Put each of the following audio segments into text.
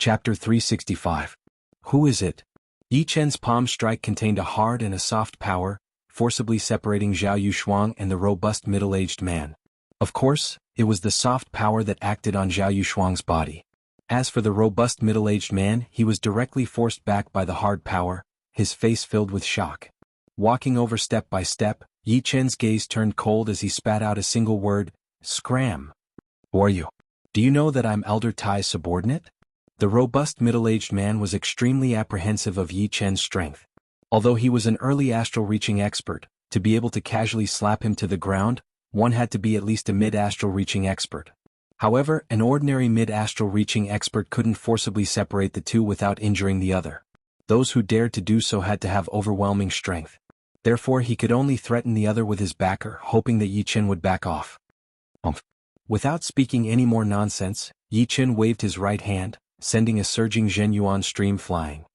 Chapter 365. Who is it? Yi Chen's palm strike contained a hard and a soft power, forcibly separating Zhao Yushuang and the robust middle-aged man. Of course, it was the soft power that acted on Zhao Yushuang's body. As for the robust middle-aged man, he was directly forced back by the hard power, his face filled with shock. Walking over step by step, Yi Chen's gaze turned cold as he spat out a single word, "Scram." "Who are you? Do you know that I'm Elder Tai's subordinate?" The robust middle-aged man was extremely apprehensive of Yi Chen's strength. Although he was an early astral reaching expert, to be able to casually slap him to the ground, one had to be at least a mid-astral reaching expert. However, an ordinary mid-astral reaching expert couldn't forcibly separate the two without injuring the other. Those who dared to do so had to have overwhelming strength. Therefore he could only threaten the other with his backer, hoping that Yi Chen would back off. Without speaking any more nonsense, Yi Chen waved his right hand, sending a surging Zhenyuan stream flying.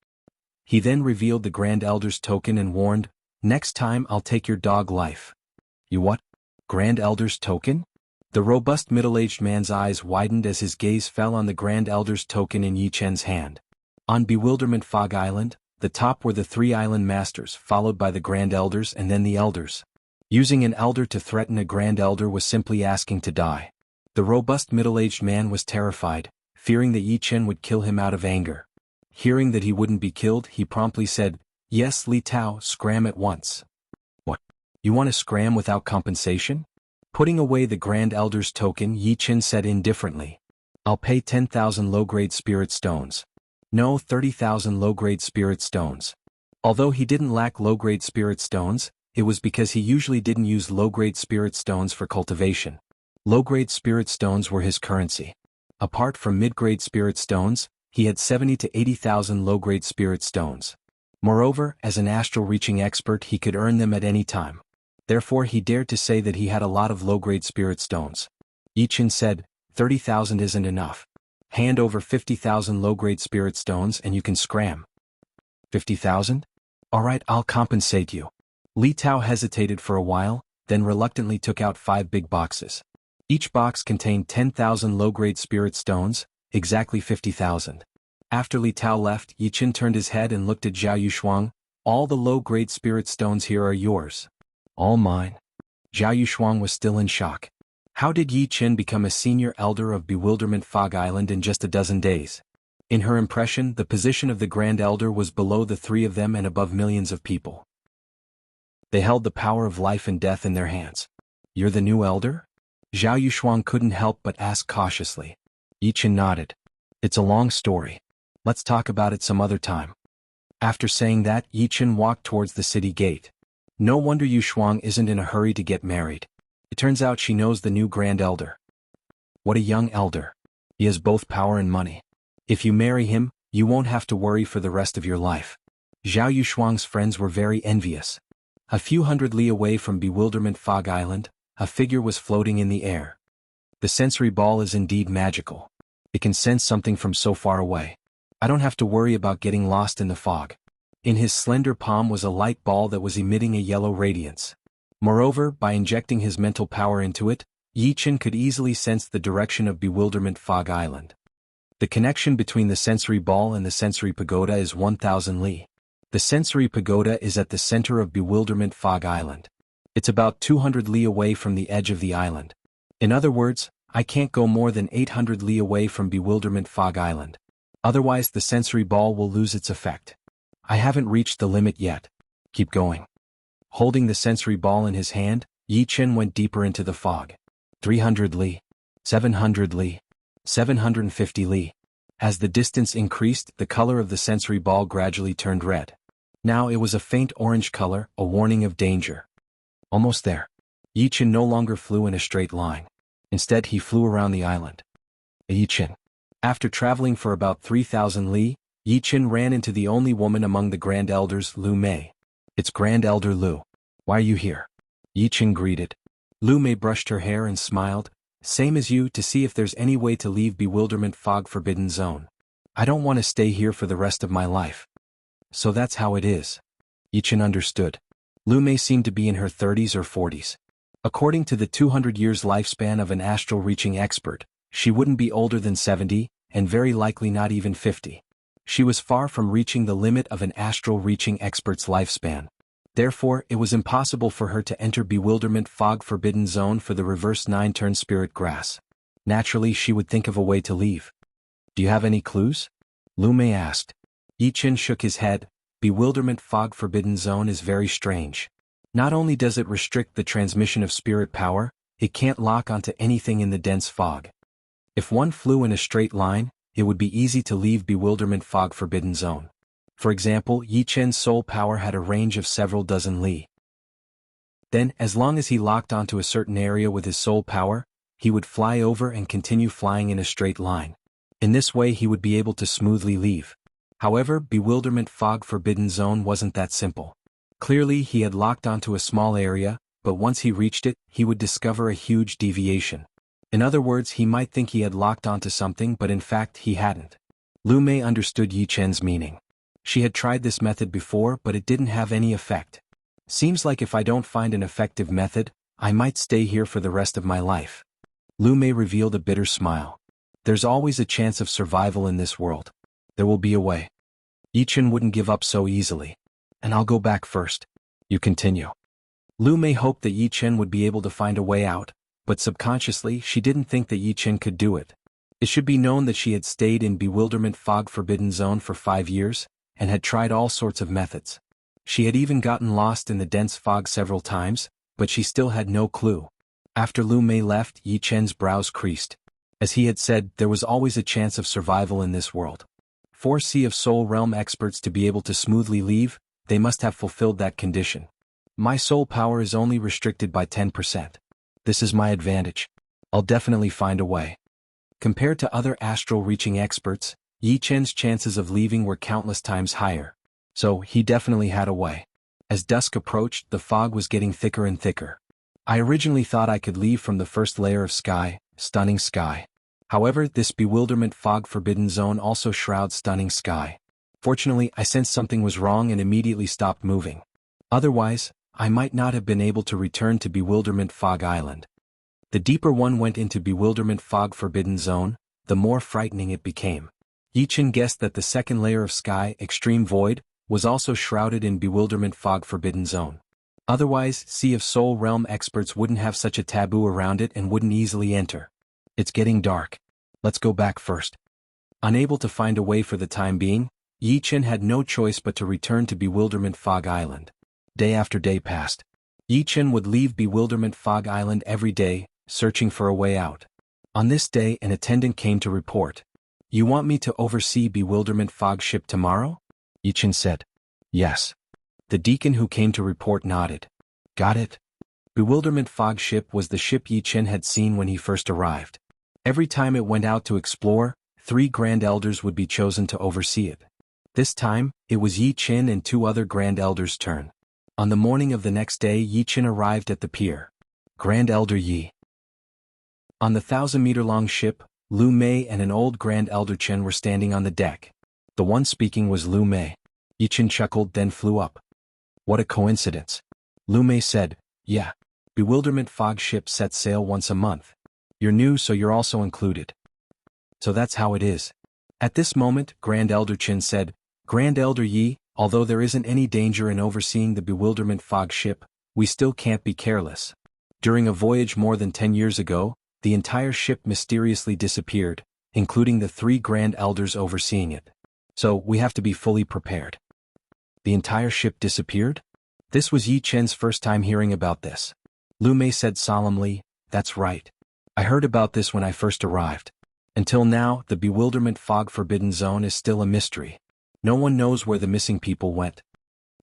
He then revealed the Grand Elder's token and warned, "Next time I'll take your dog life." "You what? Grand Elder's token?" The robust middle-aged man's eyes widened as his gaze fell on the Grand Elder's token in Yi Chen's hand. On Bewilderment Fog Island, the top were the three island masters, followed by the Grand Elders and then the Elders. Using an elder to threaten a Grand Elder was simply asking to die. The robust middle-aged man was terrified, fearing that Yi Chen would kill him out of anger. Hearing that he wouldn't be killed, he promptly said, "Yes, Li Tao, scram at once." "What? You want to scram without compensation?" Putting away the Grand Elder's token, Yi Chen said indifferently, "I'll pay 10,000 low-grade spirit stones. No, 30,000 low-grade spirit stones." Although he didn't lack low-grade spirit stones, it was because he usually didn't use low-grade spirit stones for cultivation. Low-grade spirit stones were his currency. Apart from mid-grade spirit stones, he had 70 to 80,000 low-grade spirit stones. Moreover, as an astral-reaching expert he could earn them at any time. Therefore he dared to say that he had a lot of low-grade spirit stones. Yi Chen said, 30,000 isn't enough. Hand over 50,000 low-grade spirit stones and you can scram." 50,000? "Alright, I'll compensate you." Li Tao hesitated for a while, then reluctantly took out 5 big boxes. Each box contained 10,000 low-grade spirit stones, exactly 50,000. After Li Tao left, Yi Chen turned his head and looked at Zhao Yushuang. "All the low-grade spirit stones here are yours." "All mine." Zhao Yushuang was still in shock. How did Yi Chen become a senior elder of Bewilderment Fog Island in just a dozen days? In her impression, the position of the Grand Elder was below the three of them and above millions of people. They held the power of life and death in their hands. "You're the new elder?" Zhao Yushuang couldn't help but ask cautiously. Yi Chen nodded. "It's a long story. Let's talk about it some other time." After saying that, Yi Chen walked towards the city gate. No wonder Yushuang isn't in a hurry to get married. It turns out she knows the new Grand Elder. What a young elder. He has both power and money. If you marry him, you won't have to worry for the rest of your life. Zhao Yushuang's friends were very envious. A few hundred li away from Bewilderment Fog Island, a figure was floating in the air. The sensory ball is indeed magical. It can sense something from so far away. I don't have to worry about getting lost in the fog. In his slender palm was a light ball that was emitting a yellow radiance. Moreover, by injecting his mental power into it, Yi Chen could easily sense the direction of Bewilderment Fog Island. The connection between the sensory ball and the sensory pagoda is 1,000 li. The sensory pagoda is at the center of Bewilderment Fog Island. It's about 200 li away from the edge of the island. In other words, I can't go more than 800 li away from Bewilderment Fog Island. Otherwise the sensory ball will lose its effect. I haven't reached the limit yet. Keep going. Holding the sensory ball in his hand, Yi Chen went deeper into the fog. 300 li. 700 li. 750 li. As the distance increased, the color of the sensory ball gradually turned red. Now it was a faint orange color, a warning of danger. Almost there. Yi Chen no longer flew in a straight line. Instead he flew around the island. Yi Chen. After traveling for about 3,000 li, Yi Chen ran into the only woman among the Grand Elders, Lu Mei. "It's Grand Elder Lu. Why are you here?" Yi Chen greeted. Lu Mei brushed her hair and smiled. "Same as you, to see if there's any way to leave Bewilderment Fog Forbidden Zone. I don't want to stay here for the rest of my life." "So that's how it is." Yi Chen understood. Lu Mei seemed to be in her 30s or 40s. According to the 200 years lifespan of an astral reaching expert, she wouldn't be older than 70, and very likely not even 50. She was far from reaching the limit of an astral-reaching expert's lifespan. Therefore, it was impossible for her to enter Bewilderment Fog Forbidden Zone for the reverse 9-turn spirit grass. Naturally, she would think of a way to leave. Do you have any clues? Lu Mei asked. Yi Chen shook his head. Bewilderment Fog Forbidden Zone is very strange. Not only does it restrict the transmission of spirit power, it can't lock onto anything in the dense fog. If one flew in a straight line, it would be easy to leave Bewilderment Fog Forbidden Zone. For example, Yi Chen's soul power had a range of several dozen li. Then, as long as he locked onto a certain area with his soul power, he would fly over and continue flying in a straight line. In this way he would be able to smoothly leave. However, Bewilderment Fog Forbidden Zone wasn't that simple. Clearly he had locked onto a small area, but once he reached it, he would discover a huge deviation. In other words, he might think he had locked onto something but in fact he hadn't. Lu Mei understood Yi Chen's meaning. She had tried this method before but it didn't have any effect. Seems like if I don't find an effective method, I might stay here for the rest of my life. Lu Mei revealed a bitter smile. There's always a chance of survival in this world. There will be a way. Yi Chen wouldn't give up so easily. And I'll go back first. You continue. Lu Mei hoped that Yi Chen would be able to find a way out, but subconsciously she didn't think that Yi Chen could do it. It should be known that she had stayed in Bewilderment Fog Forbidden Zone for 5 years, and had tried all sorts of methods. She had even gotten lost in the dense fog several times, but she still had no clue. After Lu Mei left, Yi Chen's brows creased. As he had said, there was always a chance of survival in this world. For Sea of Soul Realm experts to be able to smoothly leave, they must have fulfilled that condition. My soul power is only restricted by 10%. This is my advantage. I'll definitely find a way. Compared to other astral-reaching experts, Yi Chen's chances of leaving were countless times higher. So, he definitely had a way. As dusk approached, the fog was getting thicker and thicker. I originally thought I could leave from the first layer of sky, Stunning Sky. However, this Bewilderment Fog Forbidden Zone also shrouds Stunning Sky. Fortunately, I sensed something was wrong and immediately stopped moving. Otherwise, I might not have been able to return to Bewilderment Fog Island. The deeper one went into Bewilderment Fog Forbidden Zone, the more frightening it became. Yi Chen guessed that the second layer of sky, Extreme Void, was also shrouded in Bewilderment Fog Forbidden Zone. Otherwise, Sea of Soul Realm experts wouldn't have such a taboo around it and wouldn't easily enter. It's getting dark. Let's go back first. Unable to find a way for the time being, Yi Chen had no choice but to return to Bewilderment Fog Island. Day after day passed. Yi Chen would leave Bewilderment Fog Island every day, searching for a way out. On this day, an attendant came to report. You want me to oversee Bewilderment Fog ship tomorrow? Yi Chen said. Yes. The deacon who came to report nodded. Got it? Bewilderment Fog ship was the ship Yi Chen had seen when he first arrived. Every time it went out to explore, 3 Grand Elders would be chosen to oversee it. This time, it was Yi Chen and 2 other Grand Elders' turn. On the morning of the next day, Yi Chen arrived at the pier. Grand Elder Yi. On the 1,000-meter-long ship, Lu Mei and an old Grand Elder Chen were standing on the deck. The one speaking was Lu Mei. Yi Chen chuckled, then flew up. What a coincidence. Lu Mei said, yeah. Bewilderment Fog ship sets sail once a month. You're new, so you're also included. So that's how it is. At this moment, Grand Elder Chen said, Grand Elder Yi, although there isn't any danger in overseeing the Bewilderment Fog ship, we still can't be careless. During a voyage more than 10 years ago, the entire ship mysteriously disappeared, including the 3 Grand Elders overseeing it. So, we have to be fully prepared. The entire ship disappeared? This was Yi Chen's first time hearing about this. Lu Mei said solemnly, that's right. I heard about this when I first arrived. Until now, the Bewilderment Fog Forbidden Zone is still a mystery. No one knows where the missing people went.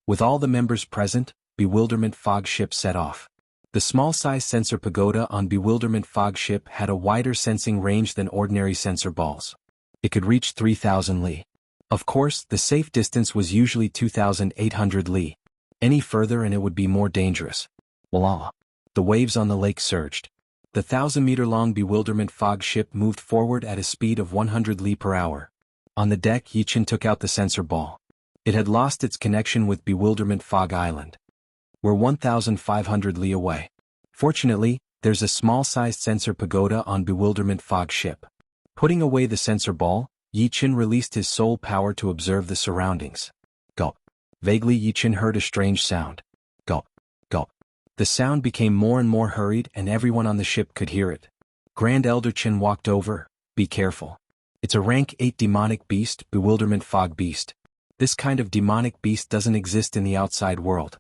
With all the members present, Bewilderment Fog ship set off. The small-size sensor pagoda on Bewilderment Fog ship had a wider sensing range than ordinary sensor balls. It could reach 3,000 li. Of course, the safe distance was usually 2,800 li. Any further and it would be more dangerous. Voila! The waves on the lake surged. The 1,000-meter-long Bewilderment Fog ship moved forward at a speed of 100 li per hour. On the deck, Yi Chen took out the sensor ball. It had lost its connection with Bewilderment Fog Island. We're 1,500 li away. Fortunately, there's a small-sized sensor pagoda on Bewilderment Fog ship. Putting away the sensor ball, Yi Chen released his soul power to observe the surroundings. Gulp. Vaguely Yi Chen heard a strange sound. Gulp. Gulp. The sound became more and more hurried and everyone on the ship could hear it. Grand Elder Chen walked over. Be careful. It's a rank 8 demonic beast, bewilderment fog beast. This kind of demonic beast doesn't exist in the outside world.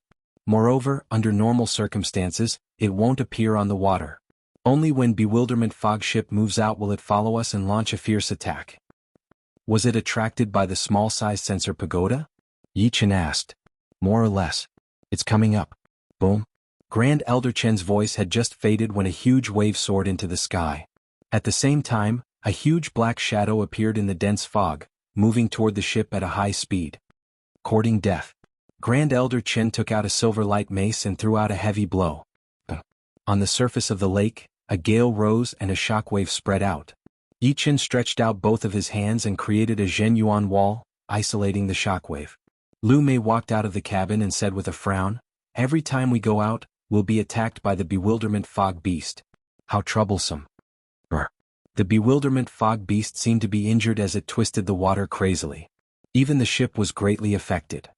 Moreover, under normal circumstances, it won't appear on the water. Only when bewilderment fog ship moves out will it follow us and launch a fierce attack. Was it attracted by the small-sized sensor pagoda? Yi Chen asked. More or less. It's coming up. Boom. Grand Elder Chen's voice had just faded when a huge wave soared into the sky. At the same time, a huge black shadow appeared in the dense fog, moving toward the ship at a high speed. Courting death. Grand Elder Chen took out a silver light mace and threw out a heavy blow. On the surface of the lake, a gale rose and a shockwave spread out. Yi Chen stretched out both of his hands and created a Zhenyuan wall, isolating the shockwave. Lu Mei walked out of the cabin and said with a frown, "Every time we go out, we'll be attacked by the bewilderment fog beast. How troublesome." The bewilderment fog beast seemed to be injured as it twisted the water crazily. Even the ship was greatly affected.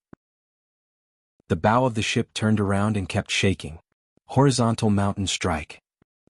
The bow of the ship turned around and kept shaking. Horizontal mountain strike.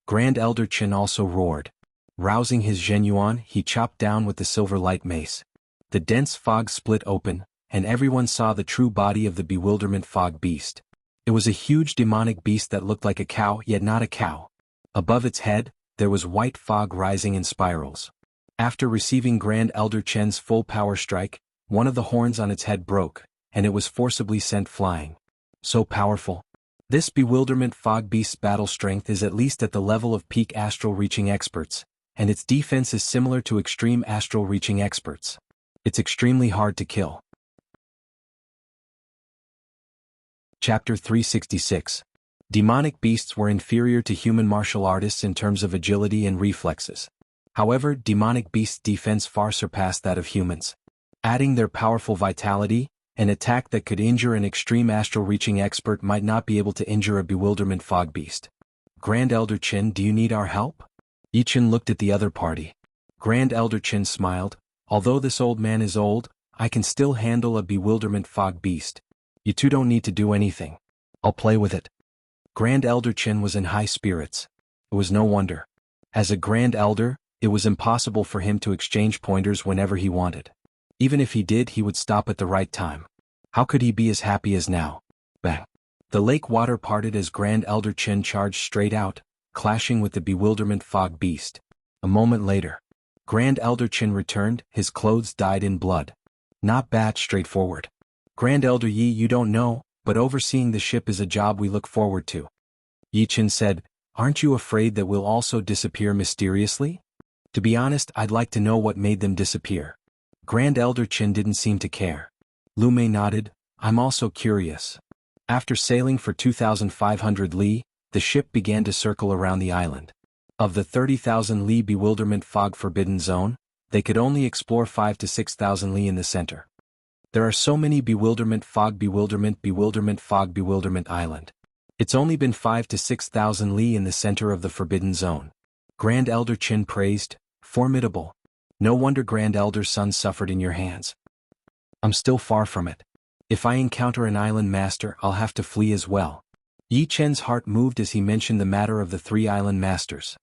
Grand Elder Chen also roared. Rousing his Zhenyuan, he chopped down with the silver light mace. The dense fog split open, and everyone saw the true body of the bewilderment fog beast. It was a huge demonic beast that looked like a cow, yet not a cow. Above its head, there was white fog rising in spirals. After receiving Grand Elder Chen's full power strike, one of the horns on its head broke, and it was forcibly sent flying. So powerful. This bewilderment fog beast's battle strength is at least at the level of peak astral reaching experts, and its defense is similar to extreme astral reaching experts. It's extremely hard to kill. Chapter 366. Demonic beasts were inferior to human martial artists in terms of agility and reflexes. However, demonic beasts' defense far surpassed that of humans. Adding their powerful vitality, an attack that could injure an extreme astral-reaching expert might not be able to injure a bewilderment fog beast. Grand Elder Chen, do you need our help? Yi Chen looked at the other party. Grand Elder Chen smiled. Although this old man is old, I can still handle a bewilderment fog beast. You two don't need to do anything. I'll play with it. Grand Elder Chen was in high spirits. It was no wonder. As a Grand Elder, it was impossible for him to exchange pointers whenever he wanted. Even if he did, he would stop at the right time. How could he be as happy as now? Bang! The lake water parted as Grand Elder Chen charged straight out, clashing with the bewilderment fog beast. A moment later, Grand Elder Chen returned, his clothes dyed in blood. Not bad, straightforward. Grand Elder Yi, you don't know, but overseeing the ship is a job we look forward to. Yi Chen said, aren't you afraid that we'll also disappear mysteriously? To be honest, I'd like to know what made them disappear. Grand Elder Chen didn't seem to care. Lu Mei nodded, I'm also curious. After sailing for 2,500 li, the ship began to circle around the island. Of the 30,000 li bewilderment fog forbidden zone, they could only explore 5 to 6,000 li in the center. There are so many bewilderment fog island. It's only been 5 to 6,000 li in the center of the forbidden zone. Grand Elder Chen praised, formidable. No wonder Grand Elder's son suffered in your hands. I'm still far from it. If I encounter an island master, I'll have to flee as well. Yi Chen's heart moved as he mentioned the matter of the 3 island masters.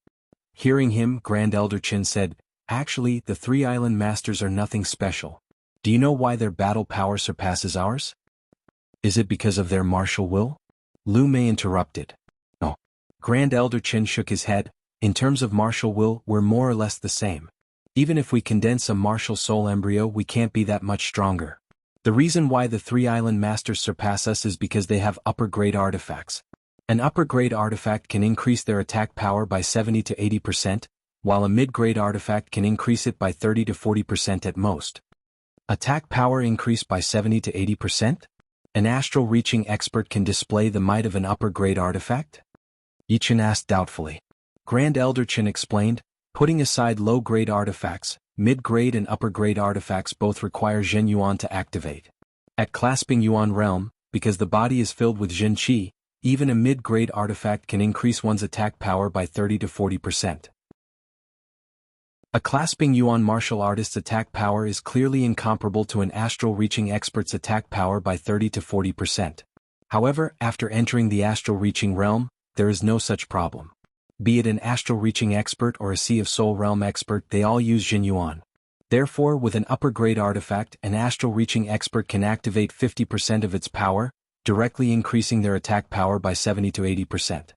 Hearing him, Grand Elder Chen said, actually, the 3 island masters are nothing special. Do you know why their battle power surpasses ours? Is it because of their martial will? Lu Mei interrupted. No. Grand Elder Chen shook his head. In terms of martial will, we're more or less the same. Even if we condense a martial soul embryo, we can't be that much stronger. The reason why the 3 island masters surpass us is because they have upper-grade artifacts. An upper-grade artifact can increase their attack power by 70 to 80%, while a mid-grade artifact can increase it by 30 to 40% at most. Attack power increased by 70 to 80%? An astral-reaching expert can display the might of an upper-grade artifact? Yi Chen asked doubtfully. Grand Elder Chen explained, putting aside low-grade artifacts, mid-grade and upper-grade artifacts both require Zhen Yuan to activate. At Clasping Yuan Realm, because the body is filled with Zhen Qi, even a mid-grade artifact can increase one's attack power by 30 to 40%. A clasping yuan martial artist's attack power is clearly incomparable to an astral reaching expert's attack power by 30 to 40%. However, after entering the astral reaching realm, there is no such problem. Be it an astral reaching expert or a Sea of Soul realm expert, they all use Jin Yuan. Therefore, with an upper grade artifact, an astral reaching expert can activate 50% of its power, directly increasing their attack power by 70 to 80%.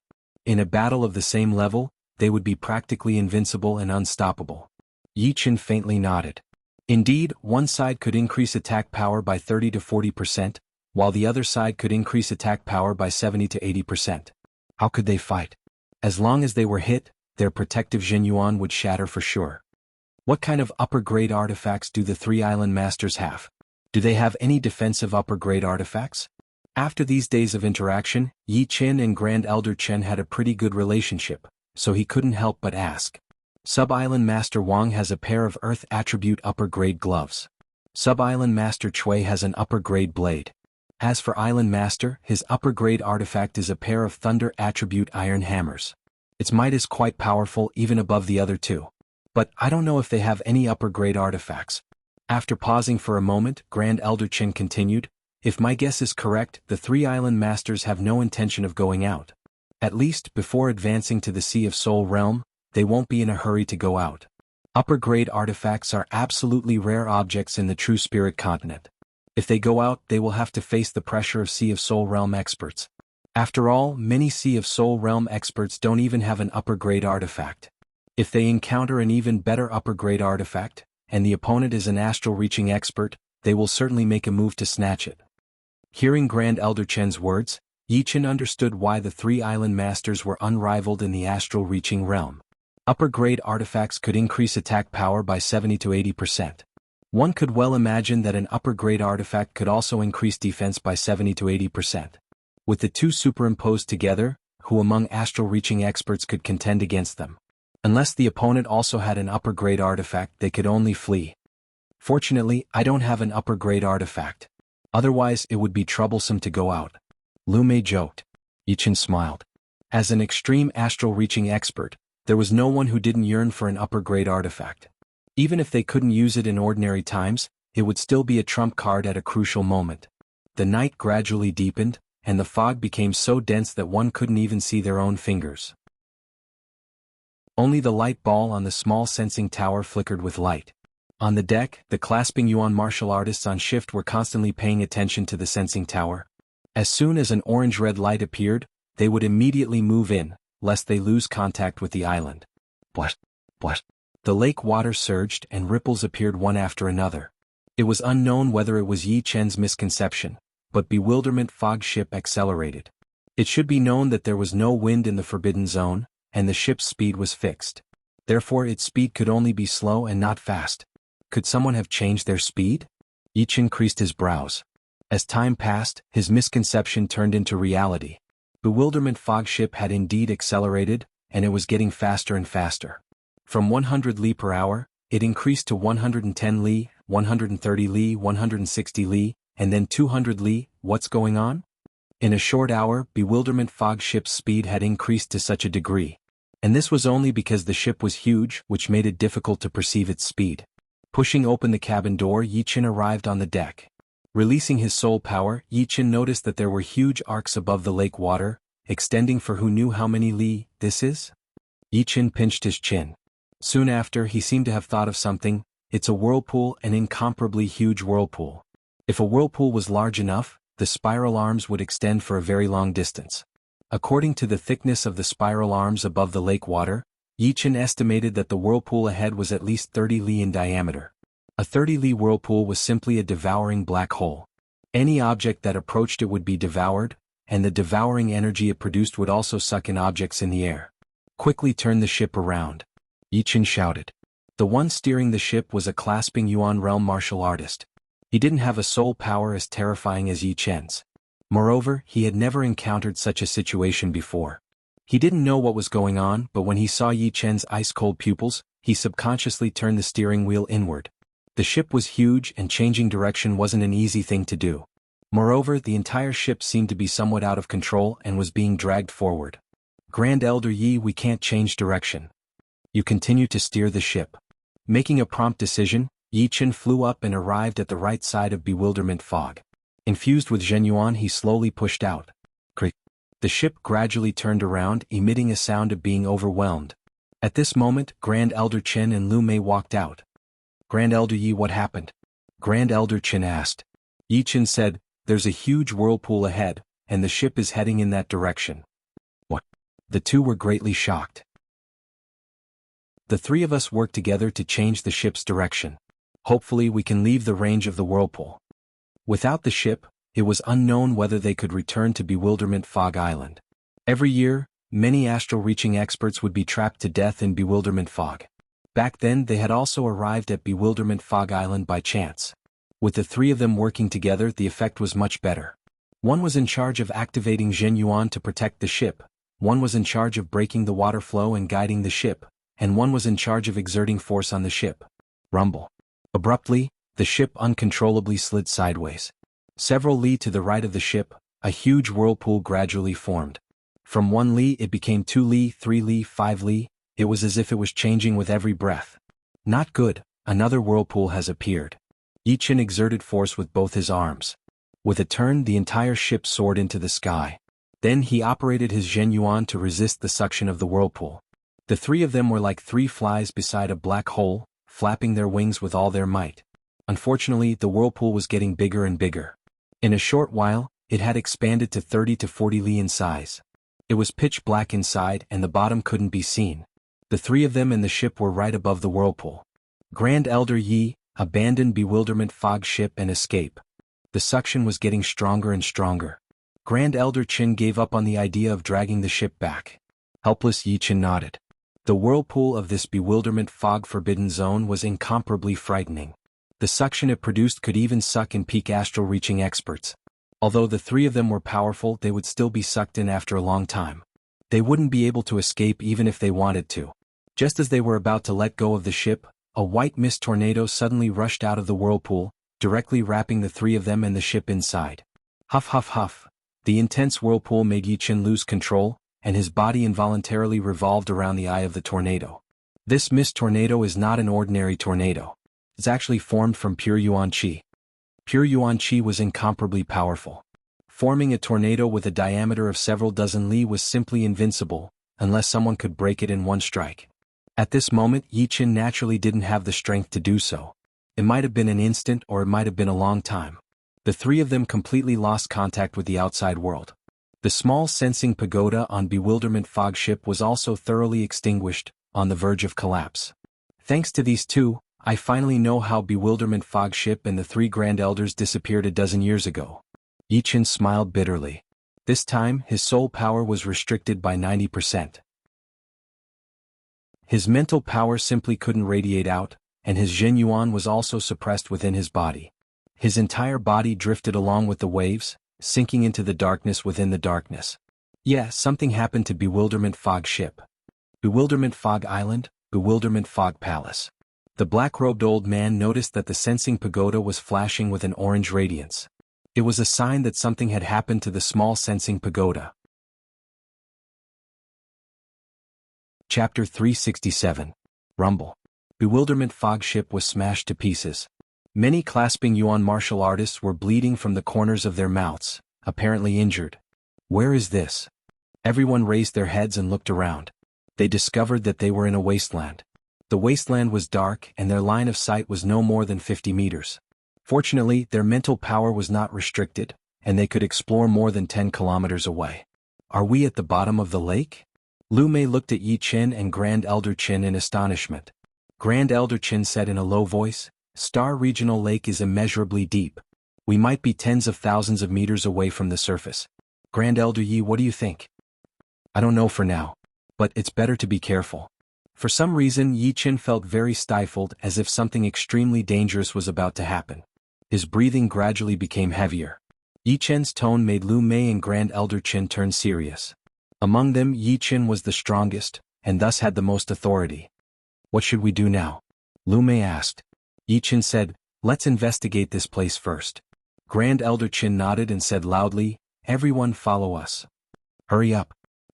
In a battle of the same level, they would be practically invincible and unstoppable. Yi Chen faintly nodded. Indeed, one side could increase attack power by 30 to 40%, while the other side could increase attack power by 70 to 80%. How could they fight? As long as they were hit, their protective Jin Yuan would shatter for sure. What kind of upper-grade artifacts do the three island masters have? Do they have any defensive upper-grade artifacts? After these days of interaction, Yi Chen and Grand Elder Chen had a pretty good relationship, so he couldn't help but ask. Sub-Island Master Wang has a pair of Earth Attribute upper-grade gloves. Sub-Island Master Chui has an upper-grade blade. As for Island Master, his upper-grade artifact is a pair of Thunder Attribute iron hammers. Its might is quite powerful, even above the other two. But I don't know if they have any upper-grade artifacts. After pausing for a moment, Grand Elder Chen continued, if my guess is correct, the three island masters have no intention of going out. At least, before advancing to the Sea of Soul realm, they won't be in a hurry to go out. Upper-grade artifacts are absolutely rare objects in the True Spirit continent. If they go out, they will have to face the pressure of Sea of Soul realm experts. After all, many Sea of Soul realm experts don't even have an upper-grade artifact. If they encounter an even better upper-grade artifact, and the opponent is an astral-reaching expert, they will certainly make a move to snatch it. Hearing Grand Elder Chen's words, Yi Chen understood why the three island masters were unrivaled in the astral-reaching realm. Upper-grade artifacts could increase attack power by 70 to 80%. One could well imagine that an upper-grade artifact could also increase defense by 70 to 80%. With the two superimposed together, who among astral-reaching experts could contend against them? Unless the opponent also had an upper-grade artifact, they could only flee. Fortunately, I don't have an upper-grade artifact. Otherwise, it would be troublesome to go out. Lu Mei joked. Yi Chen smiled. As an extreme astral-reaching expert, there was no one who didn't yearn for an upper-grade artifact. Even if they couldn't use it in ordinary times, it would still be a trump card at a crucial moment. The night gradually deepened, and the fog became so dense that one couldn't even see their own fingers. Only the light ball on the small sensing tower flickered with light. On the deck, the clasping yuan martial artists on shift were constantly paying attention to the sensing tower. As soon as an orange-red light appeared, they would immediately move in, lest they lose contact with the island. What? The lake water surged and ripples appeared one after another. It was unknown whether it was Yi Chen's misconception, but bewilderment fog ship accelerated. It should be known that there was no wind in the forbidden zone, and the ship's speed was fixed. Therefore its speed could only be slow and not fast. Could someone have changed their speed? Yi Chen creased his brows. As time passed, his misconception turned into reality. Bewilderment fog ship had indeed accelerated, and it was getting faster and faster. From 100 li per hour, it increased to 110 li, 130 li, 160 li, and then 200 li. What's going on? In a short hour, bewilderment fog ship's speed had increased to such a degree. And this was only because the ship was huge, which made it difficult to perceive its speed. Pushing open the cabin door, Yi Chen arrived on the deck. Releasing his soul power, Yi Chen noticed that there were huge arcs above the lake water, extending for who knew how many li this is? Yi Chen pinched his chin. Soon after, he seemed to have thought of something. It's a whirlpool, an incomparably huge whirlpool. If a whirlpool was large enough, the spiral arms would extend for a very long distance. According to the thickness of the spiral arms above the lake water, Yi Chen estimated that the whirlpool ahead was at least 30 li in diameter. A 30 li whirlpool was simply a devouring black hole. Any object that approached it would be devoured, and the devouring energy it produced would also suck in objects in the air. Quickly turn the ship around. Yi Chen shouted. The one steering the ship was a clasping yuan realm martial artist. He didn't have a soul power as terrifying as Yi Chen's. Moreover, he had never encountered such a situation before. He didn't know what was going on, but when he saw Yi Chen's ice-cold pupils, he subconsciously turned the steering wheel inward. The ship was huge and changing direction wasn't an easy thing to do. Moreover, the entire ship seemed to be somewhat out of control and was being dragged forward. Grand Elder Yi, we can't change direction. You continue to steer the ship. Making a prompt decision, Yi Chen flew up and arrived at the right side of bewilderment fog. Infused with Zhenyuan, he slowly pushed out. Creak. The ship gradually turned around, emitting a sound of being overwhelmed. At this moment, Grand Elder Chen and Lu Mei walked out. Grand Elder Yi, what happened? Grand Elder Chen asked. Yi Chen said, there's a huge whirlpool ahead, and the ship is heading in that direction. What? The two were greatly shocked. The three of us work together to change the ship's direction. Hopefully we can leave the range of the whirlpool. Without the ship, it was unknown whether they could return to Bewilderment Fog Island. Every year, many astral-reaching experts would be trapped to death in Bewilderment Fog. Back then they had also arrived at Bewilderment Fog Island by chance. With the three of them working together, the effect was much better. One was in charge of activating Zhenyuan to protect the ship, one was in charge of breaking the water flow and guiding the ship, and one was in charge of exerting force on the ship. Rumble. Abruptly, the ship uncontrollably slid sideways. Several li to the right of the ship, a huge whirlpool gradually formed. From 1 li it became 2 li, 3 li, 5 li, it was as if it was changing with every breath. Not good, another whirlpool has appeared. Yi Chen exerted force with both his arms. With a turn, the entire ship soared into the sky. Then he operated his Zhenyuan to resist the suction of the whirlpool. The three of them were like three flies beside a black hole, flapping their wings with all their might. Unfortunately, the whirlpool was getting bigger and bigger. In a short while, it had expanded to 30 to 40 li in size. It was pitch black inside and the bottom couldn't be seen. The three of them and the ship were right above the whirlpool. Grand Elder Yi, abandon Bewilderment Fog ship and escape. The suction was getting stronger and stronger. Grand Elder Chen gave up on the idea of dragging the ship back. Helpless Yi Chen nodded. The whirlpool of this Bewilderment Fog forbidden zone was incomparably frightening. The suction it produced could even suck in peak astral reaching experts. Although the three of them were powerful, they would still be sucked in after a long time. They wouldn't be able to escape even if they wanted to. Just as they were about to let go of the ship, a white mist tornado suddenly rushed out of the whirlpool, directly wrapping the three of them and the ship inside. Huff huff huff. The intense whirlpool made Yi Chen lose control, and his body involuntarily revolved around the eye of the tornado. This mist tornado is not an ordinary tornado. It's actually formed from pure Yuan Qi. Pure Yuan Qi was incomparably powerful. Forming a tornado with a diameter of several dozen li was simply invincible, unless someone could break it in one strike. At this moment, Yi Chen naturally didn't have the strength to do so. It might have been an instant or it might have been a long time. The three of them completely lost contact with the outside world. The small sensing pagoda on Bewilderment Fog ship was also thoroughly extinguished, on the verge of collapse. Thanks to these two, I finally know how Bewilderment Fog ship and the three Grand Elders disappeared a dozen years ago. Yi Chen smiled bitterly. This time, his soul power was restricted by 90%. His mental power simply couldn't radiate out, and his Zhenyuan was also suppressed within his body. His entire body drifted along with the waves, sinking into the darkness within the darkness. Yeah, something happened to Bewilderment Fog ship. Bewilderment Fog Island, Bewilderment Fog Palace. The black-robed old man noticed that the sensing pagoda was flashing with an orange radiance. It was a sign that something had happened to the small sensing pagoda. Chapter 367. Rumble. Bewilderment Fog ship was smashed to pieces. Many clasping Yuan martial artists were bleeding from the corners of their mouths, apparently injured. Where is this? Everyone raised their heads and looked around. They discovered that they were in a wasteland. The wasteland was dark and their line of sight was no more than 50 meters. Fortunately, their mental power was not restricted, and they could explore more than 10 kilometers away. Are we at the bottom of the lake? Lu Mei looked at Yi Chen and Grand Elder Chen in astonishment. Grand Elder Chen said in a low voice, Star Regional Lake is immeasurably deep. We might be tens of thousands of meters away from the surface. Grand Elder Yi, what do you think? I don't know for now. But it's better to be careful. For some reason, Yi Chen felt very stifled, as if something extremely dangerous was about to happen. His breathing gradually became heavier. Yi Chen's tone made Lu Mei and Grand Elder Chen turn serious. Among them, Yi Chen was the strongest, and thus had the most authority. What should we do now? Lu Mei asked. Yi Chen said, let's investigate this place first. Grand Elder Chen nodded and said loudly, everyone follow us. Hurry up.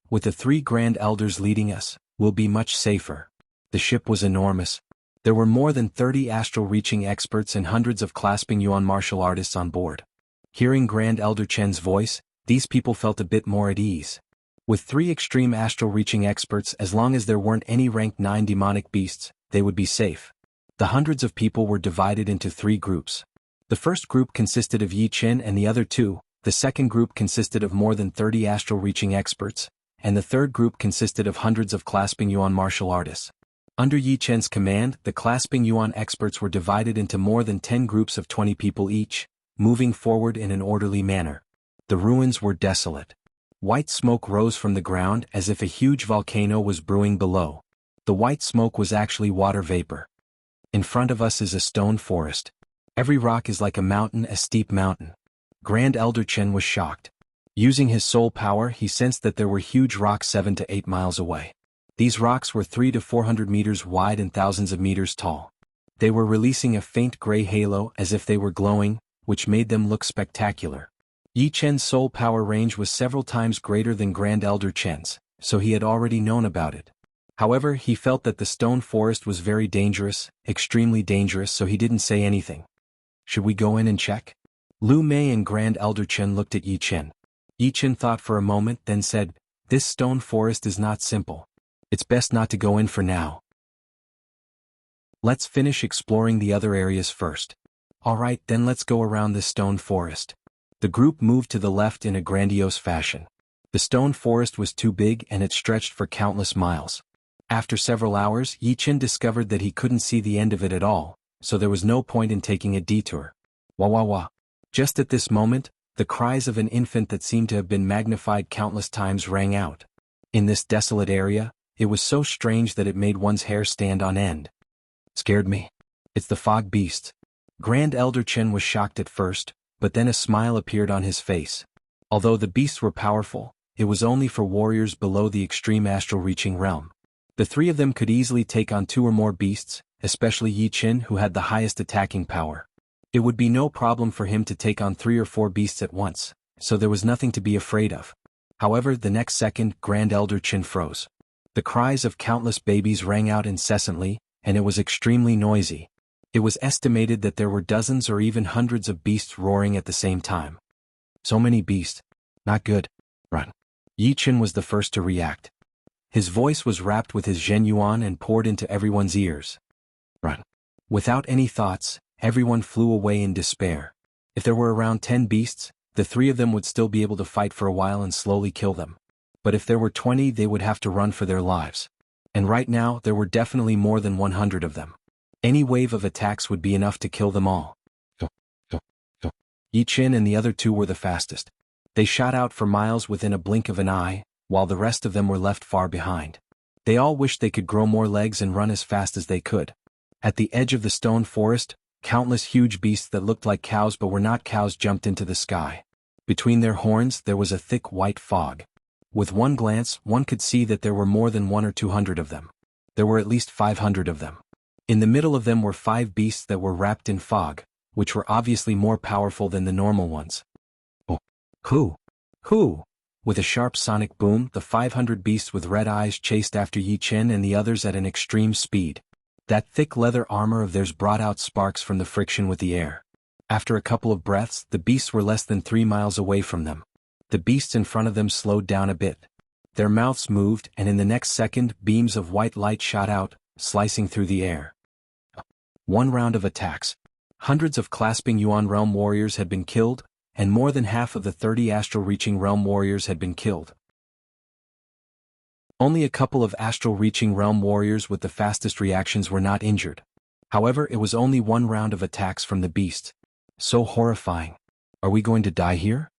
With the three Grand Elders leading us, we'll be much safer. The ship was enormous. There were more than 30 astral-reaching experts and hundreds of clasping yuan martial artists on board. Hearing Grand Elder Chen's voice, these people felt a bit more at ease. With 3 extreme astral-reaching experts, as long as there weren't any rank 9 demonic beasts, they would be safe. The hundreds of people were divided into 3 groups. The first group consisted of Yi Chen and the other 2, the second group consisted of more than 30 astral-reaching experts, and the third group consisted of hundreds of clasping yuan martial artists. Under Yi Chen's command, the clasping yuan experts were divided into more than 10 groups of 20 people each, moving forward in an orderly manner. The ruins were desolate. White smoke rose from the ground as if a huge volcano was brewing below. The white smoke was actually water vapor. In front of us is a stone forest. Every rock is like a mountain, a steep mountain. Grand Elder Chen was shocked. Using his soul power, he sensed that there were huge rocks 7 to 8 miles away. These rocks were 300 to 400 meters wide and thousands of meters tall. They were releasing a faint gray halo as if they were glowing, which made them look spectacular. Yi Chen's soul power range was several times greater than Grand Elder Chen's, so he had already known about it. However, he felt that the stone forest was very dangerous, extremely dangerous, so he didn't say anything. Should we go in and check? Lu Mei and Grand Elder Chen looked at Yi Chen. Yi Chen thought for a moment, then said, "This stone forest is not simple. It's best not to go in for now. Let's finish exploring the other areas first." "Alright, then let's go around this stone forest." The group moved to the left in a grandiose fashion. The stone forest was too big and it stretched for countless miles. After several hours, Yi Chen discovered that he couldn't see the end of it at all, so there was no point in taking a detour. Wah wah wah. Just at this moment, the cries of an infant that seemed to have been magnified countless times rang out. In this desolate area, it was so strange that it made one's hair stand on end. "Scared me. It's the fog beast." Grand Elder Chen was shocked at first, but then a smile appeared on his face. Although the beasts were powerful, it was only for warriors below the extreme astral-reaching realm. The 3 of them could easily take on 2 or more beasts, especially Yi Chen, who had the highest attacking power. It would be no problem for him to take on 3 or 4 beasts at once, so there was nothing to be afraid of. However, the next second, Grand Elder Chen froze. The cries of countless babies rang out incessantly, and it was extremely noisy. It was estimated that there were dozens or even hundreds of beasts roaring at the same time. So many beasts. Not good. Run. Yi Chen was the first to react. His voice was wrapped with his Zhen Yuan and poured into everyone's ears. Run. Without any thoughts, everyone flew away in despair. If there were around 10 beasts, the 3 of them would still be able to fight for a while and slowly kill them. But if there were 20, they would have to run for their lives. And right now, there were definitely more than 100 of them. Any wave of attacks would be enough to kill them all. Yi Chen and the other 2 were the fastest. They shot out for miles within a blink of an eye, while the rest of them were left far behind. They all wished they could grow more legs and run as fast as they could. At the edge of the stone forest, countless huge beasts that looked like cows but were not cows jumped into the sky. Between their horns there was a thick white fog. With one glance, one could see that there were more than 100 or 200 of them. There were at least 500 of them. In the middle of them were 5 beasts that were wrapped in fog, which were obviously more powerful than the normal ones. Oh. Who? With a sharp sonic boom, the 500 beasts with red eyes chased after Yi Chen and the others at an extreme speed. That thick leather armor of theirs brought out sparks from the friction with the air. After a couple of breaths, the beasts were less than 3 miles away from them. The beasts in front of them slowed down a bit. Their mouths moved, and in the next second, beams of white light shot out, slicing through the air. 1 round of attacks. Hundreds of clasping Yuan realm warriors had been killed, and more than half of the 30 astral-reaching realm warriors had been killed. Only a couple of astral-reaching realm warriors with the fastest reactions were not injured. However, it was only 1 round of attacks from the beast. So horrifying. Are we going to die here?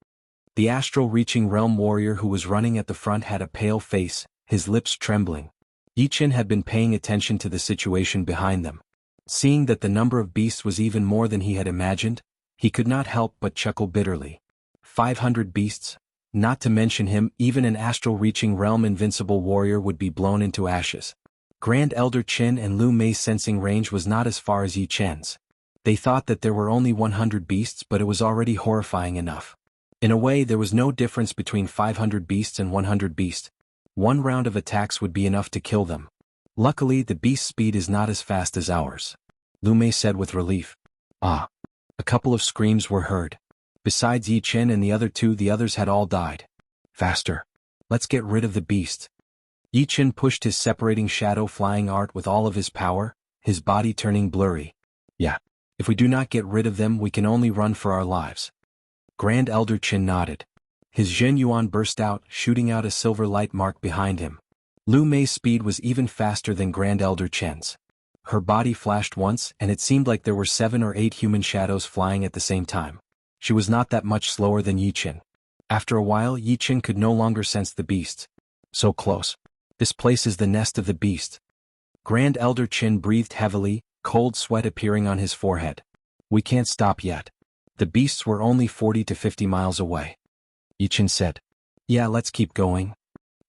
The astral-reaching realm warrior who was running at the front had a pale face, his lips trembling. Yi Chen had been paying attention to the situation behind them. Seeing that the number of beasts was even more than he had imagined, he could not help but chuckle bitterly. 500 beasts? Not to mention him, even an astral-reaching realm invincible warrior would be blown into ashes. Grand Elder Chen and Lu Mei's sensing range was not as far as Yi Chen's. They thought that there were only 100 beasts, but it was already horrifying enough. In a way, there was no difference between 500 beasts and 100 beasts. 1 round of attacks would be enough to kill them. Luckily, the beast's speed is not as fast as ours, Lu Mei said with relief. Ah. A couple of screams were heard. Besides Yi Chen and the other two, the others had all died. Faster. Let's get rid of the beast. Yi Chen pushed his separating shadow flying art with all of his power, his body turning blurry. Yeah. If we do not get rid of them, we can only run for our lives. Grand Elder Chen nodded. His Zhen Yuan burst out, shooting out a silver light mark behind him. Lu Mei's speed was even faster than Grand Elder Chen's. Her body flashed once, and it seemed like there were 7 or 8 human shadows flying at the same time. She was not that much slower than Yi Chen. After a while, Yi Chen could no longer sense the beast. So close. This place is the nest of the beast. Grand Elder Chen breathed heavily, cold sweat appearing on his forehead. We can't stop yet. The beasts were only 40 to 50 miles away. Yi Chen said. Yeah, let's keep going.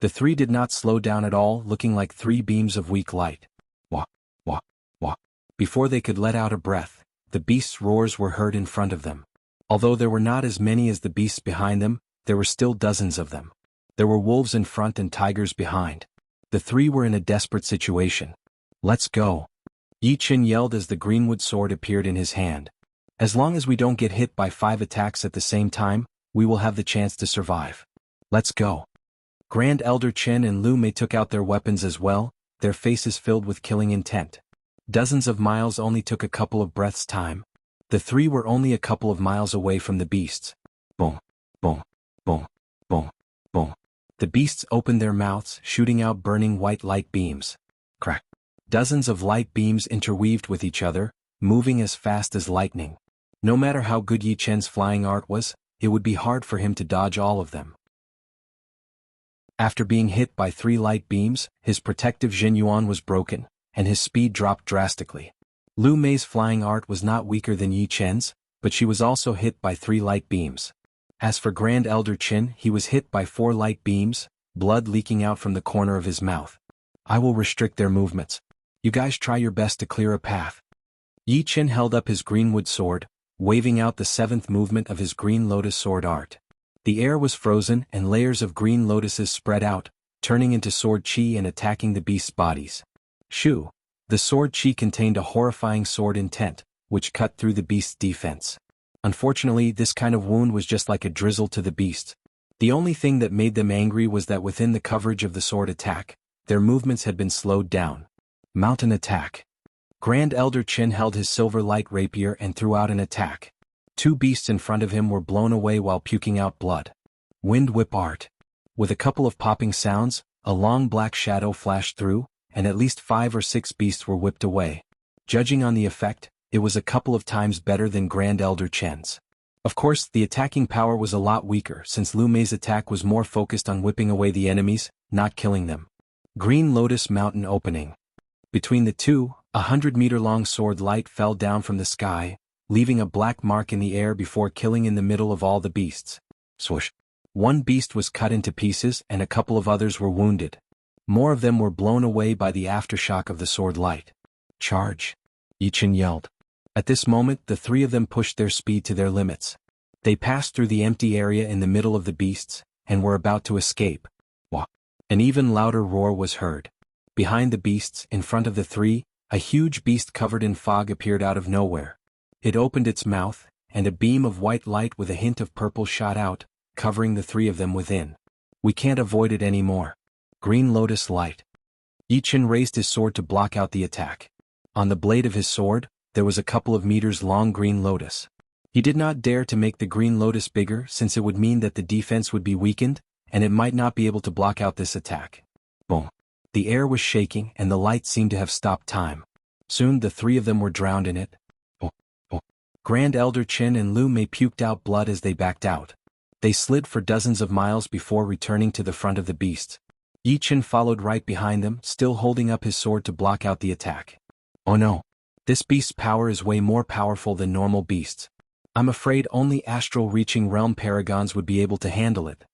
The three did not slow down at all, looking like 3 beams of weak light. Wah, wah, wah. Before they could let out a breath, the beasts' roars were heard in front of them. Although there were not as many as the beasts behind them, there were still dozens of them. There were wolves in front and tigers behind. The three were in a desperate situation. Let's go. Yi Chen yelled as the greenwood sword appeared in his hand. As long as we don't get hit by 5 attacks at the same time, we will have the chance to survive. Let's go. Grand Elder Chen and Lu Mei took out their weapons as well, their faces filled with killing intent. Dozens of miles only took a couple of breaths' time. The three were only a couple of miles away from the beasts. Boom, boom, boom, boom, boom. The beasts opened their mouths, shooting out burning white light beams. Crack. Dozens of light beams interweaved with each other, moving as fast as lightning. No matter how good Yi Chen's flying art was, it would be hard for him to dodge all of them. After being hit by 3 light beams, his protective Zhen Yuan was broken, and his speed dropped drastically. Lu Mei's flying art was not weaker than Yi Chen's, but she was also hit by 3 light beams. As for Grand Elder Chen, he was hit by 4 light beams, blood leaking out from the corner of his mouth. I will restrict their movements. You guys try your best to clear a path. Yi Chen held up his greenwood sword, waving out the 7th movement of his green lotus sword art. The air was frozen and layers of green lotuses spread out, turning into sword chi and attacking the beasts' bodies. Shoo! The sword chi contained a horrifying sword intent, which cut through the beast's defense. Unfortunately, this kind of wound was just like a drizzle to the beast. The only thing that made them angry was that within the coverage of the sword attack, their movements had been slowed down. Mountain attack. Grand Elder Chen held his silver light rapier and threw out an attack. 2 beasts in front of him were blown away while puking out blood. Wind whip art. With a couple of popping sounds, a long black shadow flashed through, and at least 5 or 6 beasts were whipped away. Judging on the effect, it was a couple of times better than Grand Elder Chen's. Of course, the attacking power was a lot weaker since Lu Mei's attack was more focused on whipping away the enemies, not killing them. Green Lotus Mountain opening. Between the two, a 100-meter-long sword light fell down from the sky, leaving a black mark in the air before killing in the middle of all the beasts. Swoosh. 1 beast was cut into pieces and a couple of others were wounded. More of them were blown away by the aftershock of the sword light. Charge! Yi Chen yelled. At this moment, the 3 of them pushed their speed to their limits. They passed through the empty area in the middle of the beasts, and were about to escape. Wah! An even louder roar was heard. Behind the beasts, in front of the 3, a huge beast covered in fog appeared out of nowhere. It opened its mouth, and a beam of white light with a hint of purple shot out, covering the 3 of them within. We can't avoid it anymore. Green Lotus light. Yi Chen raised his sword to block out the attack. On the blade of his sword, there was a couple of meters long green lotus. He did not dare to make the green lotus bigger since it would mean that the defense would be weakened, and it might not be able to block out this attack. Boom. The air was shaking and the light seemed to have stopped time. Soon the 3 of them were drowned in it. Grand Elder Chen and Lu Mei puked out blood as they backed out. They slid for dozens of miles before returning to the front of the beasts. Yi Chen followed right behind them, still holding up his sword to block out the attack. Oh no! This beast's power is way more powerful than normal beasts. I'm afraid only astral-reaching realm paragons would be able to handle it.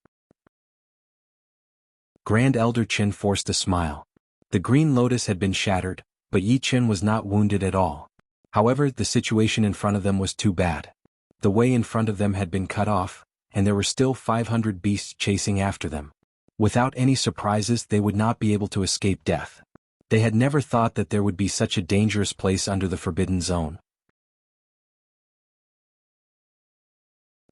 Grand Elder Chen forced a smile. The green lotus had been shattered, but Yi Chen was not wounded at all. However, the situation in front of them was too bad. The way in front of them had been cut off, and there were still 500 beasts chasing after them. Without any surprises, they would not be able to escape death. They had never thought that there would be such a dangerous place under the Forbidden Zone.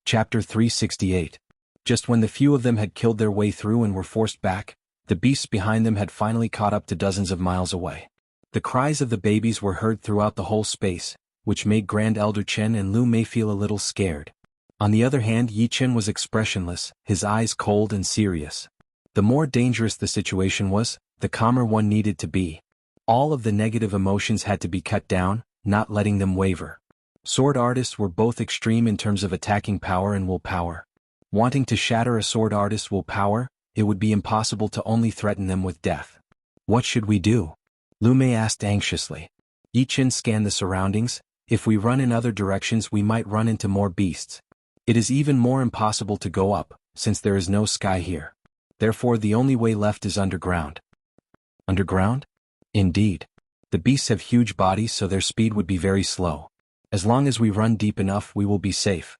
Chapter 368. Just when the few of them had killed their way through and were forced back, the beasts behind them had finally caught up to dozens of miles away. The cries of the babies were heard throughout the whole space, which made Grand Elder Chen and Lu Mei feel a little scared. On the other hand, Yi Chen was expressionless, his eyes cold and serious. The more dangerous the situation was, the calmer one needed to be. All of the negative emotions had to be cut down, not letting them waver. Sword artists were both extreme in terms of attacking power and willpower. Wanting to shatter a sword artist's willpower, it would be impossible to only threaten them with death. What should we do? Lu Mei asked anxiously. Yi Chen scanned the surroundings. If we run in other directions, we might run into more beasts. It is even more impossible to go up, since there is no sky here. Therefore the only way left is underground. Underground? Indeed. The beasts have huge bodies, so their speed would be very slow. As long as we run deep enough, we will be safe.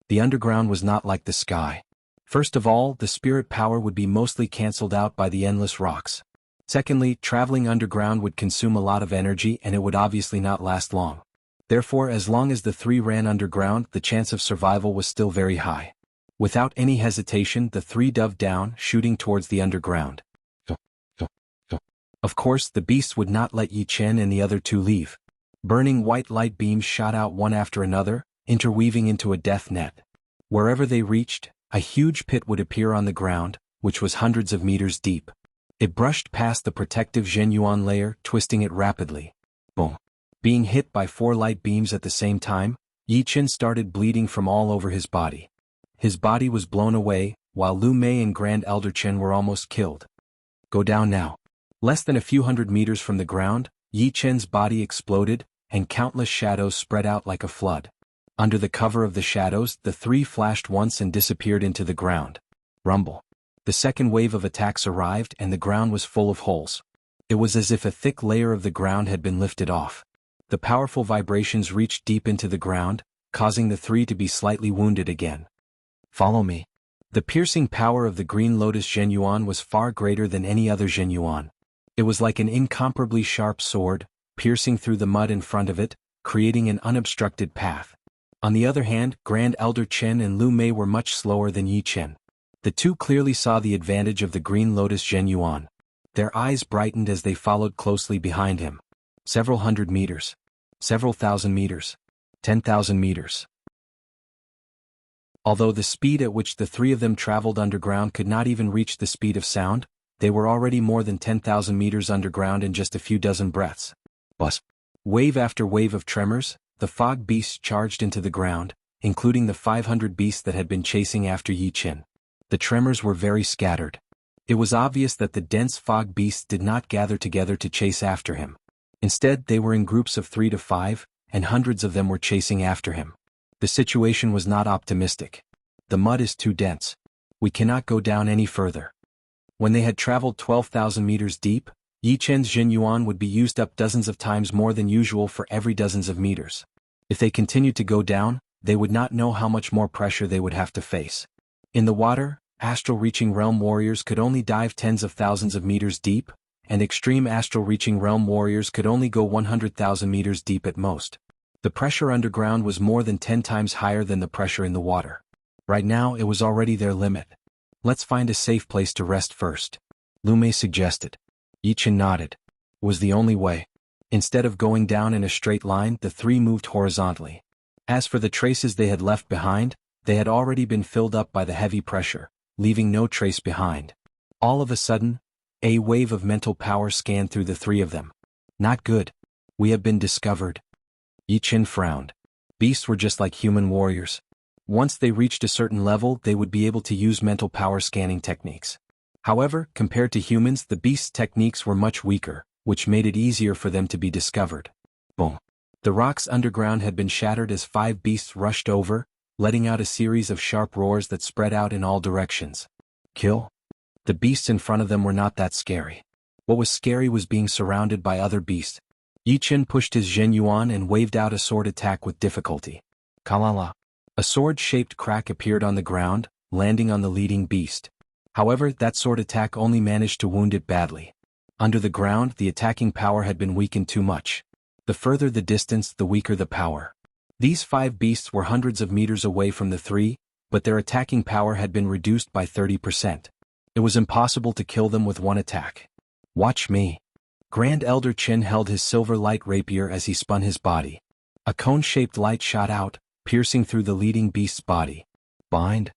The underground was not like the sky. First of all, the spirit power would be mostly cancelled out by the endless rocks. Secondly, traveling underground would consume a lot of energy and it would obviously not last long. Therefore, as long as the three ran underground, the chance of survival was still very high. Without any hesitation, the three dove down, shooting towards the underground. Of course, the beasts would not let Yi Chen and the other two leave. Burning white light beams shot out one after another, interweaving into a death net. Wherever they reached, a huge pit would appear on the ground, which was hundreds of meters deep. It brushed past the protective Zhenyuan layer, twisting it rapidly. Boom. Being hit by 4 light beams at the same time, Yi Chen started bleeding from all over his body. His body was blown away, while Lu Mei and Grand Elder Chen were almost killed. Go down now. Less than a few hundred meters from the ground, Yi Chen's body exploded, and countless shadows spread out like a flood. Under the cover of the shadows, the three flashed once and disappeared into the ground. Rumble. The second wave of attacks arrived and the ground was full of holes. It was as if a thick layer of the ground had been lifted off. The powerful vibrations reached deep into the ground, causing the three to be slightly wounded again. Follow me. The piercing power of the Green Lotus Zhenyuan was far greater than any other Zhenyuan. It was like an incomparably sharp sword, piercing through the mud in front of it, creating an unobstructed path. On the other hand, Grand Elder Chen and Lu Mei were much slower than Yi Chen. The two clearly saw the advantage of the Green Lotus Zhenyuan. Their eyes brightened as they followed closely behind him. Several hundred meters. Several thousand meters. 10,000 meters. Although the speed at which the three of them traveled underground could not even reach the speed of sound, they were already more than 10,000 meters underground in just a few dozen breaths. Buzz. Wave after wave of tremors, the fog beasts charged into the ground, including the 500 beasts that had been chasing after Yi Chen. The tremors were very scattered. It was obvious that the dense fog beasts did not gather together to chase after him. Instead, they were in groups of 3 to 5, and hundreds of them were chasing after him. The situation was not optimistic. The mud is too dense. We cannot go down any further. When they had traveled 12,000 meters deep, Yi Chen's Zhenyuan would be used up dozens of times more than usual for every dozens of meters. If they continued to go down, they would not know how much more pressure they would have to face. In the water, astral-reaching realm warriors could only dive tens of thousands of meters deep, and extreme astral-reaching realm warriors could only go 100,000 meters deep at most. The pressure underground was more than 10 times higher than the pressure in the water. Right now, it was already their limit. Let's find a safe place to rest first, Lu Mei suggested. Yi Chen nodded. It was the only way. Instead of going down in a straight line, the three moved horizontally. As for the traces they had left behind, they had already been filled up by the heavy pressure, leaving no trace behind. All of a sudden, a wave of mental power scanned through the three of them. Not good. We have been discovered. Yi Chen frowned. Beasts were just like human warriors. Once they reached a certain level, they would be able to use mental power scanning techniques. However, compared to humans, the beasts' techniques were much weaker, which made it easier for them to be discovered. Boom. The rocks underground had been shattered as 5 beasts rushed over, letting out a series of sharp roars that spread out in all directions. Kill? The beasts in front of them were not that scary. What was scary was being surrounded by other beasts. Yi Chen pushed his Zhenyuan and waved out a sword attack with difficulty. Kalala. A sword-shaped crack appeared on the ground, landing on the leading beast. However, that sword attack only managed to wound it badly. Under the ground, the attacking power had been weakened too much. The further the distance, the weaker the power. These 5 beasts were hundreds of meters away from the 3, but their attacking power had been reduced by 30%. It was impossible to kill them with one attack. Watch me. Grand Elder Qin held his silver light rapier as he spun his body. A cone-shaped light shot out, piercing through the leading beast's body. Bind.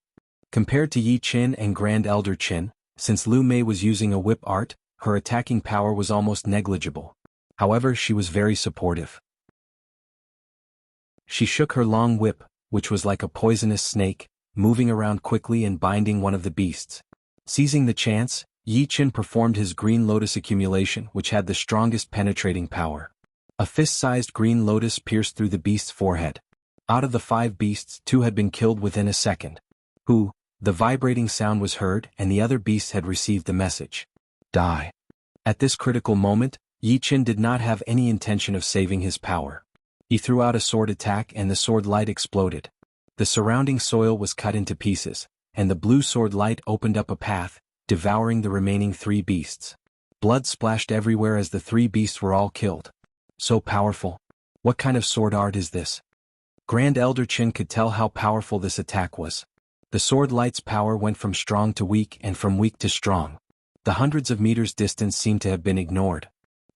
Compared to Yi Qin and Grand Elder Qin, since Lu Mei was using a whip art, her attacking power was almost negligible. However, she was very supportive. She shook her long whip, which was like a poisonous snake, moving around quickly and binding one of the beasts. Seizing the chance, Yi Qin performed his green lotus accumulation, which had the strongest penetrating power. A fist-sized green lotus pierced through the beast's forehead. Out of the 5 beasts, 2 had been killed within a second. The vibrating sound was heard, and the other beasts had received the message. Die. At this critical moment, Yi Qin did not have any intention of saving his power. He threw out a sword attack and the sword light exploded. The surrounding soil was cut into pieces, and the blue sword light opened up a path, devouring the remaining 3 beasts. Blood splashed everywhere as the 3 beasts were all killed. So powerful. What kind of sword art is this? Grand Elder Qin could tell how powerful this attack was. The sword light's power went from strong to weak and from weak to strong. The hundreds of meters distance seemed to have been ignored.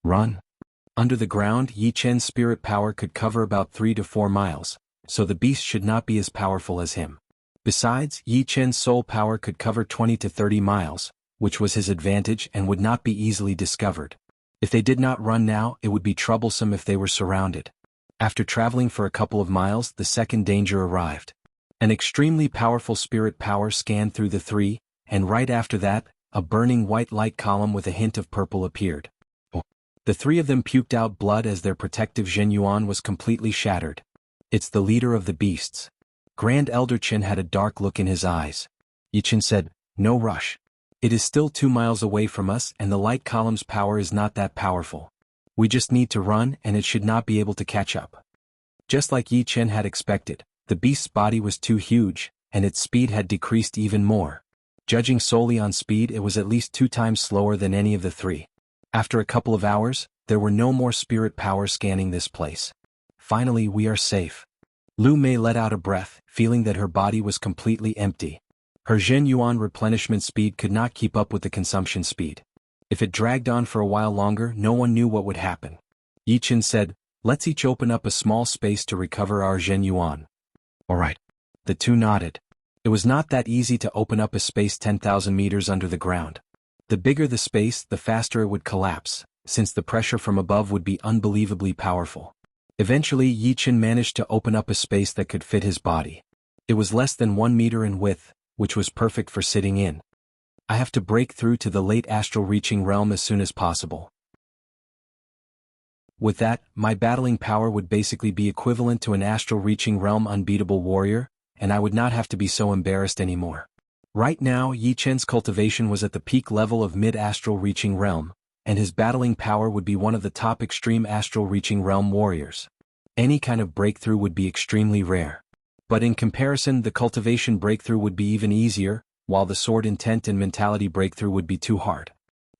Run. Under the ground, Yi Qin's spirit power could cover about 3 to 4 miles, so the beast should not be as powerful as him. Besides, Yi Qin's soul power could cover 20 to 30 miles, which was his advantage and would not be easily discovered. If they did not run now, it would be troublesome if they were surrounded. After traveling for a couple of miles, the second danger arrived. An extremely powerful spirit power scanned through the 3, and right after that, a burning white light column with a hint of purple appeared. The 3 of them puked out blood as their protective Zhenyuan was completely shattered. It's the leader of the beasts. Grand Elder Qin had a dark look in his eyes. Yi Qin said, "No rush. It is still 2 miles away from us and the light column's power is not that powerful. We just need to run and it should not be able to catch up." Just like Yi Qin had expected, the beast's body was too huge, and its speed had decreased even more. Judging solely on speed, it was at least 2 times slower than any of the 3. After a couple of hours, there were no more spirit power scanning this place. Finally, we are safe. Lu Mei let out a breath, feeling that her body was completely empty. Her Zhenyuan replenishment speed could not keep up with the consumption speed. If it dragged on for a while longer, no one knew what would happen. Yi Qin said, "Let's each open up a small space to recover our Zhenyuan." "All right." The 2 nodded. It was not that easy to open up a space 10,000 meters under the ground. The bigger the space, the faster it would collapse, since the pressure from above would be unbelievably powerful. Eventually, Yi Qin managed to open up a space that could fit his body. It was less than 1 meter in width, which was perfect for sitting in. "I have to break through to the late astral reaching realm as soon as possible. With that, my battling power would basically be equivalent to an astral reaching realm unbeatable warrior, and I would not have to be so embarrassed anymore." Right now, Yi Qin's cultivation was at the peak level of mid-astral reaching realm, and his battling power would be one of the top extreme astral reaching realm warriors. Any kind of breakthrough would be extremely rare. But in comparison, the cultivation breakthrough would be even easier, while the sword intent and mentality breakthrough would be too hard.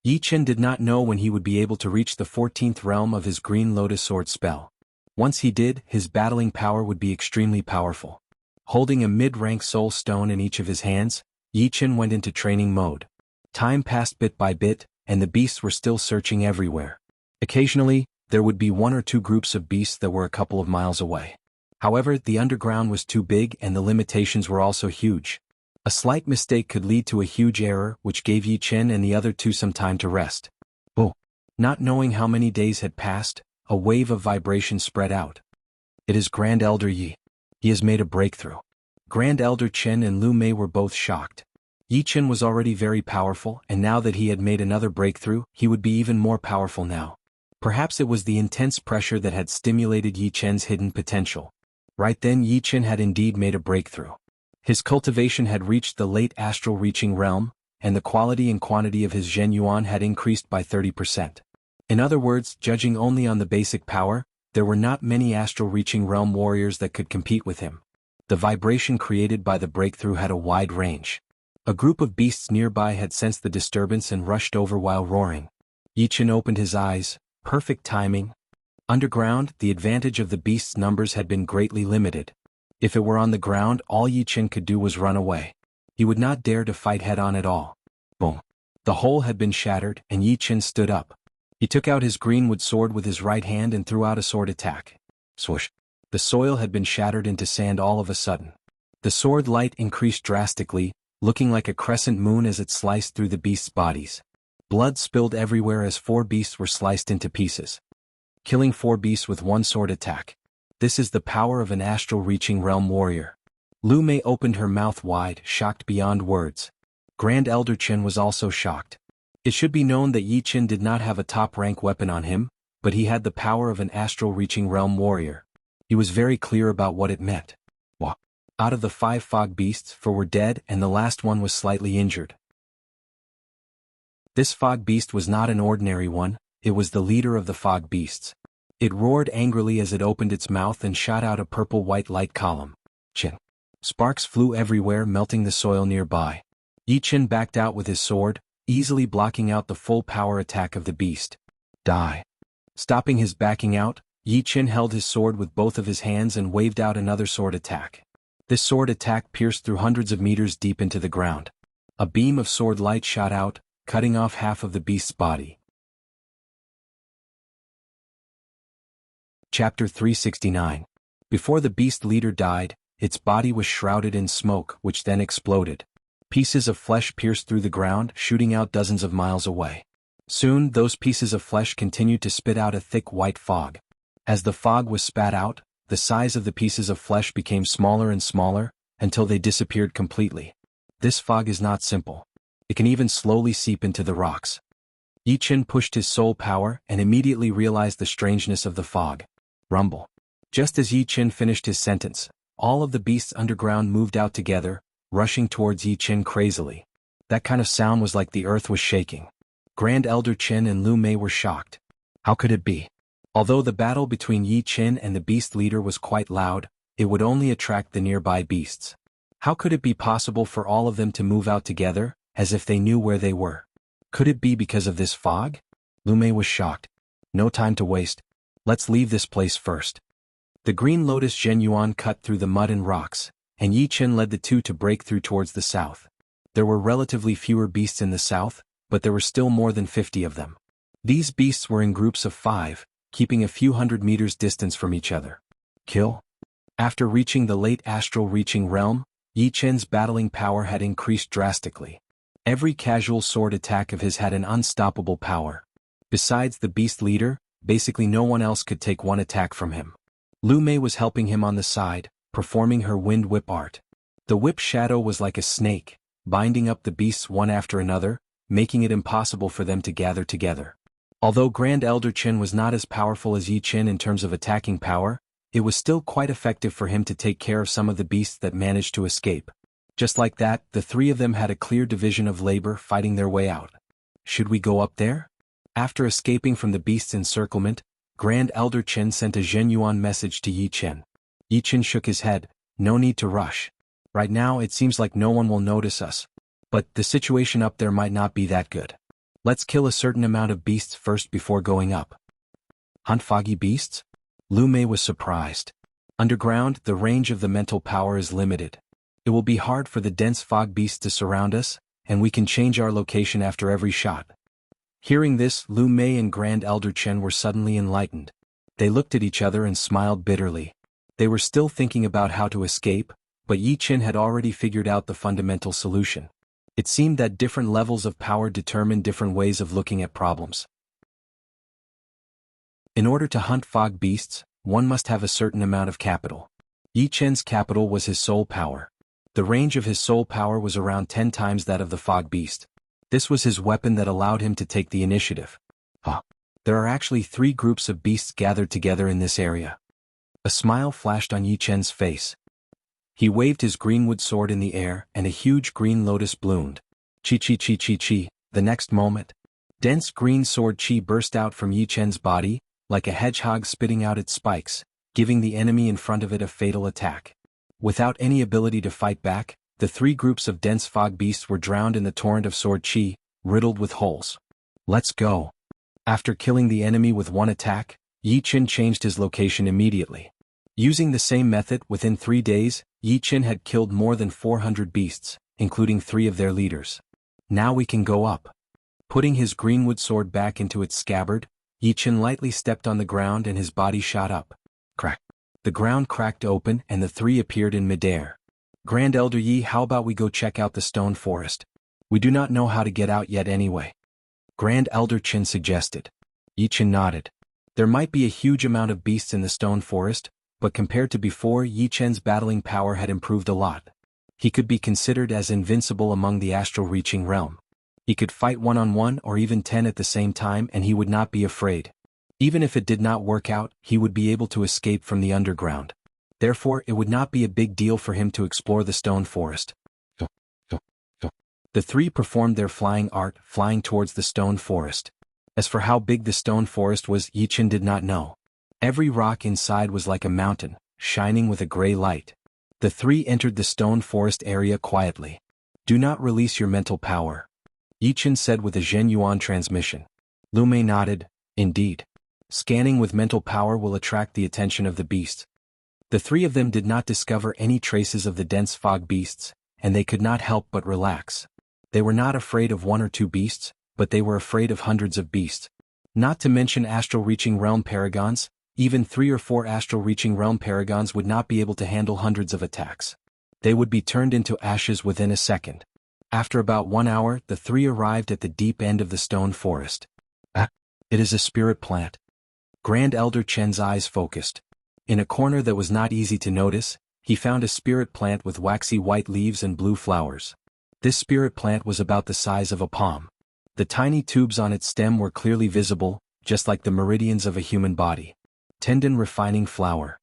Yi Qin did not know when he would be able to reach the 14th realm of his green lotus sword spell. Once he did, his battling power would be extremely powerful. Holding a mid-rank soul stone in each of his hands, Yi Qin went into training mode. Time passed bit by bit, and the beasts were still searching everywhere. Occasionally, there would be 1 or 2 groups of beasts that were a couple of miles away. However, the underground was too big and the limitations were also huge. A slight mistake could lead to a huge error, which gave Yi Qin and the other 2 some time to rest. Not knowing how many days had passed, a wave of vibration spread out. "It is Grand Elder Yi. He has made a breakthrough." Grand Elder Qin and Lu Mei were both shocked. Yi Qin was already very powerful, and now that he had made another breakthrough, he would be even more powerful now. Perhaps it was the intense pressure that had stimulated Yi Qin's hidden potential. Right then, Yi Qin had indeed made a breakthrough. His cultivation had reached the late astral reaching realm, and the quality and quantity of his Zhenyuan had increased by 30%. In other words, judging only on the basic power, there were not many astral reaching realm warriors that could compete with him. The vibration created by the breakthrough had a wide range. A group of beasts nearby had sensed the disturbance and rushed over while roaring. Yi Chen opened his eyes, perfect timing. Underground, the advantage of the beast's numbers had been greatly limited. If it were on the ground, all Yi Chen could do was run away. He would not dare to fight head-on at all. Boom. The hole had been shattered, and Yi Chen stood up. He took out his greenwood sword with his right hand and threw out a sword attack. Swoosh. The soil had been shattered into sand all of a sudden. The sword light increased drastically, looking like a crescent moon as it sliced through the beasts' bodies. Blood spilled everywhere as 4 beasts were sliced into pieces. Killing 4 beasts with one sword attack. This is the power of an astral-reaching realm warrior. Lu Mei opened her mouth wide, shocked beyond words. Grand Elder Chen was also shocked. It should be known that Yi Chen did not have a top-rank weapon on him, but he had the power of an astral-reaching realm warrior. He was very clear about what it meant. Out of the 5 fog beasts, 4 were dead and the last one was slightly injured. This fog beast was not an ordinary one, it was the leader of the fog beasts. It roared angrily as it opened its mouth and shot out a purple-white light column. Chin. Sparks flew everywhere, melting the soil nearby. Yi Chen backed out with his sword, easily blocking out the full power attack of the beast. Die. Stopping his backing out, Yi Chen held his sword with both of his hands and waved out another sword attack. This sword attack pierced through hundreds of meters deep into the ground. A beam of sword light shot out, cutting off half of the beast's body. Chapter 369. Before the beast leader died, its body was shrouded in smoke, which then exploded. Pieces of flesh pierced through the ground, shooting out dozens of miles away. Soon, those pieces of flesh continued to spit out a thick white fog. As the fog was spat out, the size of the pieces of flesh became smaller and smaller, until they disappeared completely. This fog is not simple. It can even slowly seep into the rocks. Yi Chen pushed his soul power and immediately realized the strangeness of the fog. Rumble. Just as Yi Chen finished his sentence, all of the beasts underground moved out together, rushing towards Yi Chen crazily. That kind of sound was like the earth was shaking. Grand Elder Chen and Lu Mei were shocked. How could it be? Although the battle between Yi Chen and the beast leader was quite loud, it would only attract the nearby beasts. How could it be possible for all of them to move out together, as if they knew where they were? Could it be because of this fog? Lu Mei was shocked. No time to waste. Let's leave this place first. The green lotus Zhenyuan cut through the mud and rocks, and Yi Chen led the two to break through towards the south. There were relatively fewer beasts in the south, but there were still more than 50 of them. These beasts were in groups of 5, keeping a few hundred meters distance from each other. Kill? After reaching the late astral reaching realm, Yi Chen's battling power had increased drastically. Every casual sword attack of his had an unstoppable power. Besides the beast leader, basically no one else could take one attack from him. Lu Mei was helping him on the side, performing her wind whip art. The whip shadow was like a snake, binding up the beasts one after another, making it impossible for them to gather together. Although Grand Elder Chen was not as powerful as Yi Chen in terms of attacking power, it was still quite effective for him to take care of some of the beasts that managed to escape. Just like that, the 3 of them had a clear division of labor fighting their way out. Should we go up there? After escaping from the beast's encirclement, Grand Elder Chen sent a Zhenyuan message to Yi Chen. Yi Chen shook his head. No need to rush. Right now it seems like no one will notice us. But the situation up there might not be that good. Let's kill a certain amount of beasts first before going up. Hunt foggy beasts? Lu Mei was surprised. Underground, the range of the mental power is limited. It will be hard for the dense fog beasts to surround us, and we can change our location after every shot. Hearing this, Lu Mei and Grand Elder Chen were suddenly enlightened. They looked at each other and smiled bitterly. They were still thinking about how to escape, but Yi Chen had already figured out the fundamental solution. It seemed that different levels of power determine different ways of looking at problems. In order to hunt fog beasts, one must have a certain amount of capital. Yi Chen's capital was his soul power. The range of his soul power was around 10 times that of the fog beast. This was his weapon that allowed him to take the initiative. There are actually 3 groups of beasts gathered together in this area. A smile flashed on Yi Chen's face. He waved his greenwood sword in the air and a huge green lotus bloomed. Chi. The next moment, dense green sword chi burst out from Yi Chen's body, like a hedgehog spitting out its spikes, giving the enemy in front of it a fatal attack. Without any ability to fight back, the 3 groups of dense fog beasts were drowned in the torrent of sword chi, riddled with holes. Let's go. After killing the enemy with one attack, Yi Qin changed his location immediately. Using the same method, within 3 days, Yi Qin had killed more than 400 beasts, including 3 of their leaders. Now we can go up. Putting his greenwood sword back into its scabbard, Yi Qin lightly stepped on the ground and his body shot up. Crack. The ground cracked open and the 3 appeared in midair. Grand Elder Yi, how about we go check out the stone forest? We do not know how to get out yet anyway. Grand Elder Qin suggested. Yi Qin nodded. There might be a huge amount of beasts in the stone forest, but compared to before, Yi Qin's battling power had improved a lot. He could be considered as invincible among the astral reaching realm. He could fight 1-on-1 or even 10 at the same time and he would not be afraid. Even if it did not work out, he would be able to escape from the underground. Therefore, it would not be a big deal for him to explore the stone forest. The 3 performed their flying art, flying towards the stone forest. As for how big the stone forest was, Yi Qin did not know. Every rock inside was like a mountain, shining with a gray light. The 3 entered the stone forest area quietly. Do not release your mental power, Yi Qin said with a Zhen Yuan transmission. Lu Mei nodded. Indeed. Scanning with mental power will attract the attention of the beasts. The 3 of them did not discover any traces of the dense fog beasts, and they could not help but relax. They were not afraid of 1 or 2 beasts, but they were afraid of hundreds of beasts. Not to mention astral reaching realm paragons, even 3 or 4 astral reaching realm paragons would not be able to handle hundreds of attacks. They would be turned into ashes within a second. After about 1 hour, the 3 arrived at the deep end of the stone forest. It is a spirit plant. Grand Elder Chen's eyes focused. In a corner that was not easy to notice, he found a spirit plant with waxy white leaves and blue flowers. This spirit plant was about the size of a palm. The tiny tubes on its stem were clearly visible, just like the meridians of a human body. Tendon refining flower.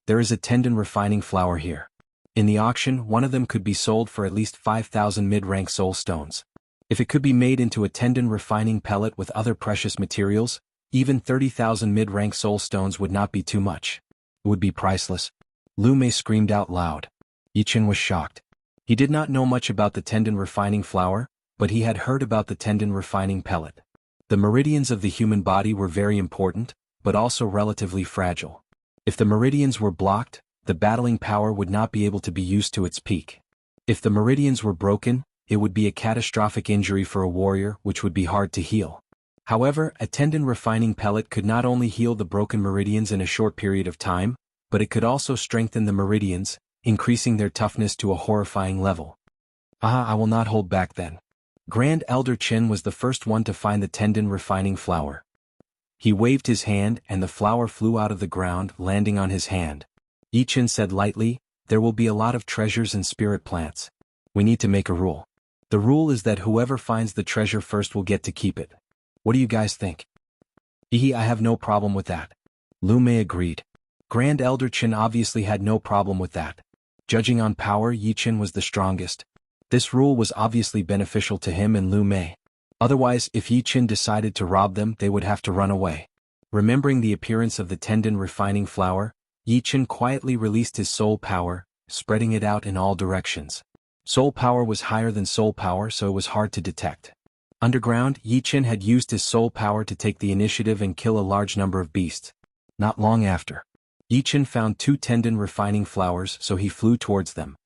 There is a tendon refining flower here. In the auction, one of them could be sold for at least 5,000 mid-rank soul stones. If it could be made into a tendon refining pellet with other precious materials, even 30,000 mid-rank soul stones would not be too much. It would be priceless. Lu Mei screamed out loud. Yi Qin was shocked. He did not know much about the tendon refining flower, but he had heard about the tendon refining pellet. The meridians of the human body were very important, but also relatively fragile. If the meridians were blocked, the battling power would not be able to be used to its peak. If the meridians were broken, it would be a catastrophic injury for a warrior which would be hard to heal. However, a tendon refining pellet could not only heal the broken meridians in a short period of time, but it could also strengthen the meridians, increasing their toughness to a horrifying level. I will not hold back then. Grand Elder Qin was the first one to find the tendon refining flower. He waved his hand and the flower flew out of the ground, landing on his hand. Yi Qin said lightly, there will be a lot of treasures and spirit plants. We need to make a rule. The rule is that whoever finds the treasure first will get to keep it. What do you guys think? I have no problem with that. Lu Mei agreed. Grand Elder Qin obviously had no problem with that. Judging on power, Yi Qin was the strongest. This rule was obviously beneficial to him and Lu Mei. Otherwise, if Yi Qin decided to rob them, they would have to run away. Remembering the appearance of the tendon refining flower, Yi Qin quietly released his soul power, spreading it out in all directions. Soul power was higher than soul power, so it was hard to detect. Underground, Yi Qin had used his soul power to take the initiative and kill a large number of beasts. Not long after, Yi Qin found 2 tendon refining flowers, so he flew towards them.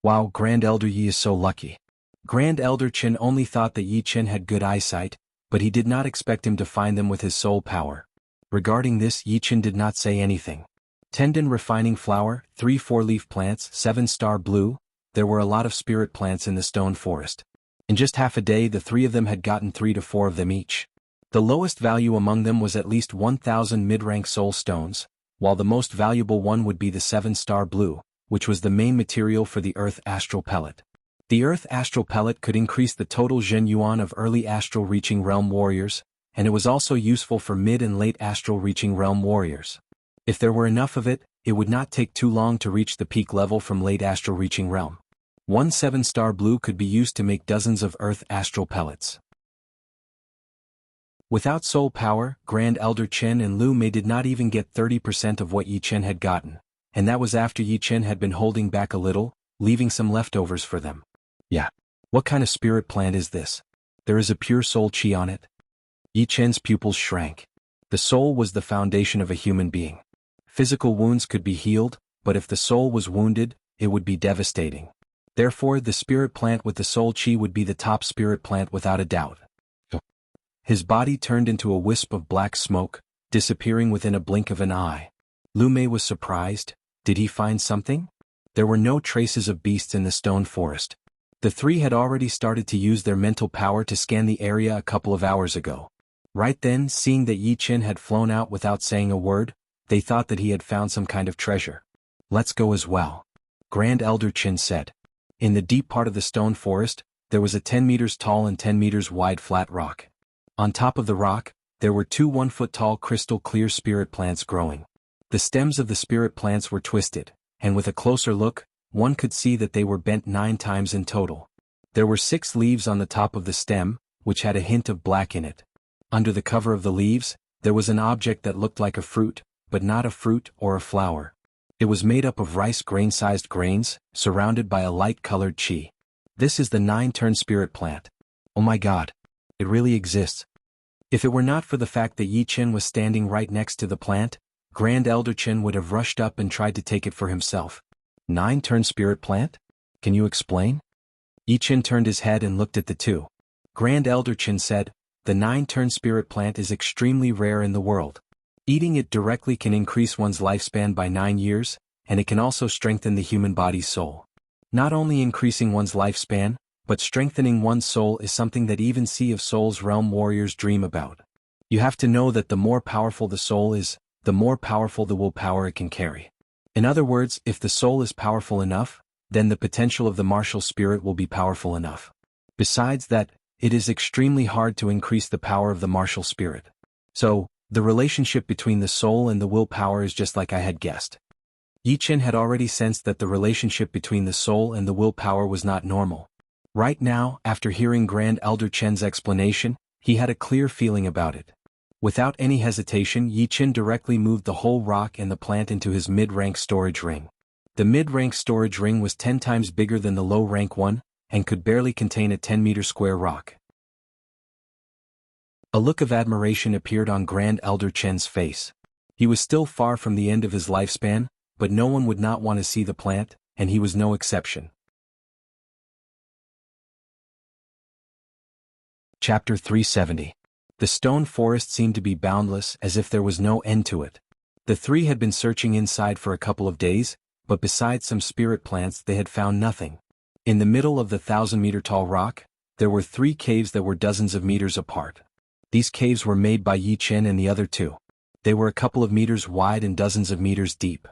Wow, Grand Elder Yi is so lucky. Grand Elder Qin only thought that Yi Qin had good eyesight, but he did not expect him to find them with his soul power. Regarding this, Yi Qin did not say anything. Tendon refining flower, 3 4-leaf plants, 7-star blue. There were a lot of spirit plants in the stone forest. In just half a day, the 3 of them had gotten 3 to 4 of them each. The lowest value among them was at least 1,000 mid-rank soul stones, while the most valuable one would be the 7-star blue, which was the main material for the Earth Astral Pellet. The Earth Astral Pellet could increase the total Zhen Yuan of early astral reaching realm warriors, and it was also useful for mid and late astral reaching realm warriors. If there were enough of it, it would not take too long to reach the peak level from late astral reaching realm. One 7-star blue could be used to make dozens of Earth Astral Pellets. Without soul power, Grand Elder Qin and Lu Mei did not even get 30% of what Yi Qin had gotten, and that was after Yi Qin had been holding back a little, leaving some leftovers for them. Yeah. What kind of spirit plant is this? There is a pure soul chi on it. Yi Chen's pupils shrank. The soul was the foundation of a human being. Physical wounds could be healed, but if the soul was wounded, it would be devastating. Therefore, the spirit plant with the soul chi would be the top spirit plant without a doubt. His body turned into a wisp of black smoke, disappearing within a blink of an eye. Lu Mei was surprised. Did he find something? There were no traces of beasts in the stone forest. The three had already started to use their mental power to scan the area a couple of hours ago. Right then, seeing that Yi Chen had flown out without saying a word, they thought that he had found some kind of treasure. Let's go as well. Grand Elder Chen said. In the deep part of the stone forest, there was a 10 meters tall and 10 meters wide flat rock. On top of the rock, there were two 1-foot tall crystal clear spirit plants growing. The stems of the spirit plants were twisted, and with a closer look, one could see that they were bent 9 times in total. There were 6 leaves on the top of the stem, which had a hint of black in it. Under the cover of the leaves, there was an object that looked like a fruit, but not a fruit or a flower. It was made up of rice grain-sized grains, surrounded by a light-colored chi. This is the 9-turn spirit plant. Oh my god. It really exists. If it were not for the fact that Yi Chen was standing right next to the plant, Grand Elder Chen would have rushed up and tried to take it for himself. 9-turn spirit plant? Can you explain? Yi Chen turned his head and looked at the two. Grand Elder Chen said, the 9-turn spirit plant is extremely rare in the world. Eating it directly can increase one's lifespan by 9 years, and it can also strengthen the human body's soul. Not only increasing one's lifespan, but strengthening one's soul is something that even Sea of Souls realm warriors dream about. You have to know that the more powerful the soul is, the more powerful the willpower it can carry. In other words, if the soul is powerful enough, then the potential of the martial spirit will be powerful enough. Besides that, it is extremely hard to increase the power of the martial spirit. So, the relationship between the soul and the willpower is just like I had guessed. Yi Chen had already sensed that the relationship between the soul and the willpower was not normal. Right now, after hearing Grand Elder Chen's explanation, he had a clear feeling about it. Without any hesitation, Yi Chen directly moved the whole rock and the plant into his mid-rank storage ring. The mid-rank storage ring was 10 times bigger than the low-rank one, and could barely contain a 10-meter square rock. A look of admiration appeared on Grand Elder Chen's face. He was still far from the end of his lifespan, but no one would not want to see the plant, and he was no exception. Chapter 370. The stone forest seemed to be boundless, as if there was no end to it. The three had been searching inside for a couple of days, but besides some spirit plants they had found nothing. In the middle of the 1,000-meter-tall rock, there were 3 caves that were dozens of meters apart. These caves were made by Yi Chen and the other 2. They were a couple of meters wide and dozens of meters deep.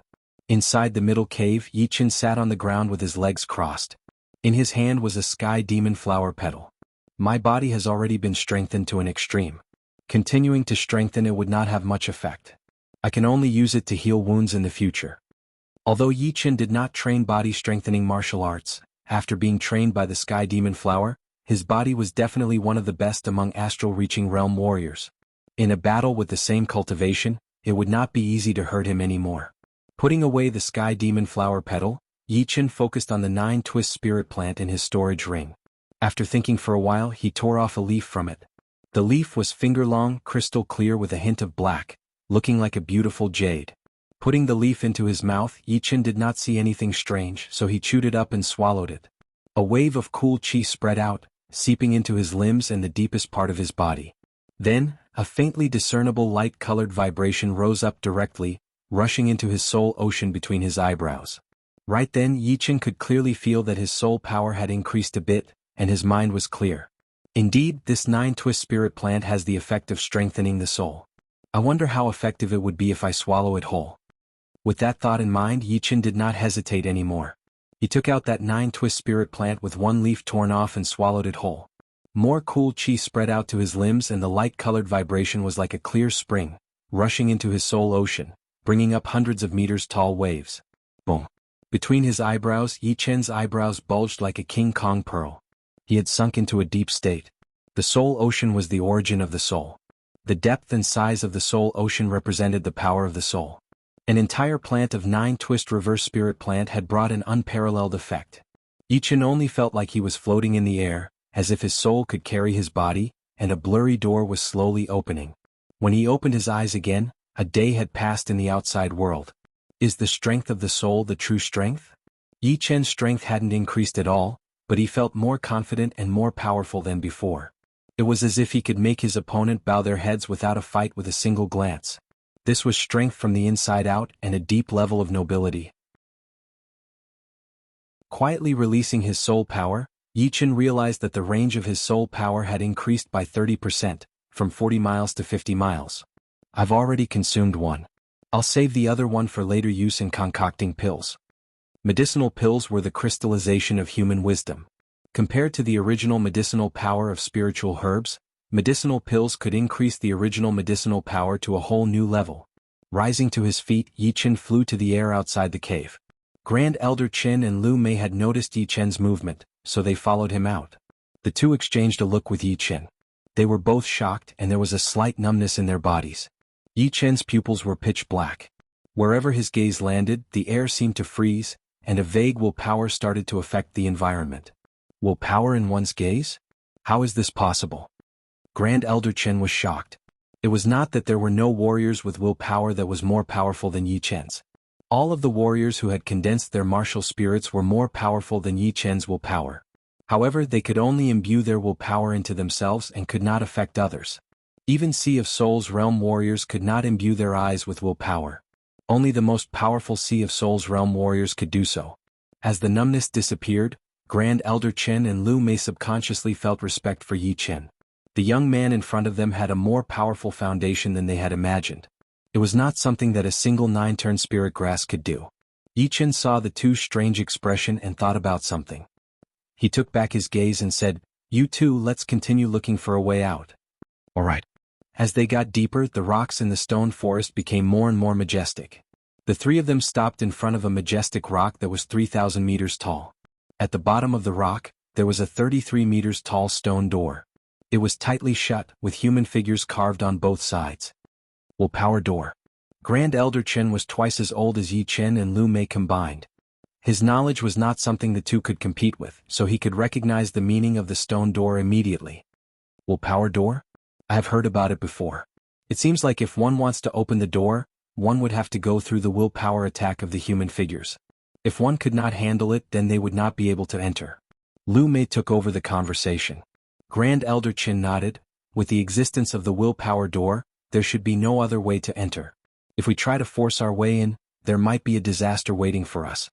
Inside the middle cave, Yi Chen sat on the ground with his legs crossed. In his hand was a sky demon flower petal. My body has already been strengthened to an extreme. Continuing to strengthen it would not have much effect. I can only use it to heal wounds in the future. Although Yi Chen did not train body-strengthening martial arts, after being trained by the sky demon flower, his body was definitely one of the best among astral-reaching realm warriors. In a battle with the same cultivation, it would not be easy to hurt him anymore. Putting away the sky demon flower petal, Yi Chen focused on the 9-twist spirit plant in his storage ring. After thinking for a while, he tore off a leaf from it. The leaf was finger-long, crystal clear with a hint of black, looking like a beautiful jade. Putting the leaf into his mouth, Yi Chen did not see anything strange, so he chewed it up and swallowed it. A wave of cool qi spread out, seeping into his limbs and the deepest part of his body. Then, a faintly discernible light-colored vibration rose up directly, rushing into his soul ocean between his eyebrows. Right then, Yi Chen could clearly feel that his soul power had increased a bit, and his mind was clear. Indeed, this 9-twist spirit plant has the effect of strengthening the soul. I wonder how effective it would be if I swallow it whole. With that thought in mind, Yi Chen did not hesitate anymore. He took out that 9-twist spirit plant with one leaf torn off and swallowed it whole. More cool qi spread out to his limbs and the light-colored vibration was like a clear spring, rushing into his soul ocean, bringing up hundreds of meters tall waves. Boom. Between his eyebrows, Yi Chen's eyebrows bulged like a King Kong pearl. He had sunk into a deep state. The soul ocean was the origin of the soul. The depth and size of the soul ocean represented the power of the soul. An entire plant of 9-twist reverse spirit plant had brought an unparalleled effect. Yi Chen only felt like he was floating in the air, as if his soul could carry his body, and a blurry door was slowly opening. When he opened his eyes again, a day had passed in the outside world. Is the strength of the soul the true strength? Yi Chen's strength hadn't increased at all, but he felt more confident and more powerful than before. It was as if he could make his opponent bow their heads without a fight with a single glance. This was strength from the inside out and a deep level of nobility. Quietly releasing his soul power, Yi Chen realized that the range of his soul power had increased by 30%, from 40 miles to 50 miles. I've already consumed one. I'll save the other one for later use in concocting pills. Medicinal pills were the crystallization of human wisdom. Compared to the original medicinal power of spiritual herbs, medicinal pills could increase the original medicinal power to a whole new level. Rising to his feet, Yi Chen flew to the air outside the cave. Grand Elder Qin and Lu Mei had noticed Yi Chen's movement, so they followed him out. The two exchanged a look with Yi Chen. They were both shocked and there was a slight numbness in their bodies. Yi Chen's pupils were pitch black. Wherever his gaze landed, the air seemed to freeze, and a vague willpower started to affect the environment. Willpower in one's gaze? How is this possible? Grand Elder Chen was shocked. It was not that there were no warriors with willpower that was more powerful than Yi Chen's. All of the warriors who had condensed their martial spirits were more powerful than Yi Chen's willpower. However, they could only imbue their willpower into themselves and could not affect others. Even Sea of Souls Realm warriors could not imbue their eyes with willpower. Only the most powerful Sea of Souls Realm warriors could do so. As the numbness disappeared, Grand Elder Chen and Lu Mei subconsciously felt respect for Yi Chen. The young man in front of them had a more powerful foundation than they had imagined. It was not something that a single 9-turn spirit grass could do. Yi Chen saw the two's strange expression and thought about something. He took back his gaze and said, "You two, let's continue looking for a way out." "All right." As they got deeper, the rocks in the stone forest became more and more majestic. The three of them stopped in front of a majestic rock that was 3,000 meters tall. At the bottom of the rock, there was a 33 meters tall stone door. It was tightly shut, with human figures carved on both sides. Willpower door. Grand Elder Chen was twice as old as Yi Chen and Lu Mei combined. His knowledge was not something the two could compete with, so he could recognize the meaning of the stone door immediately. Willpower door? I have heard about it before. It seems like if one wants to open the door, one would have to go through the willpower attack of the human figures. If one could not handle it, then they would not be able to enter. Lu Mei took over the conversation. Grand Elder Qin nodded. With the existence of the willpower door, there should be no other way to enter. If we try to force our way in, there might be a disaster waiting for us.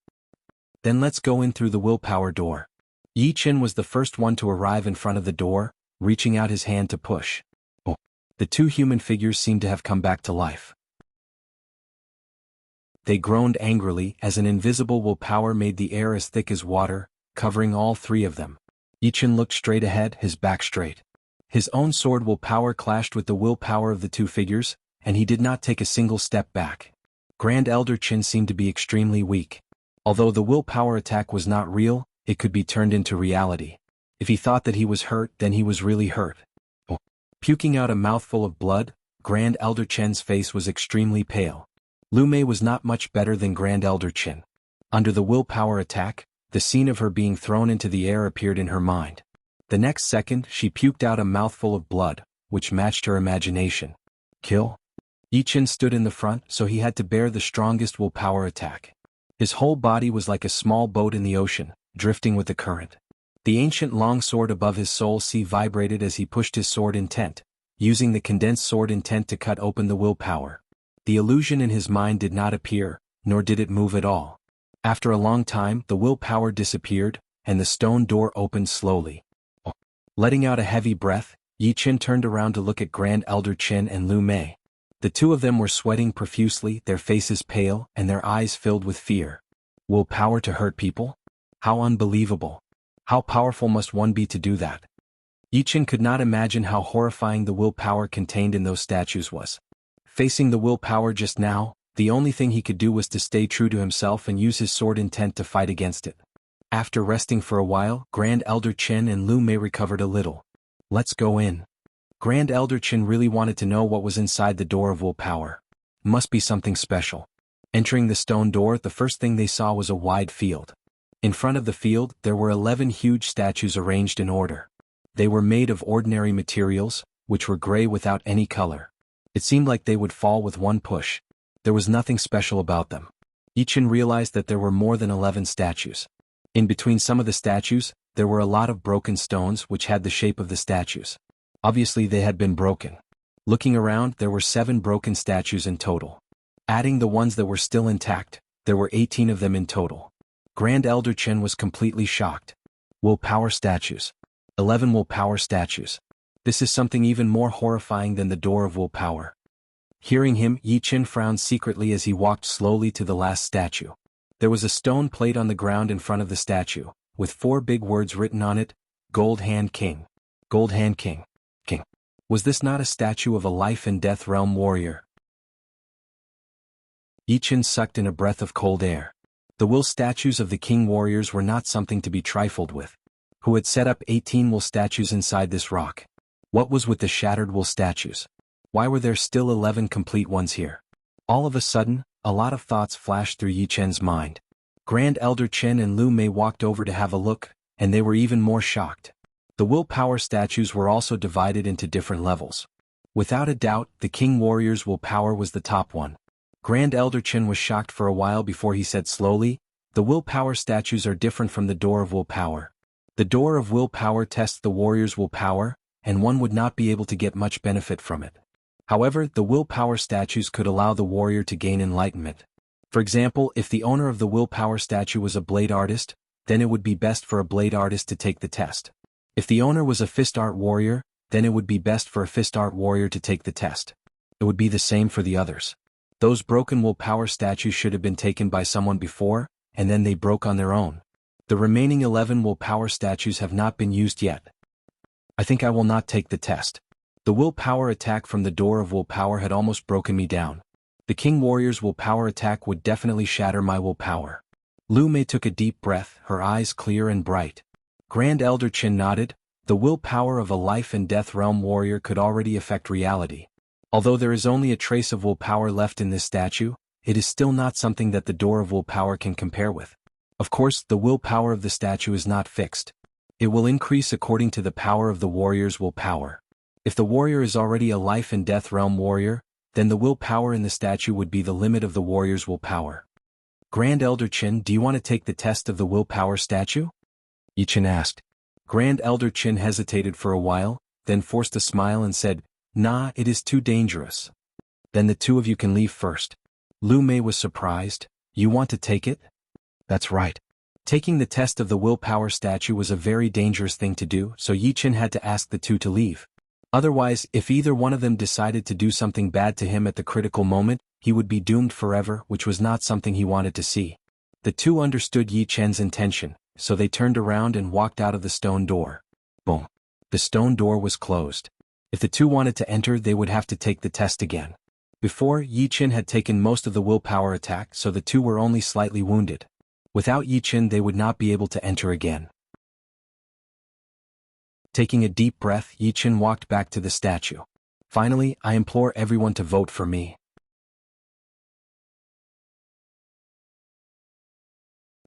Then let's go in through the willpower door. Yi Chen was the first one to arrive in front of the door, reaching out his hand to push. Oh! The two human figures seemed to have come back to life. They groaned angrily as an invisible willpower made the air as thick as water, covering all three of them. Yi Chen looked straight ahead, his back straight. His own sword willpower clashed with the willpower of the two figures, and he did not take a single step back. Grand Elder Qin seemed to be extremely weak. Although the willpower attack was not real, it could be turned into reality. If he thought that he was hurt, then he was really hurt. Oh. Puking out a mouthful of blood, Grand Elder Chen's face was extremely pale. Lu Mei was not much better than Grand Elder Qin. Under the willpower attack, the scene of her being thrown into the air appeared in her mind. The next second, she puked out a mouthful of blood, which matched her imagination. Kill? Yi Chen stood in the front, so he had to bear the strongest willpower attack. His whole body was like a small boat in the ocean, drifting with the current. The ancient long sword above his soul sea vibrated as he pushed his sword intent, using the condensed sword intent to cut open the willpower. The illusion in his mind did not appear, nor did it move at all. After a long time, the willpower disappeared, and the stone door opened slowly. Oh. Letting out a heavy breath, Yi Chen turned around to look at Grand Elder Qin and Lu Mei. The two of them were sweating profusely, their faces pale, and their eyes filled with fear. Willpower to hurt people? How unbelievable! How powerful must one be to do that? Yi Chen could not imagine how horrifying the willpower contained in those statues was. Facing the willpower just now, the only thing he could do was to stay true to himself and use his sword intent to fight against it. After resting for a while, Grand Elder Qin and Lu Mei recovered a little. Let's go in. Grand Elder Qin really wanted to know what was inside the door of willpower. Must be something special. Entering the stone door, the first thing they saw was a wide field. In front of the field, there were 11 huge statues arranged in order. They were made of ordinary materials, which were gray without any color. It seemed like they would fall with one push. There was nothing special about them. Yichen realized that there were more than 11 statues. In between some of the statues, there were a lot of broken stones which had the shape of the statues. Obviously they had been broken. Looking around, there were 7 broken statues in total. Adding the ones that were still intact, there were 18 of them in total. Grand Elder Chen was completely shocked. Willpower statues. 11 willpower statues. This is something even more horrifying than the door of willpower. Hearing him, Yichen frowned secretly as he walked slowly to the last statue. There was a stone plate on the ground in front of the statue, with 4 big words written on it, Gold Hand King. Gold Hand King. King. Was this not a statue of a life and death realm warrior? Yichen sucked in a breath of cold air. The will statues of the king warriors were not something to be trifled with. Who had set up 18 will statues inside this rock? What was with the shattered will statues? Why were there still 11 complete ones here? All of a sudden, a lot of thoughts flashed through Yichen's mind. Grand Elder Chen and Lu Mei walked over to have a look, and they were even more shocked. The willpower statues were also divided into different levels. Without a doubt, the king warrior's willpower was the top one. Grand Elder Chen was shocked for a while before he said slowly, the willpower statues are different from the door of willpower. The door of willpower tests the warrior's willpower, and one would not be able to get much benefit from it. However, the willpower statues could allow the warrior to gain enlightenment. For example, if the owner of the willpower statue was a blade artist, then it would be best for a blade artist to take the test. If the owner was a fist art warrior, then it would be best for a fist art warrior to take the test. It would be the same for the others. Those broken willpower statues should have been taken by someone before, and then they broke on their own. The remaining 11 willpower statues have not been used yet. I think I will not take the test. The willpower attack from the door of willpower had almost broken me down. The king warrior's willpower attack would definitely shatter my willpower. Lu Mei took a deep breath, her eyes clear and bright. Grand Elder Chen nodded. The willpower of a life and death realm warrior could already affect reality. Although there is only a trace of willpower left in this statue, it is still not something that the door of willpower can compare with. Of course, the willpower of the statue is not fixed. It will increase according to the power of the warrior's willpower. If the warrior is already a life and death realm warrior, then the willpower in the statue would be the limit of the warrior's willpower. Grand Elder Chen, do you want to take the test of the willpower statue? Yichen asked. Grand Elder Chen hesitated for a while, then forced a smile and said, Nah, it is too dangerous. Then the 2 of you can leave first. Lu Mei was surprised. You want to take it? That's right. Taking the test of the willpower statue was a very dangerous thing to do, so Yichen had to ask the 2 to leave. Otherwise, if either one of them decided to do something bad to him at the critical moment, he would be doomed forever, which was not something he wanted to see. The 2 understood Yichen's intention, so they turned around and walked out of the stone door. Boom. The stone door was closed. If the 2 wanted to enter, they would have to take the test again. Before, Yichen had taken most of the willpower attack, so the 2 were only slightly wounded. Without Yichen, they would not be able to enter again. Taking a deep breath, Yichen walked back to the statue. Finally, I implore everyone to vote for me.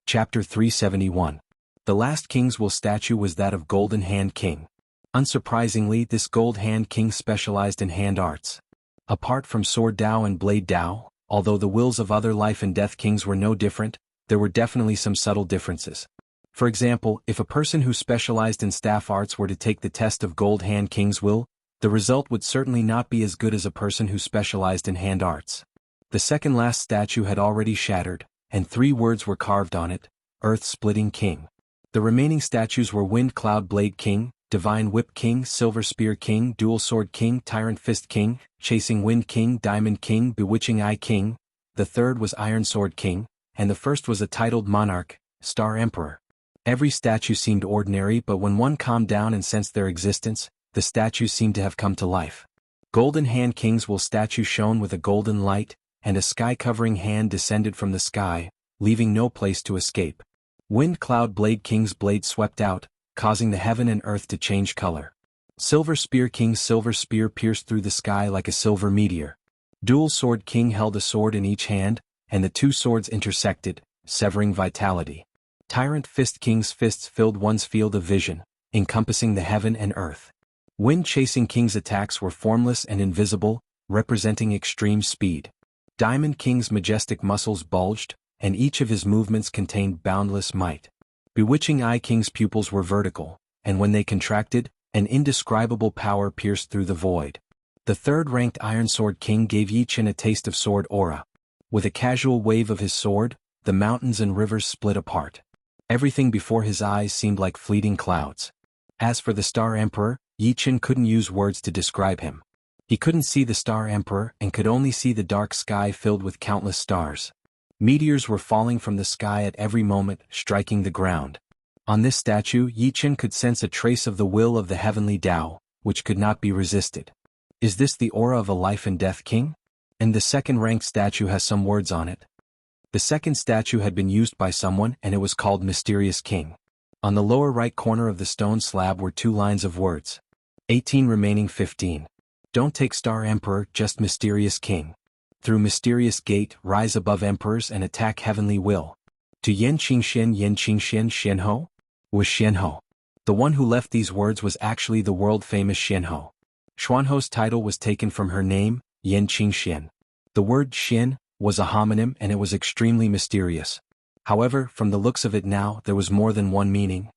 Chapter 371. The last King's Will statue was that of Golden Hand King. Unsurprisingly, this Gold Hand King specialized in hand arts. Apart from Sword Dao and Blade Dao, although the wills of other life and death kings were no different, there were definitely some subtle differences. For example, if a person who specialized in staff arts were to take the test of Gold Hand King's Will, the result would certainly not be as good as a person who specialized in hand arts. The second last statue had already shattered, and 3 words were carved on it, Earth-Splitting King. The remaining statues were Wind Cloud Blade King, Divine Whip King, Silver Spear King, Dual Sword King, Tyrant Fist King, Chasing Wind King, Diamond King, Bewitching Eye King. The third was Iron Sword King, and the first was a titled Monarch, Star Emperor. Every statue seemed ordinary, but when one calmed down and sensed their existence, the statues seemed to have come to life. Golden Hand King's Will statue shone with a golden light, and a sky-covering hand descended from the sky, leaving no place to escape. Wind Cloud Blade King's blade swept out, causing the heaven and earth to change color. Silver Spear King's silver spear pierced through the sky like a silver meteor. Dual Sword King held a sword in each hand, and the 2 swords intersected, severing vitality. Tyrant Fist King's fists filled one's field of vision, encompassing the heaven and earth. Wind-chasing King's attacks were formless and invisible, representing extreme speed. Diamond King's majestic muscles bulged, and each of his movements contained boundless might. Bewitching Eye King's pupils were vertical, and when they contracted, an indescribable power pierced through the void. The third-ranked Iron Sword King gave Yi Chen a taste of sword aura. With a casual wave of his sword, the mountains and rivers split apart. Everything before his eyes seemed like fleeting clouds. As for the Star Emperor, Yi Chen couldn't use words to describe him. He couldn't see the Star Emperor and could only see the dark sky filled with countless stars. Meteors were falling from the sky at every moment, striking the ground. On this statue, Yi Chen could sense a trace of the will of the heavenly Tao, which could not be resisted. Is this the aura of a life and death king? And the second-ranked statue has some words on it. The second statue had been used by someone and it was called Mysterious King. On the lower right corner of the stone slab were 2 lines of words. 18 remaining 15. Don't take Star Emperor, just Mysterious King. Through Mysterious Gate, rise above emperors and attack heavenly will. To Yen Qingxian Xianho? Was Xianho. The one who left these words was actually the world-famous Xianho. Xuanho's title was taken from her name, Yen Qingxian. The word Xian was a homonym and it was extremely mysterious. However, from the looks of it now, there was more than one meaning.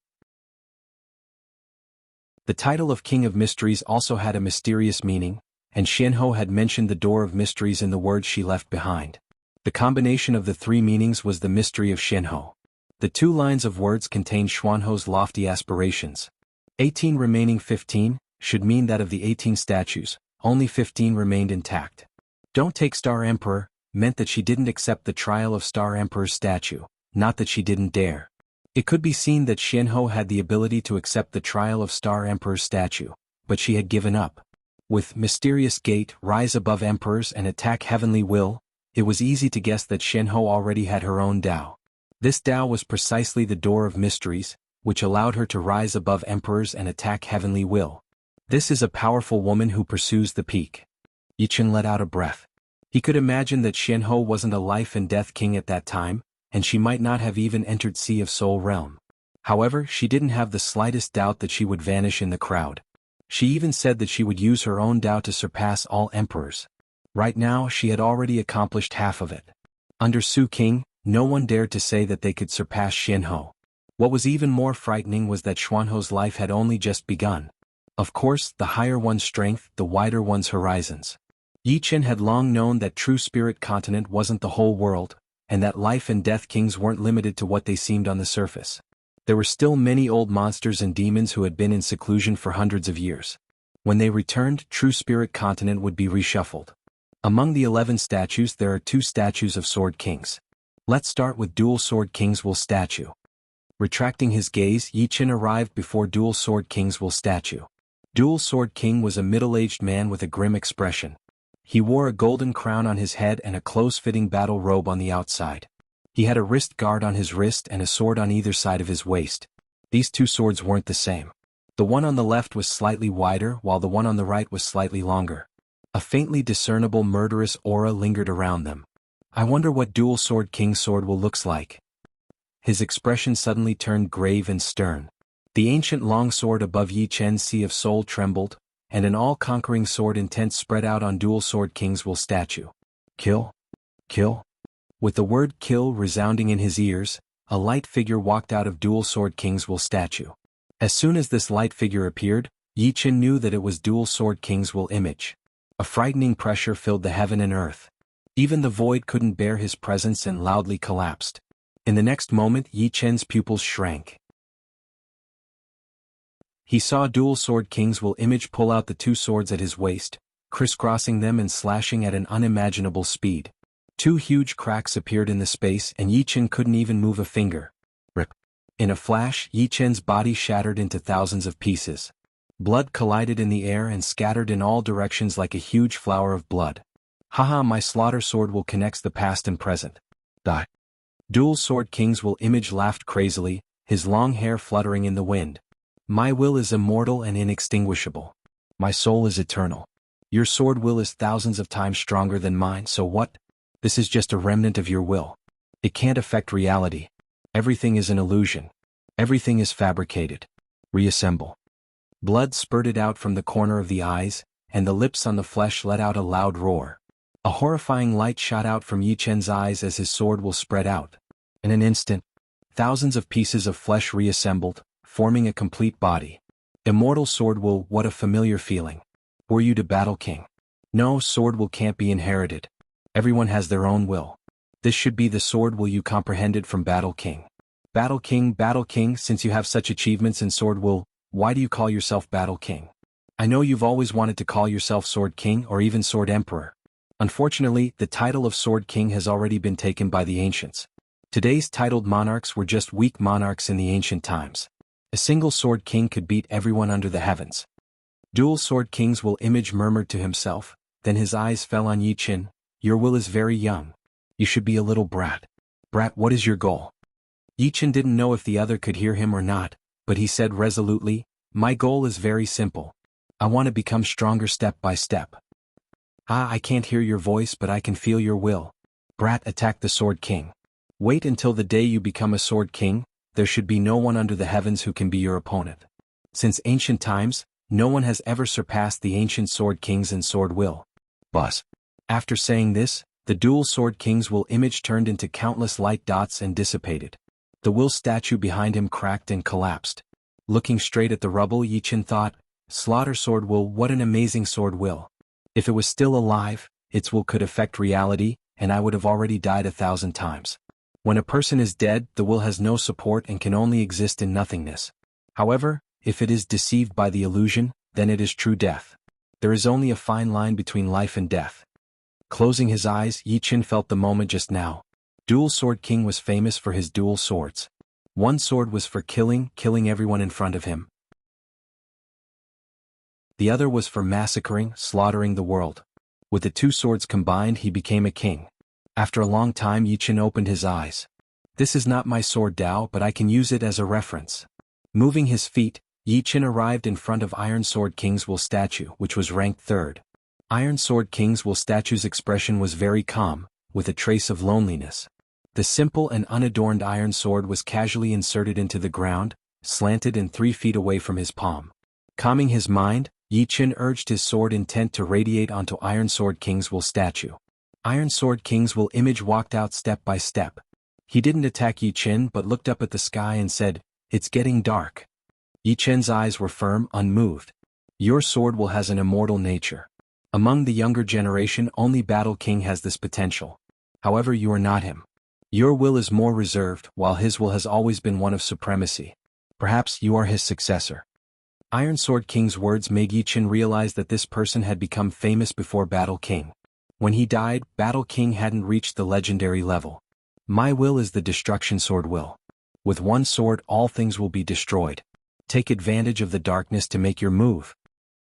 The title of King of Mysteries also had a mysterious meaning, and Xianho had mentioned the door of mysteries in the words she left behind. The combination of the 3 meanings was the mystery of Xianho. The 2 lines of words contained Xuanho's lofty aspirations. 18 remaining 15 should mean that of the 18 statues, only 15 remained intact. Don't take Star Emperor meant that she didn't accept the trial of Star Emperor's statue, not that she didn't dare. It could be seen that Xianho had the ability to accept the trial of Star Emperor's statue, but she had given up. With Mysterious Gate, rise above emperors and attack heavenly will, it was easy to guess that Xianho already had her own Tao. This Tao was precisely the door of mysteries, which allowed her to rise above emperors and attack heavenly will. This is a powerful woman who pursues the peak. Yi Chen let out a breath. He could imagine that Xianho wasn't a life and death king at that time, and she might not have even entered Sea of Soul Realm. However, she didn't have the slightest doubt that she would vanish in the crowd. She even said that she would use her own Tao to surpass all emperors. Right now, she had already accomplished half of it. Under Su King, no one dared to say that they could surpass Xianho. What was even more frightening was that Xuanho's life had only just begun. Of course, the higher one's strength, the wider one's horizons. Yi Chen had long known that true spirit continent wasn't the whole world, and that life and death kings weren't limited to what they seemed on the surface. There were still many old monsters and demons who had been in seclusion for hundreds of years. When they returned, true spirit continent would be reshuffled. Among the 11 statues there are 2 statues of Sword Kings. Let's start with Dual Sword King's Will statue. Retracting his gaze, Yi Chen arrived before Dual Sword King's Will statue. Dual Sword King was a middle-aged man with a grim expression. He wore a golden crown on his head and a close-fitting battle robe on the outside. He had a wrist guard on his wrist and a sword on either side of his waist. These 2 swords weren't the same. The one on the left was slightly wider while the one on the right was slightly longer. A faintly discernible murderous aura lingered around them. I wonder what Dual Sword King's sword will looks like. His expression suddenly turned grave and stern. The ancient long sword above Yi Chen's Sea of Soul trembled, and an all-conquering sword intent spread out on Dual Sword King's Will statue. Kill? Kill? With the word kill resounding in his ears, a light figure walked out of Dual Sword King's Will statue. As soon as this light figure appeared, Yi Chen knew that it was Dual Sword King's Will image. A frightening pressure filled the heaven and earth. Even the void couldn't bear his presence and loudly collapsed. In the next moment, Yi Chen's pupils shrank. He saw Dual Sword King's Will image pull out the 2 swords at his waist, crisscrossing them and slashing at an unimaginable speed. 2 huge cracks appeared in the space and Yi Chen couldn't even move a finger. Rip. In a flash, Yi Chen's body shattered into thousands of pieces. Blood collided in the air and scattered in all directions like a huge flower of blood. Haha, my slaughter sword will connect the past and present. Die. Dual Sword King's Will image laughed crazily, his long hair fluttering in the wind. My will is immortal and inextinguishable. My soul is eternal. Your sword will is thousands of times stronger than mine, so what? This is just a remnant of your will. It can't affect reality. Everything is an illusion. Everything is fabricated. Reassemble. Blood spurted out from the corner of the eyes, and the lips on the flesh let out a loud roar. A horrifying light shot out from Yi Chen's eyes as his sword will spread out. In an instant, thousands of pieces of flesh reassembled, forming a complete body. Immortal sword will, what a familiar feeling. Were you to Battle King? No, sword will can't be inherited. Everyone has their own will. This should be the sword will you comprehended from Battle King. Battle King, since you have such achievements in sword will, why do you call yourself Battle King? I know you've always wanted to call yourself Sword King or even Sword Emperor. Unfortunately, the title of Sword King has already been taken by the ancients. Today's titled monarchs were just weak monarchs in the ancient times. A single Sword King could beat everyone under the heavens. Dual Sword Kings will image murmured to himself, then his eyes fell on Yi Chen. Your will is very young. You should be a little brat. Brat, what is your goal? Yi Chen didn't know if the other could hear him or not, but he said resolutely, my goal is very simple. I want to become stronger step by step. I can't hear your voice but I can feel your will. Brat, attack the Sword King. Wait until the day you become a Sword King, there should be no one under the heavens who can be your opponent. Since ancient times, no one has ever surpassed the ancient Sword Kings in sword will. Buzz. After saying this, the dual Sword King's will image turned into countless light dots and dissipated. The will statue behind him cracked and collapsed. Looking straight at the rubble, Yi Chen thought, Slaughter sword will, what an amazing sword will. If it was still alive, its will could affect reality, and I would have already died 1,000 times. When a person is dead, the will has no support and can only exist in nothingness. However, if it is deceived by the illusion, then it is true death. There is only a fine line between life and death. Closing his eyes, Yi Chen felt the moment just now. Dual Sword King was famous for his dual swords. One sword was for killing everyone in front of him. The other was for massacring, slaughtering the world. With the two swords combined, he became a king. After a long time, Yi Chen opened his eyes. This is not my sword Dao, but I can use it as a reference. Moving his feet, Yi Chen arrived in front of Iron Sword King's will statue, which was ranked third. Iron Sword King's will statue's expression was very calm, with a trace of loneliness. The simple and unadorned iron sword was casually inserted into the ground, slanted and 3 feet away from his palm. Calming his mind, Yi Chen urged his sword intent to radiate onto Iron Sword King's will statue. Iron Sword King's will image walked out step by step. He didn't attack Yi Chen but looked up at the sky and said, It's getting dark. Yi Chen's eyes were firm, unmoved. Your sword will has an immortal nature. Among the younger generation, only Battle King has this potential. However, you are not him. Your will is more reserved, while his will has always been one of supremacy. Perhaps you are his successor. Iron Sword King's words made Yi Chen realize that this person had become famous before Battle King. When he died, Battle King hadn't reached the legendary level. My will is the destruction sword will. With one sword all things will be destroyed. Take advantage of the darkness to make your move.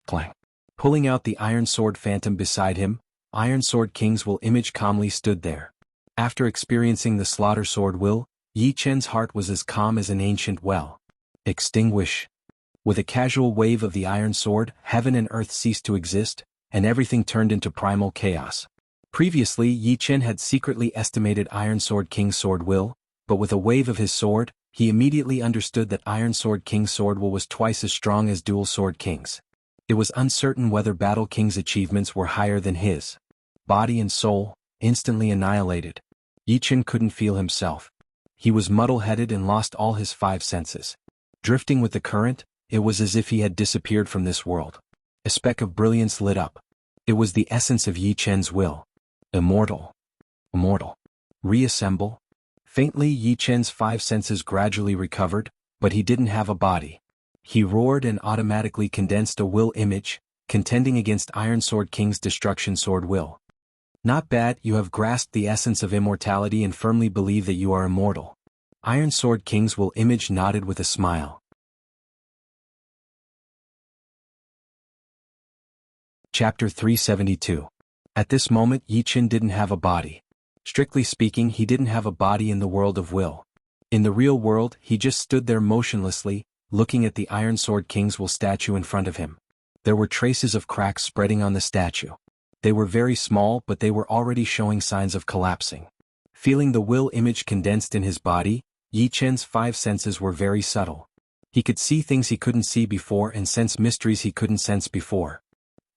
Clang. Pulling out the iron sword phantom beside him, Iron Sword King's will image calmly stood there. After experiencing the slaughter sword will, Yi Chen's heart was as calm as an ancient well. Extinguish. With a casual wave of the iron sword, heaven and earth ceased to exist, and everything turned into primal chaos. Previously, Yi Chen had secretly estimated Iron Sword King's sword will, but with a wave of his sword, he immediately understood that Iron Sword King's sword will was twice as strong as Dual Sword King's. It was uncertain whether Battle King's achievements were higher than his. Body and soul, instantly annihilated. Yi Chen couldn't feel himself. He was muddle-headed and lost all his 5 senses. Drifting with the current, it was as if he had disappeared from this world. A speck of brilliance lit up. It was the essence of Yi Chen's will. Immortal. Immortal. Reassemble. Faintly, Yi Chen's 5 senses gradually recovered, but he didn't have a body. He roared and automatically condensed a will image, contending against Iron Sword King's destruction sword will. Not bad, you have grasped the essence of immortality and firmly believe that you are immortal. Iron Sword King's will image nodded with a smile. Chapter 372. At this moment, Yi Chen didn't have a body. Strictly speaking, he didn't have a body in the world of will. In the real world, he just stood there motionlessly, looking at the Iron Sword King's will statue in front of him. There were traces of cracks spreading on the statue. They were very small, but they were already showing signs of collapsing. Feeling the will image condensed in his body, Yi Chen's 5 senses were very subtle. He could see things he couldn't see before and sense mysteries he couldn't sense before.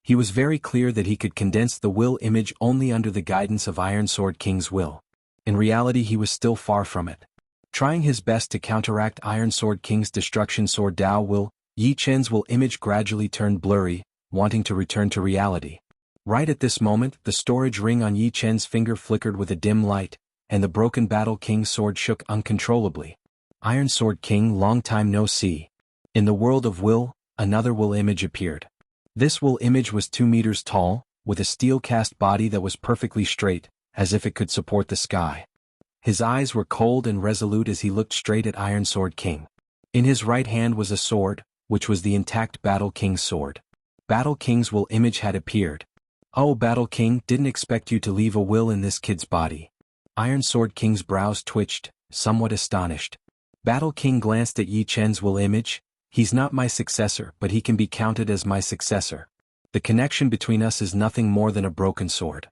He was very clear that he could condense the will image only under the guidance of Iron Sword King's will. In reality, he was still far from it. Trying his best to counteract Iron Sword King's destruction sword Dao will, Yi Chen's will image gradually turned blurry, wanting to return to reality. Right at this moment, the storage ring on Yi Chen's finger flickered with a dim light, and the broken Battle King's sword shook uncontrollably. Iron Sword King, long time no see. In the world of will, another will image appeared. This will image was 2 meters tall, with a steel-cast body that was perfectly straight, as if it could support the sky. His eyes were cold and resolute as he looked straight at Iron Sword King. In his right hand was a sword, which was the intact Battle King's sword. Battle King's will image had appeared. "Oh, Battle King, didn't expect you to leave a will in this kid's body." Iron Sword King's brows twitched, somewhat astonished. Battle King glanced at Yi Chen's will image. "He's not my successor, but he can be counted as my successor. The connection between us is nothing more than a broken sword."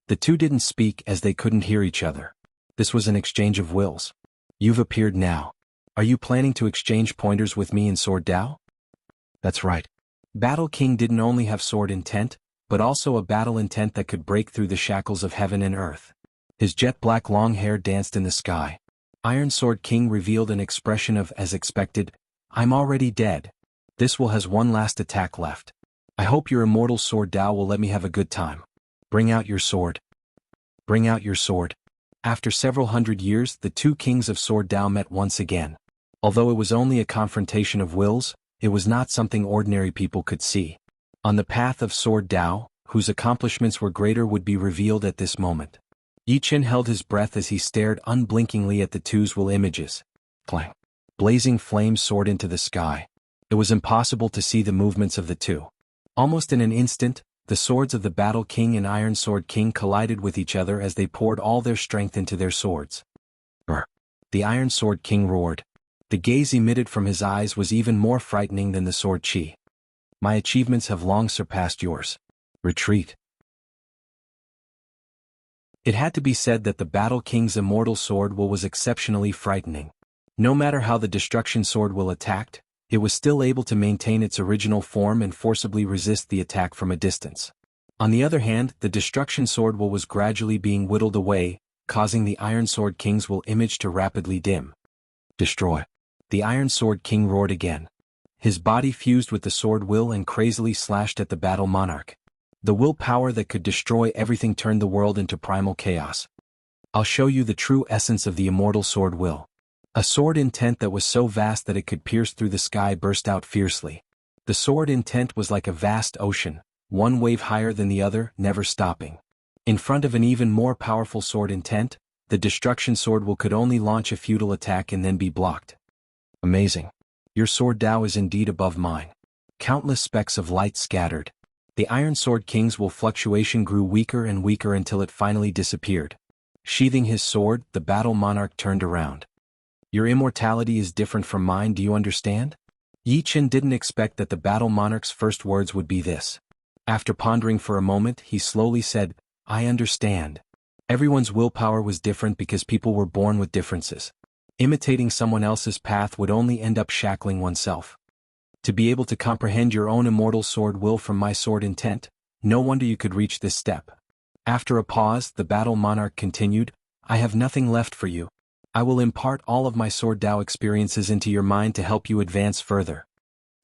The two didn't speak as they couldn't hear each other. This was an exchange of wills. "You've appeared now. Are you planning to exchange pointers with me in Sword Dao?" "That's right." Battle King didn't only have sword intent, but also a battle intent that could break through the shackles of heaven and earth. His jet-black long hair danced in the sky. Iron Sword King revealed an expression of, as expected, "I'm already dead. This will has one last attack left. I hope your immortal sword Dao will let me have a good time. Bring out your sword. Bring out your sword." After several hundred years, the two kings of Sword Dao met once again. Although it was only a confrontation of wills, it was not something ordinary people could see. On the path of Sword Dao, whose accomplishments were greater would be revealed at this moment. Yi Chen held his breath as he stared unblinkingly at the two's will images. Clang. Blazing flames soared into the sky. It was impossible to see the movements of the two. Almost in an instant, the swords of the Battle King and Iron Sword King collided with each other as they poured all their strength into their swords. Brr! The Iron Sword King roared. The gaze emitted from his eyes was even more frightening than the sword chi. "My achievements have long surpassed yours. Retreat." It had to be said that the Battle King's immortal sword will was exceptionally frightening. No matter how the destruction sword will attacked, it was still able to maintain its original form and forcibly resist the attack from a distance. On the other hand, the destruction sword will was gradually being whittled away, causing the Iron Sword King's will image to rapidly dim. "Destroy." The Iron Sword King roared again. His body fused with the sword will and crazily slashed at the battle monarch. The will power that could destroy everything turned the world into primal chaos. "I'll show you the true essence of the immortal sword will." A sword intent that was so vast that it could pierce through the sky burst out fiercely. The sword intent was like a vast ocean, one wave higher than the other, never stopping. In front of an even more powerful sword intent, the destruction sword will could only launch a futile attack and then be blocked. "Amazing. Your sword Dao is indeed above mine." Countless specks of light scattered. The Iron Sword King's will fluctuation grew weaker and weaker until it finally disappeared. Sheathing his sword, the battle monarch turned around. "Your immortality is different from mine, do you understand?" Yi Chen didn't expect that the battle monarch's first words would be this. After pondering for a moment, he slowly said, "I understand. Everyone's willpower was different because people were born with differences. Imitating someone else's path would only end up shackling oneself. To be able to comprehend your own immortal sword will from my sword intent, no wonder you could reach this step." After a pause, the battle monarch continued, "I have nothing left for you. I will impart all of my sword Dao experiences into your mind to help you advance further."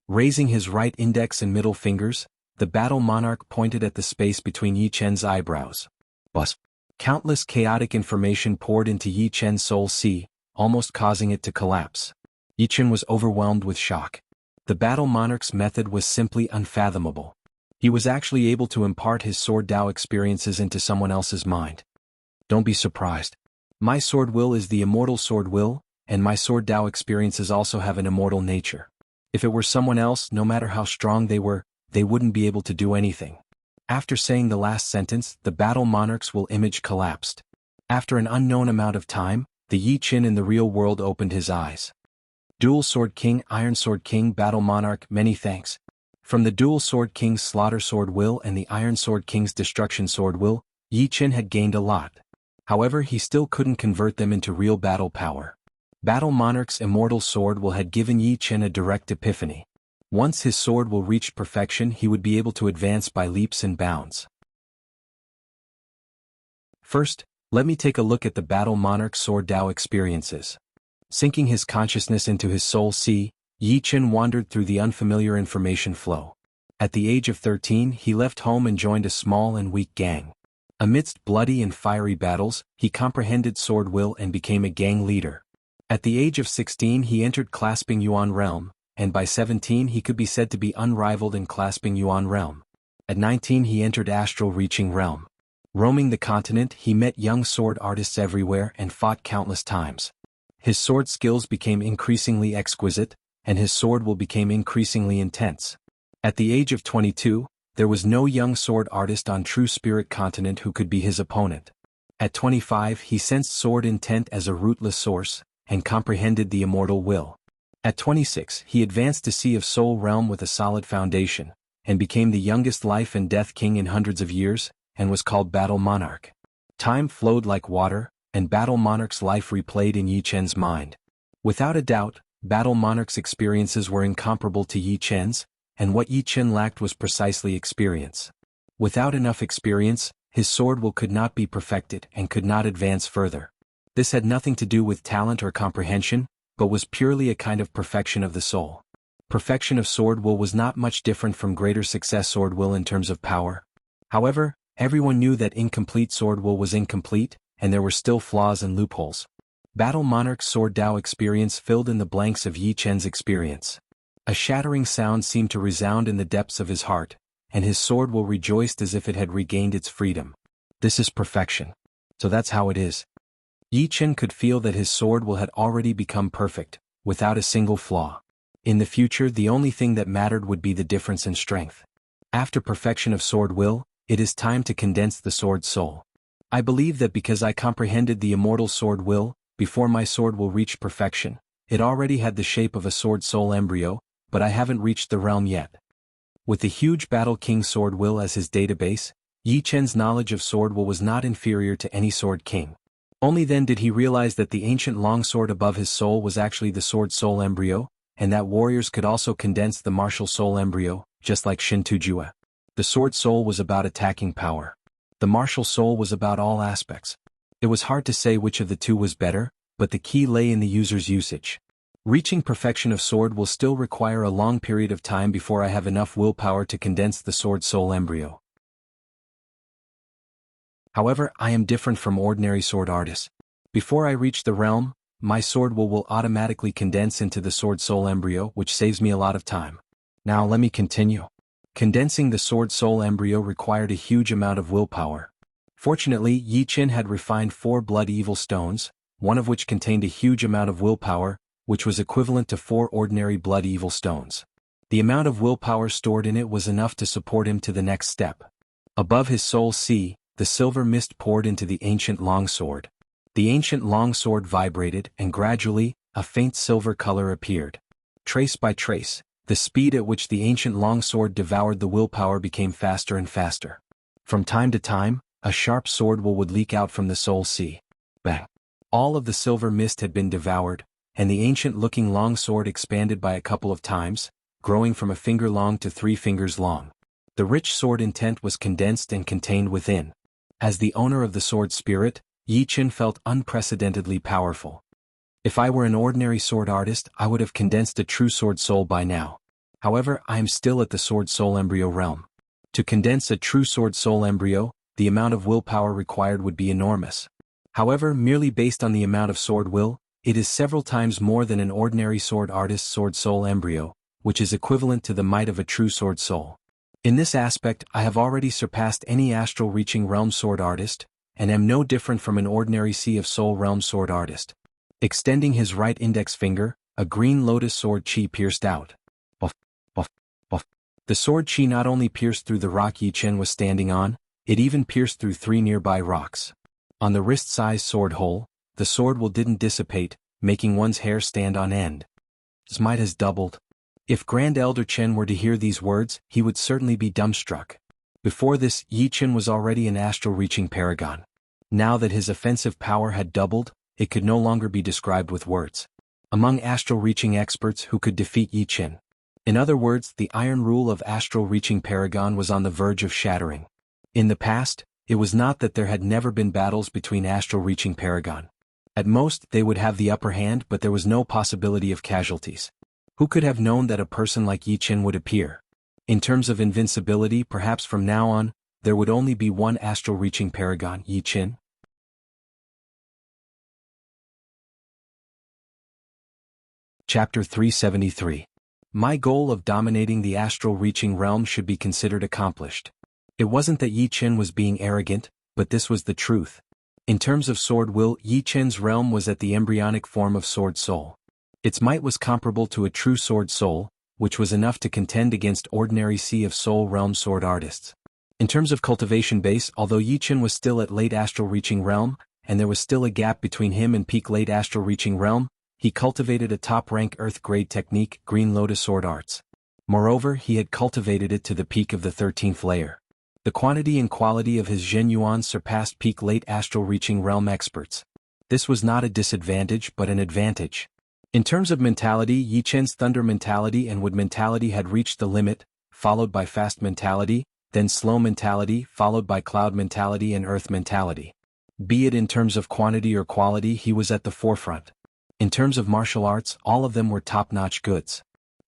Raising his right index and middle fingers, the battle monarch pointed at the space between Yi Chen's eyebrows. Bus. Countless chaotic information poured into Yi Chen's soul sea, almost causing it to collapse. Yi Chen was overwhelmed with shock. The battle monarch's method was simply unfathomable. He was actually able to impart his sword Dao experiences into someone else's mind. "Don't be surprised. My sword will is the immortal sword will, and my sword Dao experiences also have an immortal nature. If it were someone else, no matter how strong they were, they wouldn't be able to do anything." After saying the last sentence, the battle monarch's will image collapsed. After an unknown amount of time, the Yi Chen in the real world opened his eyes. Dual Sword King, Iron Sword King, Battle Monarch, many thanks. From the Dual Sword King's Slaughter Sword will and the Iron Sword King's Destruction Sword will, Yi Chen had gained a lot. However, he still couldn't convert them into real battle power. Battle Monarch's Immortal sword will had given Yi Chen a direct epiphany. Once his sword will reach perfection, he would be able to advance by leaps and bounds. First, let me take a look at the Battle Monarch Sword Dao experiences. Sinking his consciousness into his soul sea, Yi Chen wandered through the unfamiliar information flow. At the age of 13, he left home and joined a small and weak gang. Amidst bloody and fiery battles, he comprehended sword will and became a gang leader. At the age of 16, he entered Clasping Yuan realm, and by 17 he could be said to be unrivaled in Clasping Yuan realm. At 19 he entered Astral Reaching realm. Roaming the continent, he met young sword artists everywhere and fought countless times. His sword skills became increasingly exquisite, and his sword will became increasingly intense. At the age of 22, there was no young sword artist on True Spirit continent who could be his opponent. At 25 he sensed sword intent as a rootless source, and comprehended the immortal will. At 26 he advanced to Sea of Soul realm with a solid foundation, and became the youngest life and death king in hundreds of years, and was called Battle Monarch. Time flowed like water, and Battle Monarch's life replayed in Yi Chen's mind. Without a doubt, Battle Monarch's experiences were incomparable to Yi Chen's, and what Yi Chen lacked was precisely experience. Without enough experience, his sword will could not be perfected and could not advance further. This had nothing to do with talent or comprehension, but was purely a kind of perfection of the soul. Perfection of sword will was not much different from greater success sword will in terms of power. However, everyone knew that incomplete sword will was incomplete, and there were still flaws and loopholes. Battle Monarch's sword Dao experience filled in the blanks of Yi Chen's experience. A shattering sound seemed to resound in the depths of his heart, and his sword will rejoiced as if it had regained its freedom. This is perfection. So that's how it is. Yi Chen could feel that his sword will had already become perfect, without a single flaw. In the future, the only thing that mattered would be the difference in strength. After perfection of sword will, it is time to condense the sword soul. I believe that because I comprehended the immortal sword will, before my sword will reach perfection, it already had the shape of a sword soul embryo, but I haven't reached the realm yet. With the huge Battle King sword will as his database, Yi Chen's knowledge of sword will was not inferior to any sword king. Only then did he realize that the ancient longsword above his soul was actually the sword soul embryo, and that warriors could also condense the martial soul embryo, just like Shin Tujue. The sword soul was about attacking power. The martial soul was about all aspects. It was hard to say which of the two was better, but the key lay in the user's usage. Reaching perfection of sword will still require a long period of time before I have enough willpower to condense the sword soul embryo. However, I am different from ordinary sword artists. Before I reach the realm, my sword will automatically condense into the sword soul embryo, which saves me a lot of time. Now let me continue. Condensing the sword soul embryo required a huge amount of willpower. Fortunately, Yi Chen had refined 4 blood evil stones, one of which contained a huge amount of willpower, which was equivalent to 4 ordinary blood evil stones. The amount of willpower stored in it was enough to support him to the next step. Above his soul sea, the silver mist poured into the ancient longsword. The ancient longsword vibrated, and gradually, a faint silver color appeared. Trace by trace, the speed at which the ancient longsword devoured the willpower became faster and faster. From time to time, a sharp sword would leak out from the soul sea. Bang! All of the silver mist had been devoured, and the ancient-looking longsword expanded by a couple of times, growing from a finger long to 3 fingers long. The rich sword intent was condensed and contained within. As the owner of the sword spirit, Yi Chen felt unprecedentedly powerful. If I were an ordinary sword artist, I would have condensed a true sword soul by now. However, I am still at the sword soul embryo realm. To condense a true sword soul embryo, the amount of willpower required would be enormous. However, merely based on the amount of sword will, it is several times more than an ordinary sword artist's sword soul embryo, which is equivalent to the might of a true sword soul. In this aspect, I have already surpassed any astral reaching realm sword artist, and am no different from an ordinary Sea of Soul realm sword artist. Extending his right index finger, a green lotus sword chi pierced out. Buff, buff, buff. The sword chi not only pierced through the rock Yi Chen was standing on, it even pierced through 3 nearby rocks. On the wrist-sized sword hole, the sword will didn't dissipate, making one's hair stand on end. His might has doubled. If Grand Elder Chen were to hear these words, he would certainly be dumbstruck. Before this, Yi Chen was already an astral-reaching paragon. Now that his offensive power had doubled, it could no longer be described with words. among astral-reaching experts who could defeat Yi Qin. In other words, the iron rule of astral-reaching Paragon was on the verge of shattering. In the past, it was not that there had never been battles between astral-reaching Paragon. At most, they would have the upper hand, but there was no possibility of casualties. Who could have known that a person like Yi Qin would appear? In terms of invincibility, perhaps from now on, there would only be one astral-reaching Paragon, Yi Qin. Chapter 373. My goal of dominating the astral-reaching realm should be considered accomplished. It wasn't that Yi Qin was being arrogant, but this was the truth. In terms of sword will, Yi Qin's realm was at the embryonic form of sword soul. Its might was comparable to a true sword soul, which was enough to contend against ordinary Sea of Soul realm sword artists. In terms of cultivation base, although Yi Qin was still at late astral-reaching realm, and there was still a gap between him and peak late astral-reaching realm, he cultivated a top-rank earth-grade technique, Green Lotus Sword Arts. Moreover, he had cultivated it to the peak of the 13th layer. The quantity and quality of his Zhen Yuan surpassed peak late astral-reaching realm experts. This was not a disadvantage but an advantage. In terms of mentality, Yi Qin's thunder mentality and wood mentality had reached the limit, followed by fast mentality, then slow mentality, followed by cloud mentality and earth mentality. Be it in terms of quantity or quality, he was at the forefront. In terms of martial arts, all of them were top-notch goods.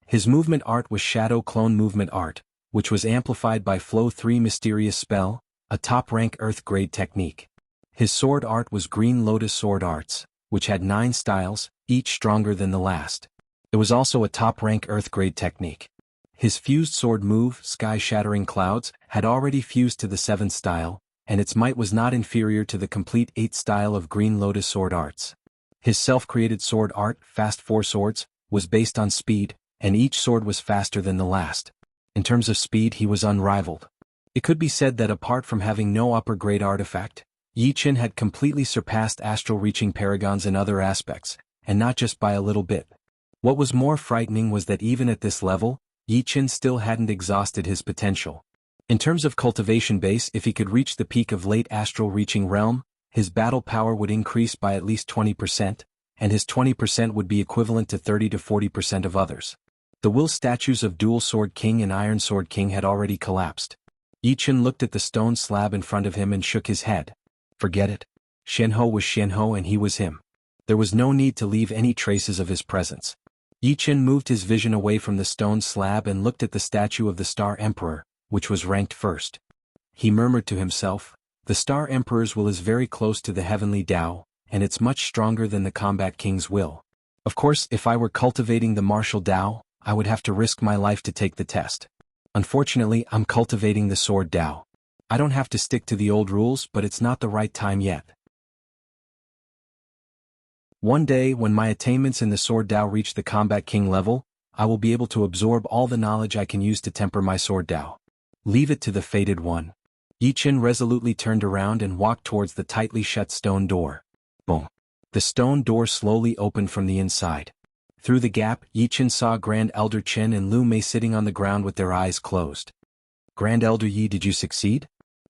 His movement art was Shadow Clone Movement Art, which was amplified by Flow 3 Mysterious Spell, a top-rank earth-grade technique. His sword art was Green Lotus Sword Arts, which had 9 styles, each stronger than the last. It was also a top-rank earth-grade technique. His fused sword move, Sky Shattering Clouds, had already fused to the 7th style, and its might was not inferior to the complete 8th style of Green Lotus Sword Arts. His self-created sword art, Fast 4 Swords, was based on speed, and each sword was faster than the last. In terms of speed, he was unrivaled. It could be said that apart from having no upper-grade artifact, Yi Qin had completely surpassed astral-reaching paragons in other aspects, and not just by a little bit. What was more frightening was that even at this level, Yi Qin still hadn't exhausted his potential. In terms of cultivation base, if he could reach the peak of late astral-reaching realm, his battle power would increase by at least 20%, and his 20% would be equivalent to 30 to 40% of others. The will statues of Dual Sword King and Iron Sword King had already collapsed. Yi Qin looked at the stone slab in front of him and shook his head. Forget it. Shenhe was Shenhe and he was him. There was no need to leave any traces of his presence. Yi Qin moved his vision away from the stone slab and looked at the statue of the Star Emperor, which was ranked first. He murmured to himself, the Star Emperor's will is very close to the heavenly Tao, and it's much stronger than the Combat King's will. Of course, if I were cultivating the martial Tao, I would have to risk my life to take the test. Unfortunately, I'm cultivating the sword Tao. I don't have to stick to the old rules, but it's not the right time yet. One day, when my attainments in the sword Tao reach the Combat King level, I will be able to absorb all the knowledge I can use to temper my sword Tao. Leave it to the fated one. Yi Qin resolutely turned around and walked towards the tightly shut stone door. Boom. The stone door slowly opened from the inside. Through the gap, Yi Qin saw Grand Elder Chen and Lu Mei sitting on the ground with their eyes closed. Grand Elder Yi, did you succeed?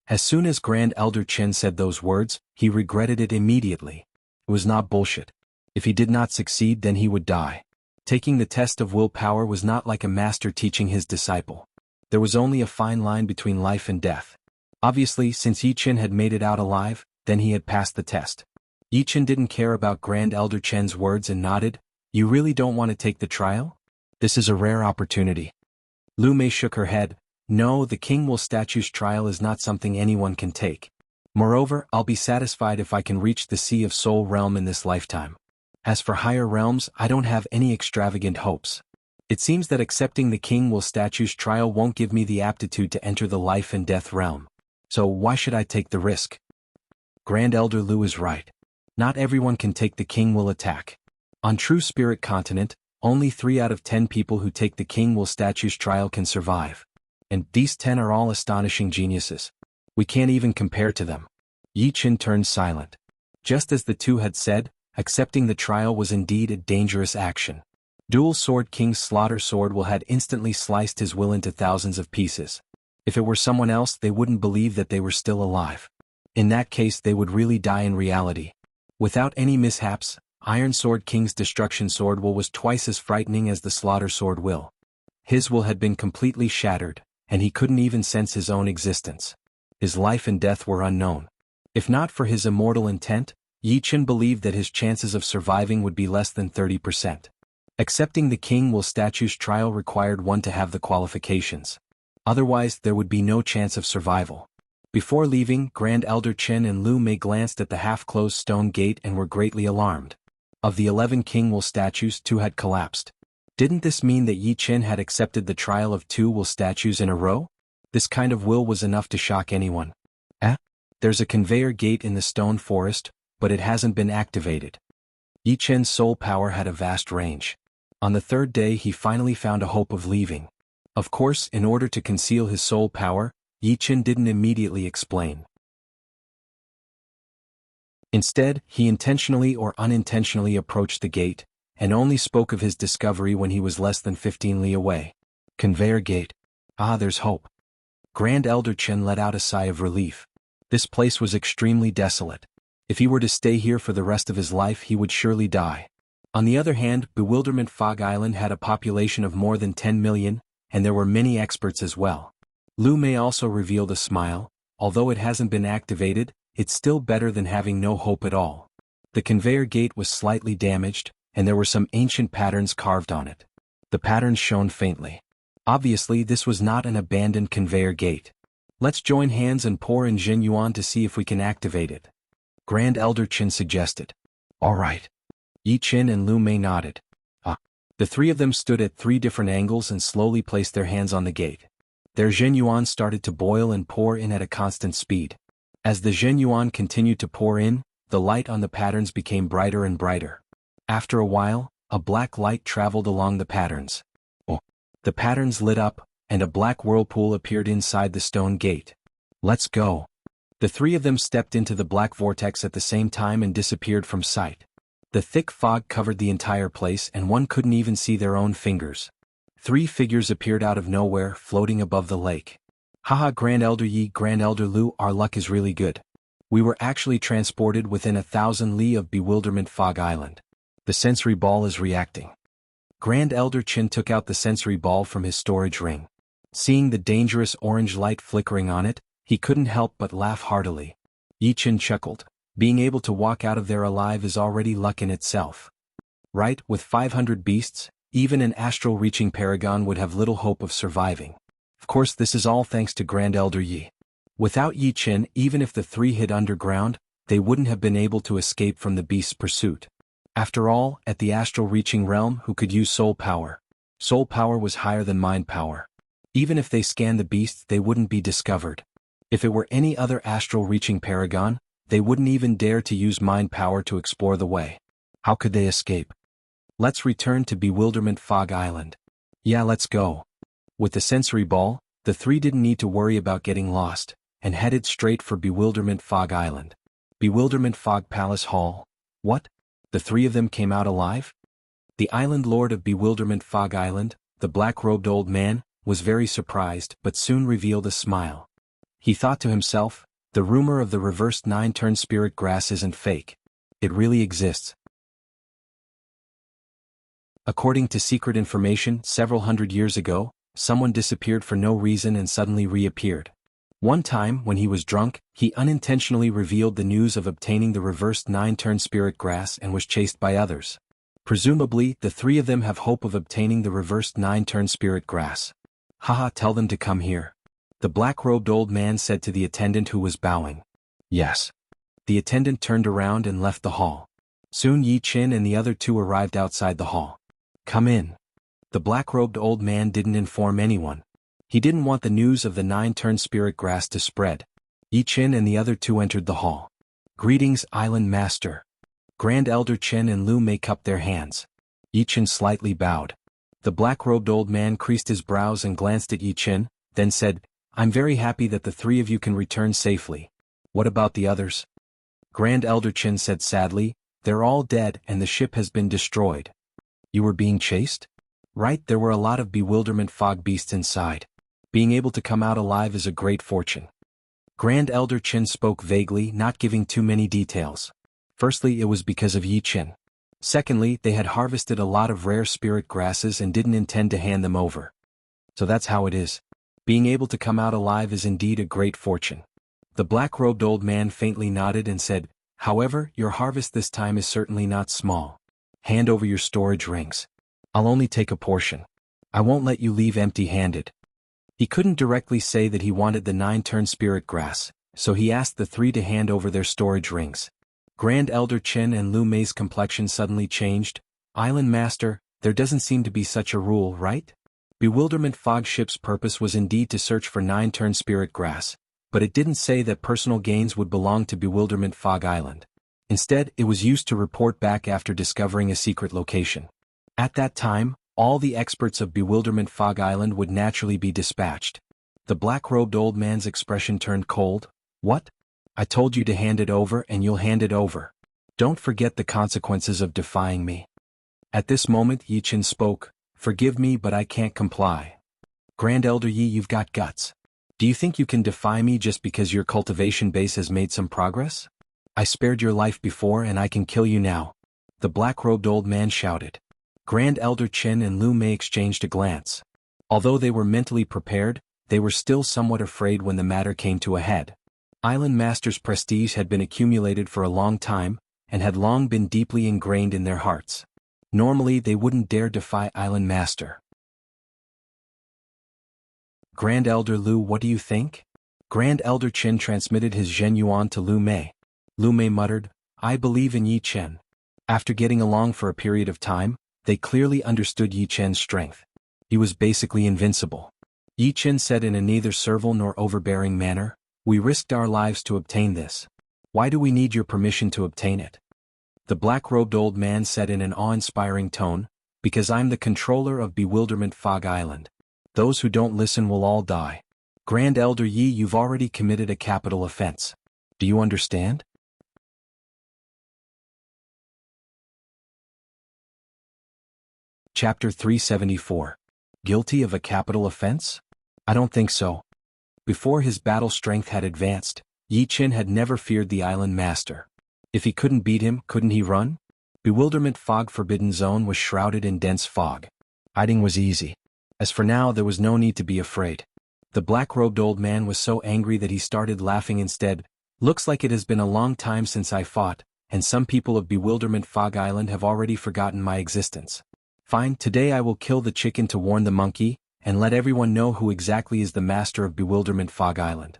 As soon as Grand Elder Chen said those words, he regretted it immediately. It was not bullshit. If he did not succeed, then he would die. Taking the test of willpower was not like a master teaching his disciple. There was only a fine line between life and death. Obviously, since Yi Qin had made it out alive, then he had passed the test. Yi Qin didn't care about Grand Elder Chen's words and nodded. You really don't want to take the trial? This is a rare opportunity. Lu Mei shook her head. No, the King Will statue's trial is not something anyone can take. Moreover, I'll be satisfied if I can reach the Sea of Soul realm in this lifetime. As for higher realms, I don't have any extravagant hopes. It seems that accepting the King Will statue's trial won't give me the aptitude to enter the life and death realm. So why should I take the risk? Grand Elder Lu is right. Not everyone can take the King Will attack. On True Spirit Continent, only 3 out of 10 people who take the King Will statue's trial can survive. And these 10 are all astonishing geniuses. We can't even compare to them. Yi Qin turned silent. Just as the two had said, accepting the trial was indeed a dangerous action. Dual Sword King's Slaughter Sword will had instantly sliced his will into thousands of pieces. If it were someone else, they wouldn't believe that they were still alive. In that case, they would really die in reality. Without any mishaps, Iron Sword King's Destruction Sword will was twice as frightening as the Slaughter Sword will. His will had been completely shattered, and he couldn't even sense his own existence. His life and death were unknown. If not for his immortal intent, Yi Chen believed that his chances of surviving would be less than 30%. Accepting the King Will statue's trial required one to have the qualifications. Otherwise, there would be no chance of survival. Before leaving, Grand Elder Chen and Lu Mei glanced at the half-closed stone gate and were greatly alarmed. Of the 11 King Will statues, 2 had collapsed. Didn't this mean that Yi Chen had accepted the trial of 2 will statues in a row? This kind of will was enough to shock anyone. There's a conveyor gate in the stone forest, but it hasn't been activated. Yi Chen's soul power had a vast range. On the 3rd day he finally found a hope of leaving. Of course, in order to conceal his soul power, Yi Chen didn't immediately explain. Instead, he intentionally or unintentionally approached the gate, and only spoke of his discovery when he was less than 15 li away. Conveyor gate. Ah, there's hope. Grand Elder Chen let out a sigh of relief. This place was extremely desolate. If he were to stay here for the rest of his life he would surely die. On the other hand, Bewilderment Fog Island had a population of more than 10 million, and there were many experts as well. Lu Mei also revealed a smile. Although it hasn't been activated, it's still better than having no hope at all. The conveyor gate was slightly damaged, and there were some ancient patterns carved on it. The patterns shone faintly. Obviously this was not an abandoned conveyor gate. Let's join hands and pour in Jin Yuan to see if we can activate it. Grand Elder Chen suggested. All right. Yi Chen and Lu Mei nodded. The 3 of them stood at 3 different angles and slowly placed their hands on the gate. Their Jin Yuan started to boil and pour in at a constant speed. As the Jin Yuan continued to pour in, the light on the patterns became brighter and brighter. After a while, a black light traveled along the patterns. The patterns lit up, and a black whirlpool appeared inside the stone gate. Let's go. The 3 of them stepped into the black vortex at the same time and disappeared from sight. The thick fog covered the entire place and one couldn't even see their own fingers. 3 figures appeared out of nowhere, floating above the lake. Haha, Grand Elder Yi, Grand Elder Lu, our luck is really good. We were actually transported within 1,000 li of Bewilderment Fog Island. The sensory ball is reacting. Grand Elder Chen took out the sensory ball from his storage ring. Seeing the dangerous orange light flickering on it, he couldn't help but laugh heartily. Yi Chen chuckled. Being able to walk out of there alive is already luck in itself. Right, with 500 beasts, even an astral-reaching paragon would have little hope of surviving. Of course this is all thanks to Grand Elder Yi. Without Yi Chen, even if the 3 hid underground, they wouldn't have been able to escape from the beast's pursuit. After all, at the astral-reaching realm who could use soul power? Soul power was higher than mind power. Even if they scanned the beast they wouldn't be discovered. If it were any other astral-reaching paragon, they wouldn't even dare to use mind power to explore the way. How could they escape? Let's return to Bewilderment Fog Island. Yeah, let's go. With the sensory ball, the 3 didn't need to worry about getting lost, and headed straight for Bewilderment Fog Island. Bewilderment Fog Palace Hall. What? The 3 of them came out alive? The island lord of Bewilderment Fog Island, the black-robed old man, was very surprised but soon revealed a smile. He thought to himself, the rumor of the reversed 9-turn spirit grass isn't fake. It really exists. According to secret information, several hundred years ago, someone disappeared for no reason and suddenly reappeared. One time, when he was drunk, he unintentionally revealed the news of obtaining the reversed 9-turn spirit grass and was chased by others. Presumably, the 3 of them have hope of obtaining the reversed 9-turn spirit grass. Haha, tell them to come here. The black-robed old man said to the attendant who was bowing. Yes. The attendant turned around and left the hall. Soon Yi Chen and the other 2 arrived outside the hall. Come in. The black-robed old man didn't inform anyone. He didn't want the news of the 9-turn spirit grass to spread. Yi Chen and the other 2 entered the hall. Greetings, Island Master. Grand Elder Chen and Lu Mei cupped their hands. Yi Chen slightly bowed. The black-robed old man creased his brows and glanced at Yi Chen, then said, I'm very happy that the 3 of you can return safely. What about the others? Grand Elder Chen said sadly, they're all dead and the ship has been destroyed. You were being chased? Right, there were a lot of bewilderment fog beasts inside. Being able to come out alive is a great fortune. Grand Elder Chen spoke vaguely, not giving too many details. Firstly, it was because of Yi Chen. Secondly, they had harvested a lot of rare spirit grasses and didn't intend to hand them over. So that's how it is. Being able to come out alive is indeed a great fortune. The black-robed old man faintly nodded and said, "However, your harvest this time is certainly not small. Hand over your storage rings. I'll only take a portion. I won't let you leave empty-handed." He couldn't directly say that he wanted the 9-turn spirit grass, so he asked the 3 to hand over their storage rings. Grand Elder Chen and Lu Mei's complexion suddenly changed. "Island Master, there doesn't seem to be such a rule, right?" Bewilderment Fog Ship's purpose was indeed to search for 9-turn spirit grass, but it didn't say that personal gains would belong to Bewilderment Fog Island. Instead, it was used to report back after discovering a secret location. At that time, all the experts of Bewilderment Fog Island would naturally be dispatched. The black-robed old man's expression turned cold. "What? I told you to hand it over and you'll hand it over. Don't forget the consequences of defying me." At this moment Yi Chen spoke. "Forgive me, but I can't comply. Grand Elder Yi, you've got guts. Do you think you can defy me just because your cultivation base has made some progress? I spared your life before and I can kill you now." The black-robed old man shouted. Grand Elder Chen and Lu Mei exchanged a glance. Although they were mentally prepared, they were still somewhat afraid when the matter came to a head. Island Master's prestige had been accumulated for a long time, and had long been deeply ingrained in their hearts. Normally they wouldn't dare defy Island Master. "Grand Elder Lu, what do you think?" Grand Elder Chen transmitted his Zhen Yuan to Lu Mei. Lu Mei muttered, "I believe in Yi Chen." After getting along for a period of time, they clearly understood Yi Chen's strength. He was basically invincible. Yi Chen said in a neither servile nor overbearing manner, "We risked our lives to obtain this. Why do we need your permission to obtain it?" The black-robed old man said in an awe-inspiring tone, "Because I'm the controller of Bewilderment Fog Island. Those who don't listen will all die. Grand Elder Yi, you've already committed a capital offense. Do you understand?" Chapter 374. Guilty of a capital offense? I don't think so. Before his battle strength had advanced, Yi Chen had never feared the Island Master. If he couldn't beat him, couldn't he run? Bewilderment Fog Forbidden Zone was shrouded in dense fog. Hiding was easy. As for now, there was no need to be afraid. The black-robed old man was so angry that he started laughing instead. "Looks like it has been a long time since I fought, and some people of Bewilderment Fog Island have already forgotten my existence. Fine, today I will kill the chicken to warn the monkey, and let everyone know who exactly is the master of Bewilderment Fog Island."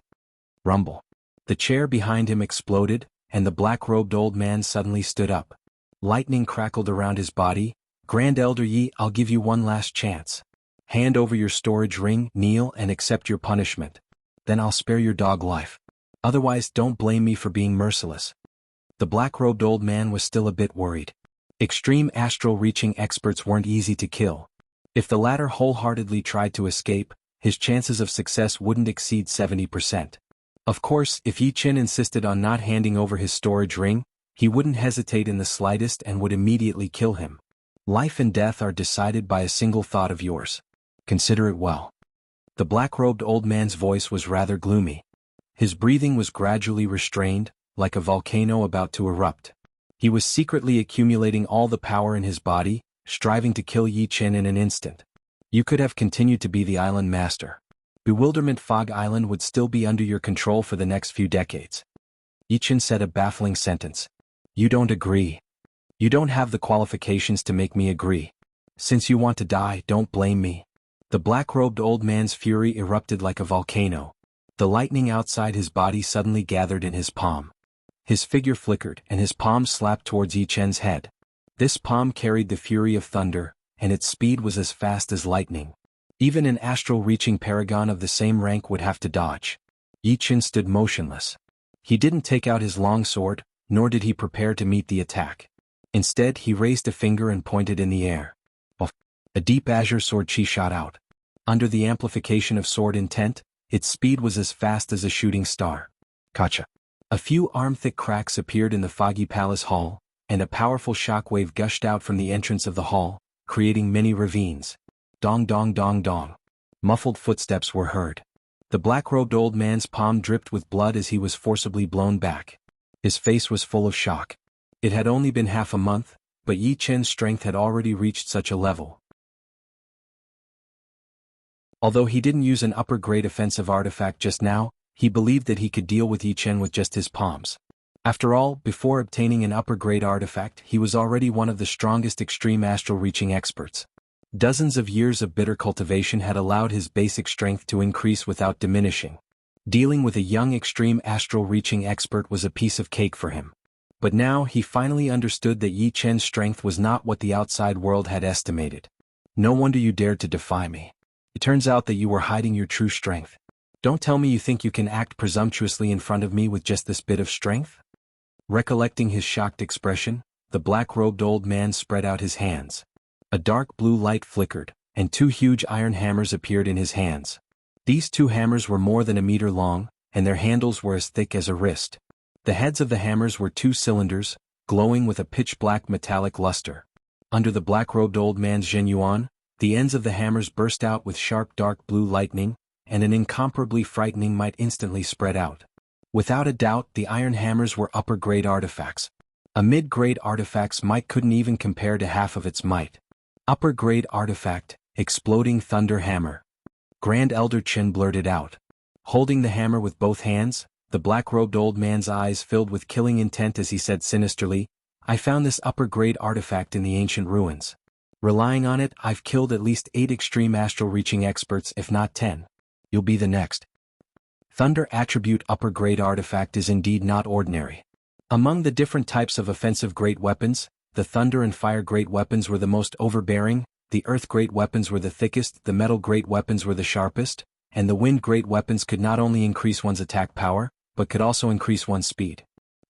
Rumble. The chair behind him exploded, and the black-robed old man suddenly stood up. Lightning crackled around his body. "Grand Elder Yi, I'll give you one last chance. Hand over your storage ring, kneel and accept your punishment. Then I'll spare your dog life. Otherwise, don't blame me for being merciless." The black-robed old man was still a bit worried. Extreme astral-reaching experts weren't easy to kill. If the latter wholeheartedly tried to escape, his chances of success wouldn't exceed 70%. Of course, if Yi Chen insisted on not handing over his storage ring, he wouldn't hesitate in the slightest and would immediately kill him. Life and death are decided by a single thought of yours. Consider it well. The black-robed old man's voice was rather gloomy. His breathing was gradually restrained, like a volcano about to erupt. He was secretly accumulating all the power in his body, striving to kill Yi Chen in an instant. You could have continued to be the Island Master. Bewilderment Fog Island would still be under your control for the next few decades. Yi Chen said a baffling sentence. "You don't agree. You don't have the qualifications to make me agree. Since you want to die, don't blame me." The black-robed old man's fury erupted like a volcano. The lightning outside his body suddenly gathered in his palm. His figure flickered and his palm slapped towards Yi Chen's head. This palm carried the fury of thunder, and its speed was as fast as lightning. Even an astral-reaching paragon of the same rank would have to dodge. Yi Chen stood motionless. He didn't take out his long sword, nor did he prepare to meet the attack. Instead, he raised a finger and pointed in the air. A deep azure sword chi shot out. Under the amplification of sword intent, its speed was as fast as a shooting star. Kacha. A few arm-thick cracks appeared in the foggy palace hall, and a powerful shockwave gushed out from the entrance of the hall, creating many ravines. Dong dong dong dong. Muffled footsteps were heard. The black-robed old man's palm dripped with blood as he was forcibly blown back. His face was full of shock. It had only been half a month, but Yi Chen's strength had already reached such a level. Although he didn't use an upper-grade offensive artifact just now, he believed that he could deal with Yi Chen with just his palms. After all, before obtaining an upper-grade artifact, he was already one of the strongest extreme astral-reaching experts. Dozens of years of bitter cultivation had allowed his basic strength to increase without diminishing. Dealing with a young extreme astral-reaching expert was a piece of cake for him. But now he finally understood that Yi Chen's strength was not what the outside world had estimated. No wonder you dared to defy me. It turns out that you were hiding your true strength. Don't tell me you think you can act presumptuously in front of me with just this bit of strength? Recollecting his shocked expression, the black-robed old man spread out his hands. A dark blue light flickered, and two huge iron hammers appeared in his hands. These two hammers were more than a meter long, and their handles were as thick as a wrist. The heads of the hammers were two cylinders, glowing with a pitch-black metallic luster. Under the black-robed old man's Zhenyuan, the ends of the hammers burst out with sharp dark blue lightning, and an incomparably frightening might instantly spread out. Without a doubt, the iron hammers were upper-grade artifacts. A mid-grade artifact's might couldn't even compare to half of its might. Upper-grade artifact, exploding thunder hammer. Grand Elder Chen blurted out. Holding the hammer with both hands, the black-robed old man's eyes filled with killing intent as he said sinisterly, "I found this upper-grade artifact in the ancient ruins. Relying on it, I've killed at least 8 extreme astral-reaching experts, if not 10. You'll be the next." Thunder attribute upper-grade artifact is indeed not ordinary. Among the different types of offensive great weapons, the thunder and fire great weapons were the most overbearing, the earth great weapons were the thickest, the metal great weapons were the sharpest, and the wind great weapons could not only increase one's attack power, but could also increase one's speed.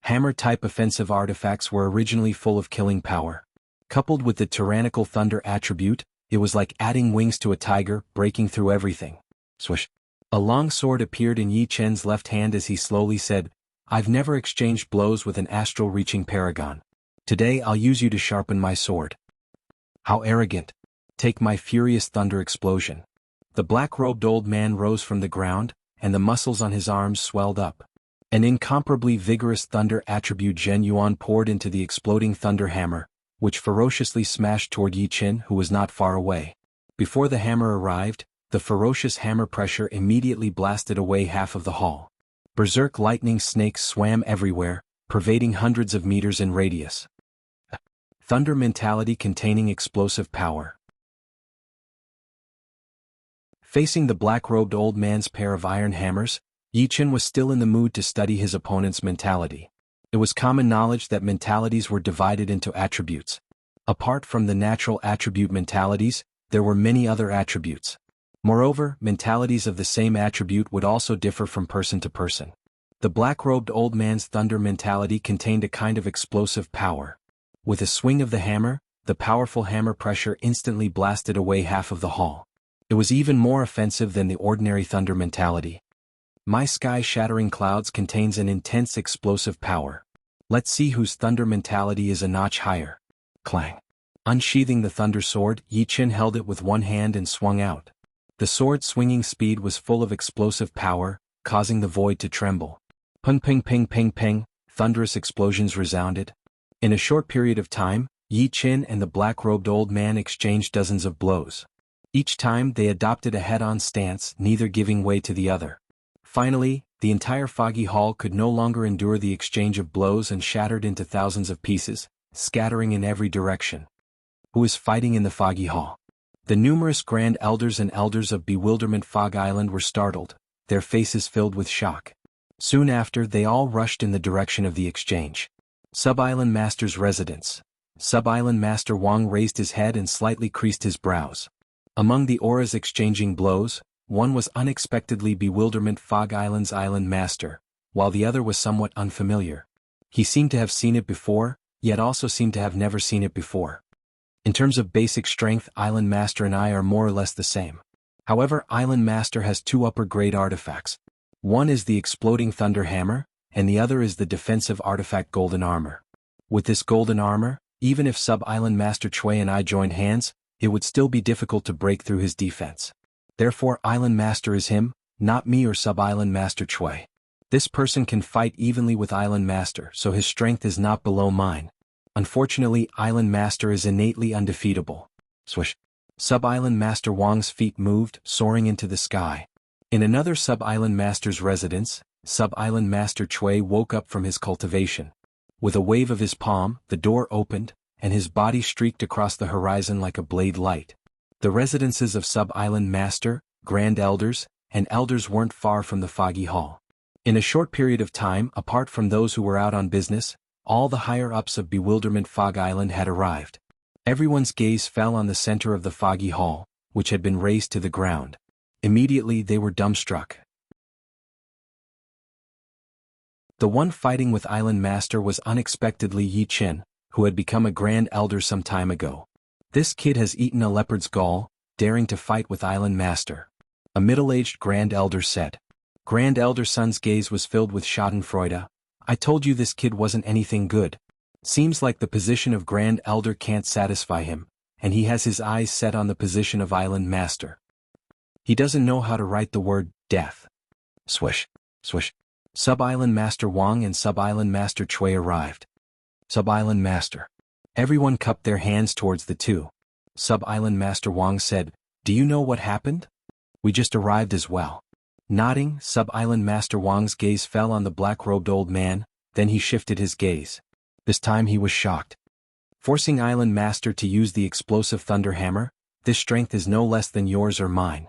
Hammer-type offensive artifacts were originally full of killing power. Coupled with the tyrannical thunder attribute, it was like adding wings to a tiger, breaking through everything. Swish. A long sword appeared in Yi Chen's left hand as he slowly said, "I've never exchanged blows with an astral-reaching paragon. Today I'll use you to sharpen my sword." "How arrogant. Take my furious thunder explosion." The black-robed old man rose from the ground, and the muscles on his arms swelled up. An incomparably vigorous thunder attribute Zhenyuan poured into the exploding thunder hammer, which ferociously smashed toward Yi Chen, who was not far away. Before the hammer arrived, the ferocious hammer pressure immediately blasted away half of the hall. Berserk lightning snakes swam everywhere, pervading hundreds of meters in radius. Thunder mentality containing explosive power. Facing the black-robed old man's pair of iron hammers, Yi Chen was still in the mood to study his opponent's mentality. It was common knowledge that mentalities were divided into attributes. Apart from the natural attribute mentalities, there were many other attributes. Moreover, mentalities of the same attribute would also differ from person to person. The black-robed old man's thunder mentality contained a kind of explosive power. With a swing of the hammer, the powerful hammer pressure instantly blasted away half of the hall. It was even more offensive than the ordinary thunder mentality. My sky-shattering clouds contains an intense explosive power. Let's see whose thunder mentality is a notch higher. Clang. Unsheathing the thunder sword, Yi Chen held it with one hand and swung out. The sword's swinging speed was full of explosive power, causing the void to tremble. Ping ping ping ping ping, thunderous explosions resounded. In a short period of time, Yi Chen and the black-robed old man exchanged dozens of blows. Each time they adopted a head-on stance, neither giving way to the other. Finally, the entire foggy hall could no longer endure the exchange of blows and shattered into thousands of pieces, scattering in every direction. Who is fighting in the foggy hall? The numerous grand elders and elders of Bewilderment Fog Island were startled, their faces filled with shock. Soon after, they all rushed in the direction of the exchange. Sub-Island Master's residence. Sub-Island Master Wang raised his head and slightly creased his brows. Among the auras exchanging blows, one was unexpectedly Bewilderment Fog Island's Island Master, while the other was somewhat unfamiliar. He seemed to have seen it before, yet also seemed to have never seen it before. In terms of basic strength, Island Master and I are more or less the same. However, Island Master has 2 upper-grade artifacts. One is the Exploding Thunder Hammer, and the other is the defensive artifact Golden Armor. With this Golden Armor, even if Sub-Island Master Chui and I joined hands, it would still be difficult to break through his defense. Therefore, Island Master is him, not me or Sub-Island Master Chui. This person can fight evenly with Island Master, so his strength is not below mine. Unfortunately, Island Master is innately undefeatable. Swish. Sub-Island Master Wang's feet moved, soaring into the sky. In another Sub-Island Master's residence, Sub-Island Master Chui woke up from his cultivation. With a wave of his palm, the door opened, and his body streaked across the horizon like a blade light. The residences of Sub-Island Master, Grand Elders, and Elders weren't far from the foggy hall. In a short period of time, apart from those who were out on business, all the higher-ups of Bewilderment Fog Island had arrived. Everyone's gaze fell on the center of the foggy hall, which had been razed to the ground. Immediately they were dumbstruck. The one fighting with Island Master was unexpectedly Yi Chen, who had become a Grand Elder some time ago. This kid has eaten a leopard's gall, daring to fight with Island Master. A middle-aged Grand Elder said. Grand Elder Sun's gaze was filled with schadenfreude. I told you this kid wasn't anything good. Seems like the position of Grand Elder can't satisfy him, and he has his eyes set on the position of Island Master. He doesn't know how to write the word death. Swish, swish. Sub-Island Master Wang and Sub-Island Master Chui arrived. Sub-Island Master. Everyone cupped their hands towards the two. Sub-Island Master Wang said, Do you know what happened? We just arrived as well. Nodding, Sub-Island Master Wang's gaze fell on the black-robed old man, then he shifted his gaze. This time he was shocked. Forcing Island Master to use the explosive thunder hammer, this strength is no less than yours or mine.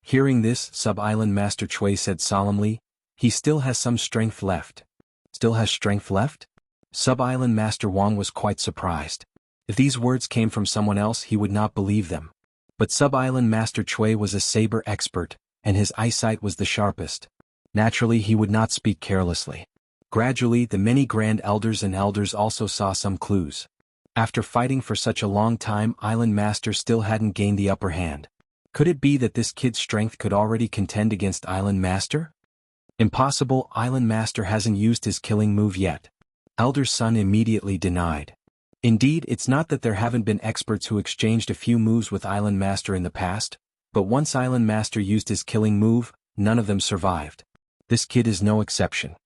Hearing this, Sub-Island Master Chui said solemnly, He still has some strength left. Still has strength left? Sub-Island Master Wang was quite surprised. If these words came from someone else he would not believe them. But Sub-Island Master Chui was a saber expert, and his eyesight was the sharpest. Naturally he would not speak carelessly. Gradually the many Grand Elders and Elders also saw some clues. After fighting for such a long time, Island Master still hadn't gained the upper hand. Could it be that this kid's strength could already contend against Island Master? Impossible, Island Master hasn't used his killing move yet. Elder Sun immediately denied. Indeed, it's not that there haven't been experts who exchanged a few moves with Island Master in the past, but once Island Master used his killing move, none of them survived. This kid is no exception.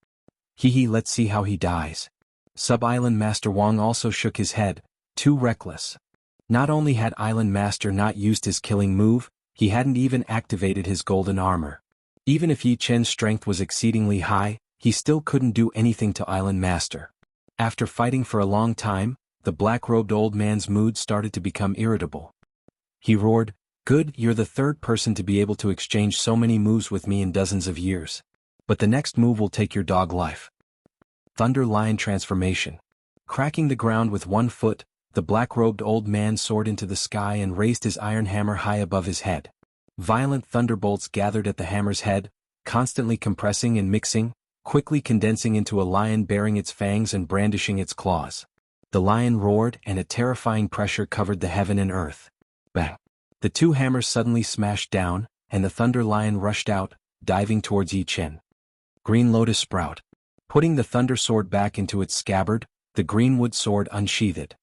Let's see how he dies. Sub-Island Master Wang also shook his head, too reckless. Not only had Island Master not used his killing move, he hadn't even activated his golden armor. Even if Yi Chen's strength was exceedingly high, he still couldn't do anything to Island Master. After fighting for a long time, the black-robed old man's mood started to become irritable. He roared, Good, you're the third person to be able to exchange so many moves with me in dozens of years. But the next move will take your dog life. Thunder Lion Transformation. Cracking the ground with one foot, the black-robed old man soared into the sky and raised his iron hammer high above his head. Violent thunderbolts gathered at the hammer's head, constantly compressing and mixing, quickly condensing into a lion bearing its fangs and brandishing its claws. The lion roared and a terrifying pressure covered the heaven and earth. Bang! The two hammers suddenly smashed down, and the thunder lion rushed out, diving towards Yi Chen. Green Lotus Sprout. Putting the thunder sword back into its scabbard, the greenwood sword unsheathed.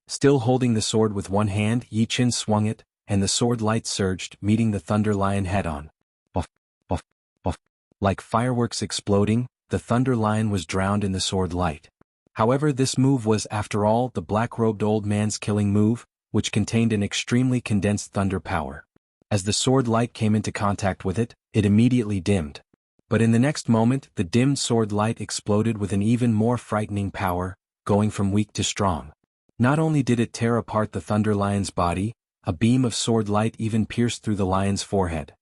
Still holding the sword with one hand, Yi Chen swung it, and the sword light surged, meeting the thunder lion head-on. Buff, buff, buff. Like fireworks exploding, the thunder lion was drowned in the sword light. However, this move was, after all, the black-robed old man's killing move, which contained an extremely condensed thunder power. As the sword light came into contact with it, it immediately dimmed. But in the next moment, the dimmed sword light exploded with an even more frightening power, going from weak to strong. Not only did it tear apart the thunder lion's body, a beam of sword light even pierced through the lion's forehead.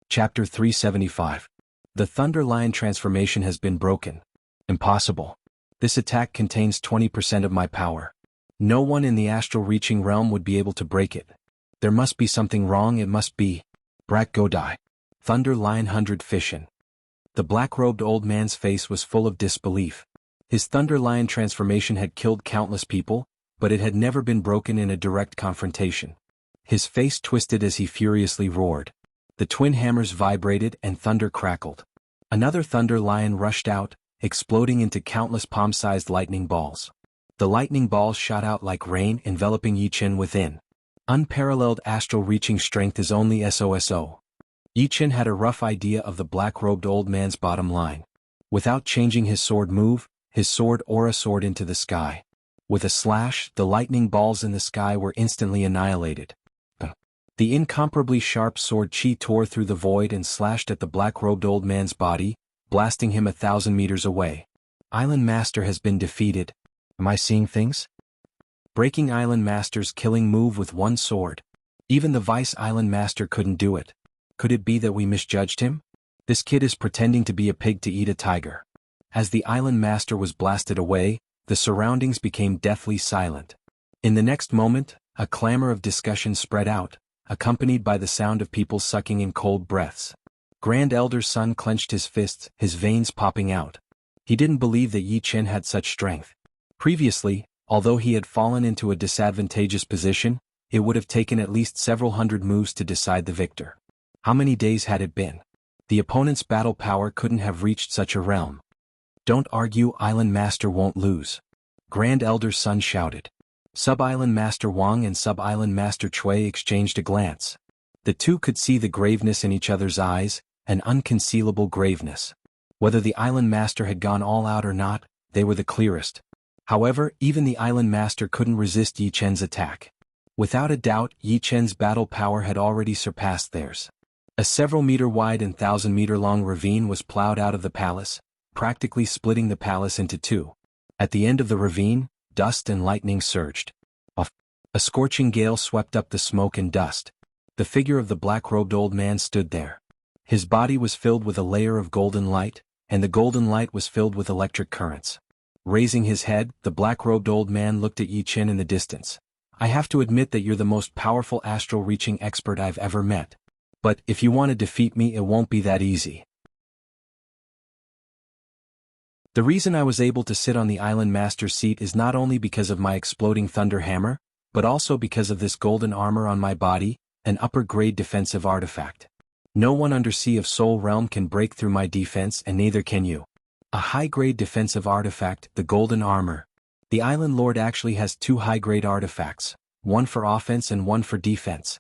Chapter 375. The Thunder Lion transformation has been broken. Impossible. This attack contains 20% of my power. No one in the astral reaching realm would be able to break it. There must be something wrong, it must be. Brat Godai. Thunder Lion 100 Fission. The black-robed old man's face was full of disbelief. His Thunder Lion transformation had killed countless people, but it had never been broken in a direct confrontation. His face twisted as he furiously roared. The twin hammers vibrated and thunder crackled. Another Thunder Lion rushed out, exploding into countless palm-sized lightning balls. The lightning balls shot out like rain, enveloping Yi Chen within. Unparalleled astral reaching strength is only SOSO. Yi Chen had a rough idea of the black-robed old man's bottom line. Without changing his sword move, his sword aura soared into the sky. With a slash, the lightning balls in the sky were instantly annihilated. The incomparably sharp sword chi tore through the void and slashed at the black-robed old man's body, blasting him 1,000 meters away. Island Master has been defeated. Am I seeing things? Breaking Island Master's killing move with one sword. Even the Vice Island Master couldn't do it. Could it be that we misjudged him? This kid is pretending to be a pig to eat a tiger. As the Island Master was blasted away, the surroundings became deathly silent. In the next moment, a clamor of discussion spread out, accompanied by the sound of people sucking in cold breaths. Grand Elder's son clenched his fists, his veins popping out. He didn't believe that Yi Chen had such strength. Previously, although he had fallen into a disadvantageous position, it would have taken at least several hundred moves to decide the victor. How many days had it been? The opponent's battle power couldn't have reached such a realm. Don't argue, Island Master won't lose. Grand Elder's son shouted. Sub-Island Master Wang and Sub-Island Master Cui exchanged a glance. The two could see the graveness in each other's eyes, an unconcealable graveness. Whether the Island Master had gone all out or not, they were the clearest. However, even the Island Master couldn't resist Yi Chen's attack. Without a doubt, Yi Chen's battle power had already surpassed theirs. A several-meter-wide and 1,000-meter-long ravine was plowed out of the palace, practically splitting the palace into two. At the end of the ravine, dust and lightning surged. A scorching gale swept up the smoke and dust. The figure of the black-robed old man stood there. His body was filled with a layer of golden light, and the golden light was filled with electric currents. Raising his head, the black-robed old man looked at Yi Chen in the distance. I have to admit that you're the most powerful astral-reaching expert I've ever met. But if you want to defeat me, it won't be that easy. The reason I was able to sit on the Island Master's seat is not only because of my exploding thunder hammer, but also because of this golden armor on my body, an upper-grade defensive artifact. No one under Sea of Soul realm can break through my defense, and neither can you. A high-grade defensive artifact, the golden armor. The Island Lord actually has two high-grade artifacts, one for offense and one for defense.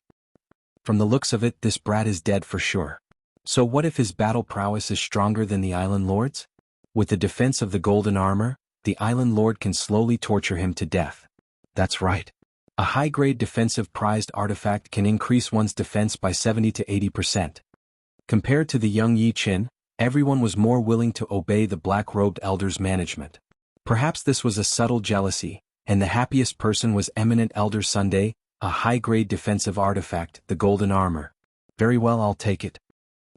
From the looks of it, this brat is dead for sure. So what if his battle prowess is stronger than the Island Lord's? With the defense of the golden armor, the Island Lord can slowly torture him to death. That's right. A high-grade defensive prized artifact can increase one's defense by 70 to 80%. Compared to the young Yi Chen, everyone was more willing to obey the black-robed elder's management. Perhaps this was a subtle jealousy, and the happiest person was Eminent Elder Sunday, a high-grade defensive artifact, the golden armor. Very well, I'll take it.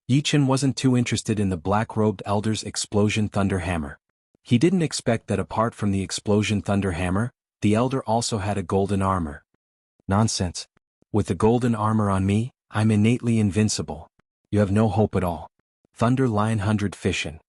Yi Chen wasn't too interested in the black-robed elder's explosion thunder hammer. He didn't expect that apart from the explosion thunder hammer, the elder also had a golden armor. Nonsense. With the golden armor on me, I'm innately invincible. You have no hope at all. Thunder Lion 100 Fission.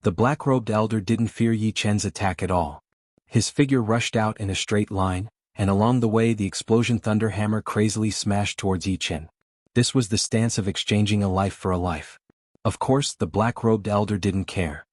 The black-robed elder didn't fear Yi Chen's attack at all. His figure rushed out in a straight line, and along the way the explosion thunder hammer crazily smashed towards Yi Chen. This was the stance of exchanging a life for a life. Of course, the black-robed elder didn't care.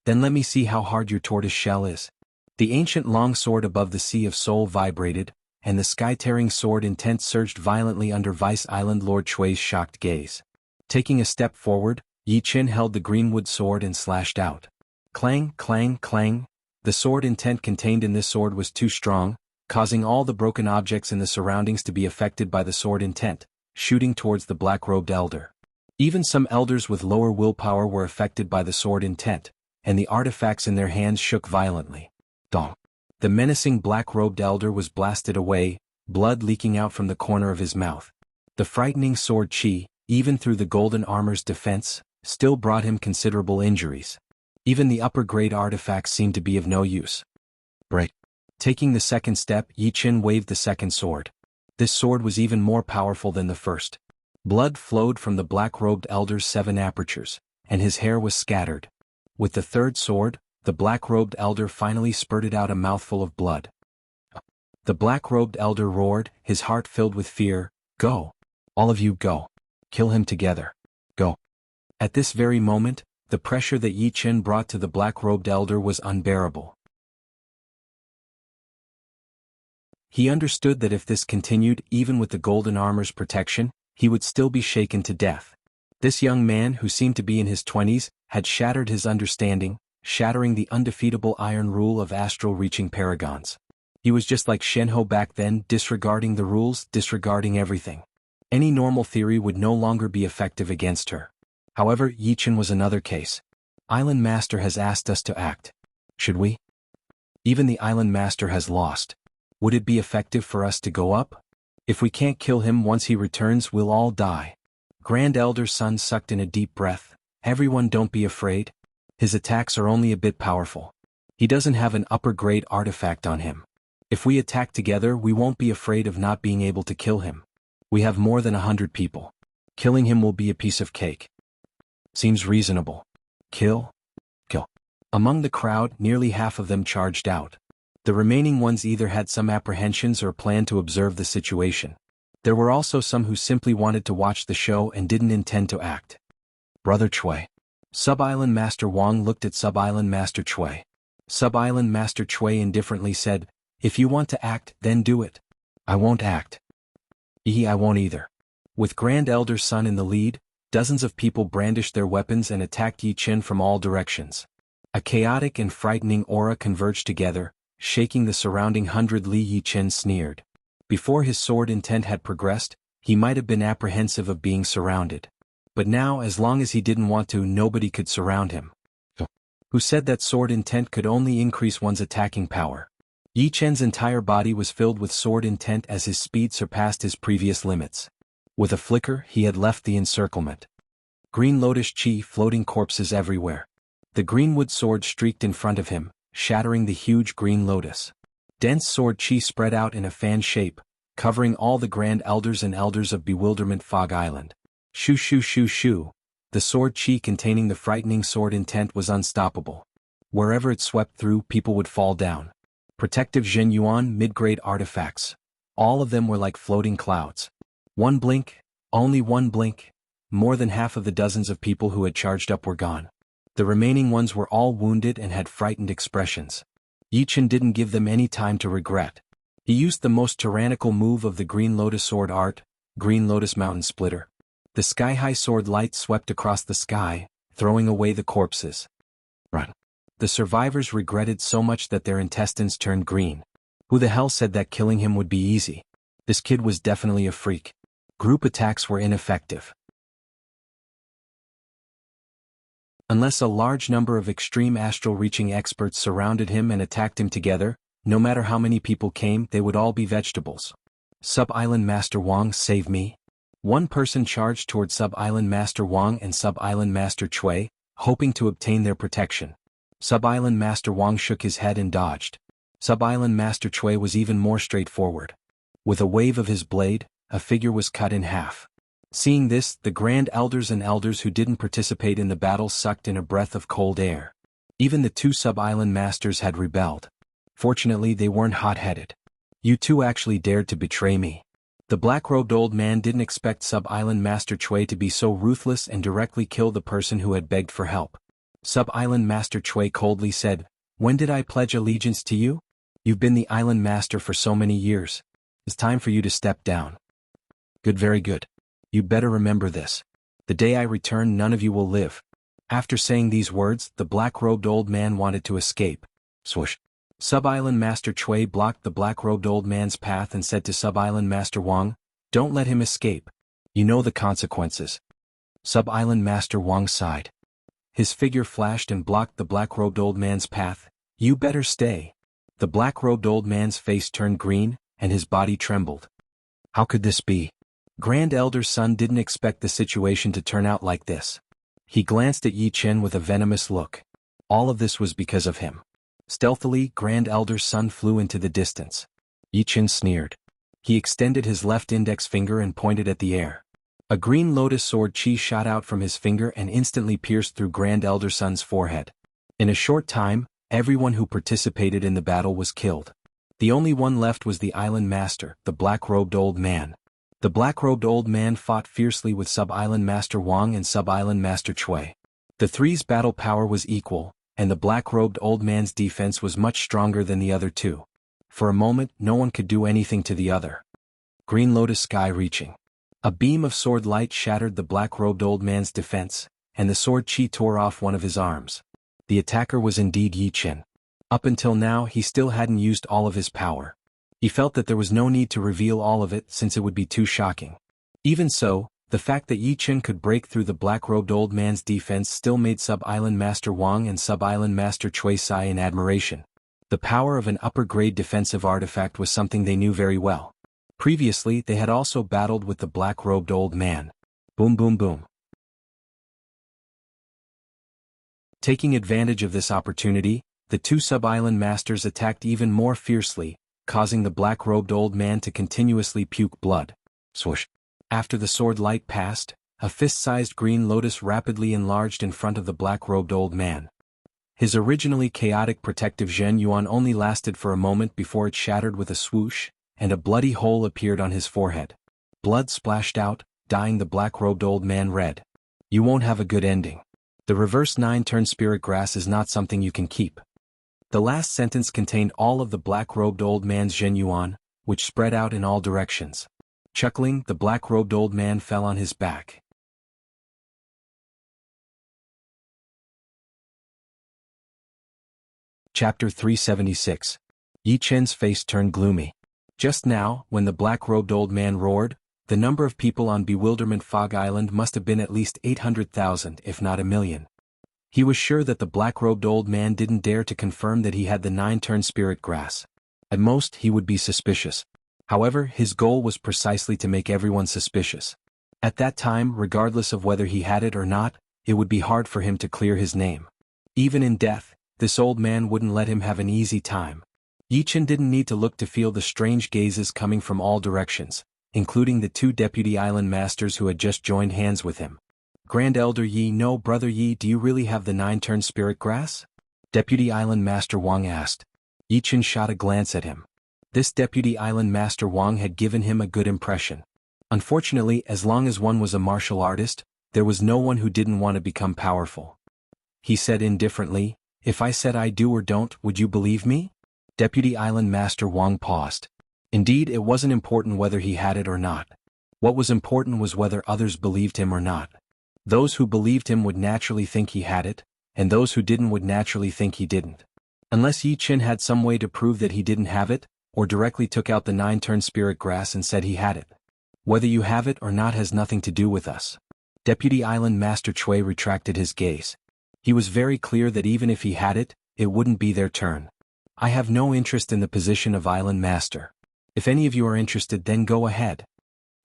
Then let me see how hard your tortoise shell is. The ancient long sword above the Sea of Soul vibrated, and the sky-tearing sword intent surged violently under Vice Island Lord Chui's shocked gaze. Taking a step forward, Yi Chen held the greenwood sword and slashed out. Clang, clang, clang. The sword intent contained in this sword was too strong, causing all the broken objects in the surroundings to be affected by the sword intent, shooting towards the black-robed elder. Even some elders with lower willpower were affected by the sword intent, and the artifacts in their hands shook violently. Dong. The menacing black-robed elder was blasted away, blood leaking out from the corner of his mouth. The frightening sword chi, even through the golden armor's defense, still brought him considerable injuries. Even the upper-grade artifacts seemed to be of no use. Break. Taking the second step, Yi Chen waved the second sword. This sword was even more powerful than the first. Blood flowed from the black-robed elder's 7 apertures, and his hair was scattered. With the third sword, the black-robed elder finally spurted out a mouthful of blood. The black-robed elder roared, his heart filled with fear, "Go! All of you go! Kill him together! Go!" At this very moment, the pressure that Yi Chen brought to the black-robed elder was unbearable. He understood that if this continued, even with the golden armor's protection, he would still be shaken to death. This young man, who seemed to be in his 20s, had shattered his understanding, shattering the undefeatable iron rule of astral-reaching paragons. He was just like Shenhe back then, disregarding the rules, disregarding everything. Any normal theory would no longer be effective against her. However, Yichen was another case. Island Master has asked us to act. Should we? Even the Island Master has lost. Would it be effective for us to go up? If we can't kill him once he returns, we'll all die. Grand Elder's son sucked in a deep breath. Everyone, don't be afraid. His attacks are only a bit powerful. He doesn't have an upper-grade artifact on him. If we attack together, we won't be afraid of not being able to kill him. We have more than 100 people. Killing him will be a piece of cake. Seems reasonable. Kill? Kill. Among the crowd, nearly half of them charged out. The remaining ones either had some apprehensions or planned to observe the situation. There were also some who simply wanted to watch the show and didn't intend to act. Brother Chui. Sub-Island Master Wang looked at Sub-Island Master Chui. Sub-Island Master Chui indifferently said, "If you want to act, then do it." "I won't act." I won't either." With Grand Elder's son in the lead, dozens of people brandished their weapons and attacked Yi Chen from all directions. A chaotic and frightening aura converged together, shaking the surrounding 100 li. Yi Chen sneered. Before his sword intent had progressed, he might have been apprehensive of being surrounded. But now, as long as he didn't want to, nobody could surround him. Who said that sword intent could only increase one's attacking power? Yi Chen's entire body was filled with sword intent as his speed surpassed his previous limits. With a flicker, he had left the encirclement. Green lotus chi, floating corpses everywhere. The greenwood sword streaked in front of him, shattering the huge green lotus. Dense sword chi spread out in a fan shape, covering all the Grand Elders and Elders of Bewilderment Fog Island. Shoo shoo shoo shoo. The sword chi containing the frightening sword intent was unstoppable. Wherever it swept through, people would fall down. Protective Zhen Yuan mid-grade artifacts. All of them were like floating clouds. One blink, only one blink. More than half of the dozens of people who had charged up were gone. The remaining ones were all wounded and had frightened expressions. Yi Chen didn't give them any time to regret. He used the most tyrannical move of the Green Lotus Sword art, Green Lotus Mountain Splitter. The sky-high sword light swept across the sky, throwing away the corpses. Run. The survivors regretted so much that their intestines turned green. Who the hell said that killing him would be easy? This kid was definitely a freak. Group attacks were ineffective. Unless a large number of extreme astral-reaching experts surrounded him and attacked him together, no matter how many people came, they would all be vegetables. Sub-Island Master Wang, save me. One person charged toward Sub-Island Master Wang and Sub-Island Master Chui, hoping to obtain their protection. Sub-Island Master Wang shook his head and dodged. Sub-Island Master Chui was even more straightforward. With a wave of his blade, a figure was cut in half. Seeing this, the Grand Elders and Elders who didn't participate in the battle sucked in a breath of cold air. Even the two Sub-Island Masters had rebelled. Fortunately, they weren't hot-headed. "You two actually dared to betray me." The black-robed old man didn't expect Sub-Island Master Chui to be so ruthless and directly kill the person who had begged for help. Sub-Island Master Chui coldly said, "When did I pledge allegiance to you? You've been the Island Master for so many years. It's time for you to step down." "Good, very good. You better remember this. The day I return, none of you will live." After saying these words, the black-robed old man wanted to escape. Swoosh. Sub-Island Master Chui blocked the black-robed old man's path and said to Sub-Island Master Wang, "Don't let him escape. You know the consequences." Sub-Island Master Wang sighed. His figure flashed and blocked the black-robed old man's path. "You better stay." The black-robed old man's face turned green, and his body trembled. How could this be? Grand Elder's son didn't expect the situation to turn out like this. He glanced at Yi Chen with a venomous look. All of this was because of him. Stealthily, Grand Elder's son flew into the distance. Yi Chen sneered. He extended his left index finger and pointed at the air. A green lotus sword chi shot out from his finger and instantly pierced through Grand Elder Son's forehead. In a short time, everyone who participated in the battle was killed. The only one left was the Island Master, the black-robed old man. The black-robed old man fought fiercely with Sub-Island Master Wang and Sub-Island Master Chui. The three's battle power was equal, and the black-robed old man's defense was much stronger than the other two. For a moment, no one could do anything to the other. Green Lotus Sky reaching. A beam of sword light shattered the black-robed old man's defense, and the sword chi tore off one of his arms. The attacker was indeed Yi Chen. Up until now he still hadn't used all of his power. He felt that there was no need to reveal all of it since it would be too shocking. Even so, the fact that Yi Chen could break through the black-robed old man's defense still made Sub-Island Master Wang and Sub-Island Master Cui sigh in admiration. The power of an upper-grade defensive artifact was something they knew very well. Previously they had also battled with the black-robed old man. Boom boom boom. Taking advantage of this opportunity, the two sub-island masters attacked even more fiercely, causing the black-robed old man to continuously puke blood. Swoosh. After the sword light passed, a fist-sized green lotus rapidly enlarged in front of the black-robed old man. His originally chaotic protective Zhen Yuan only lasted for a moment before it shattered with a swoosh, and a bloody hole appeared on his forehead. Blood splashed out, dyeing the black-robed old man red. You won't have a good ending. The reverse 9-turn spirit grass is not something you can keep. The last sentence contained all of the black-robed old man's Zhen Yuan, which spread out in all directions. Chuckling, the black-robed old man fell on his back. Chapter 376. Yi Chen's face turned gloomy. Just now, when the black-robed old man roared, the number of people on Bewilderment Fog Island must have been at least 800,000 if not 1,000,000. He was sure that the black-robed old man didn't dare to confirm that he had the 9-turn spirit grass. At most he would be suspicious. However, his goal was precisely to make everyone suspicious. At that time, regardless of whether he had it or not, it would be hard for him to clear his name. Even in death, this old man wouldn't let him have an easy time. Yi Chen didn't need to look to feel the strange gazes coming from all directions, including the two deputy island masters who had just joined hands with him. Grand Elder Yi, no, Brother Yi, do you really have the 9-turn spirit grass? Deputy Island Master Wang asked. Yi Chen shot a glance at him. This Deputy Island Master Wang had given him a good impression. Unfortunately, as long as one was a martial artist, there was no one who didn't want to become powerful. He said indifferently, if I said I do or don't, would you believe me? Deputy Island Master Wang paused. Indeed, it wasn't important whether he had it or not. What was important was whether others believed him or not. Those who believed him would naturally think he had it, and those who didn't would naturally think he didn't. Unless Yi Chen had some way to prove that he didn't have it, or directly took out the 9-turn spirit grass and said he had it. Whether you have it or not has nothing to do with us. Deputy Island Master Cui retracted his gaze. He was very clear that even if he had it, it wouldn't be their turn. I have no interest in the position of Island Master. If any of you are interested, then go ahead.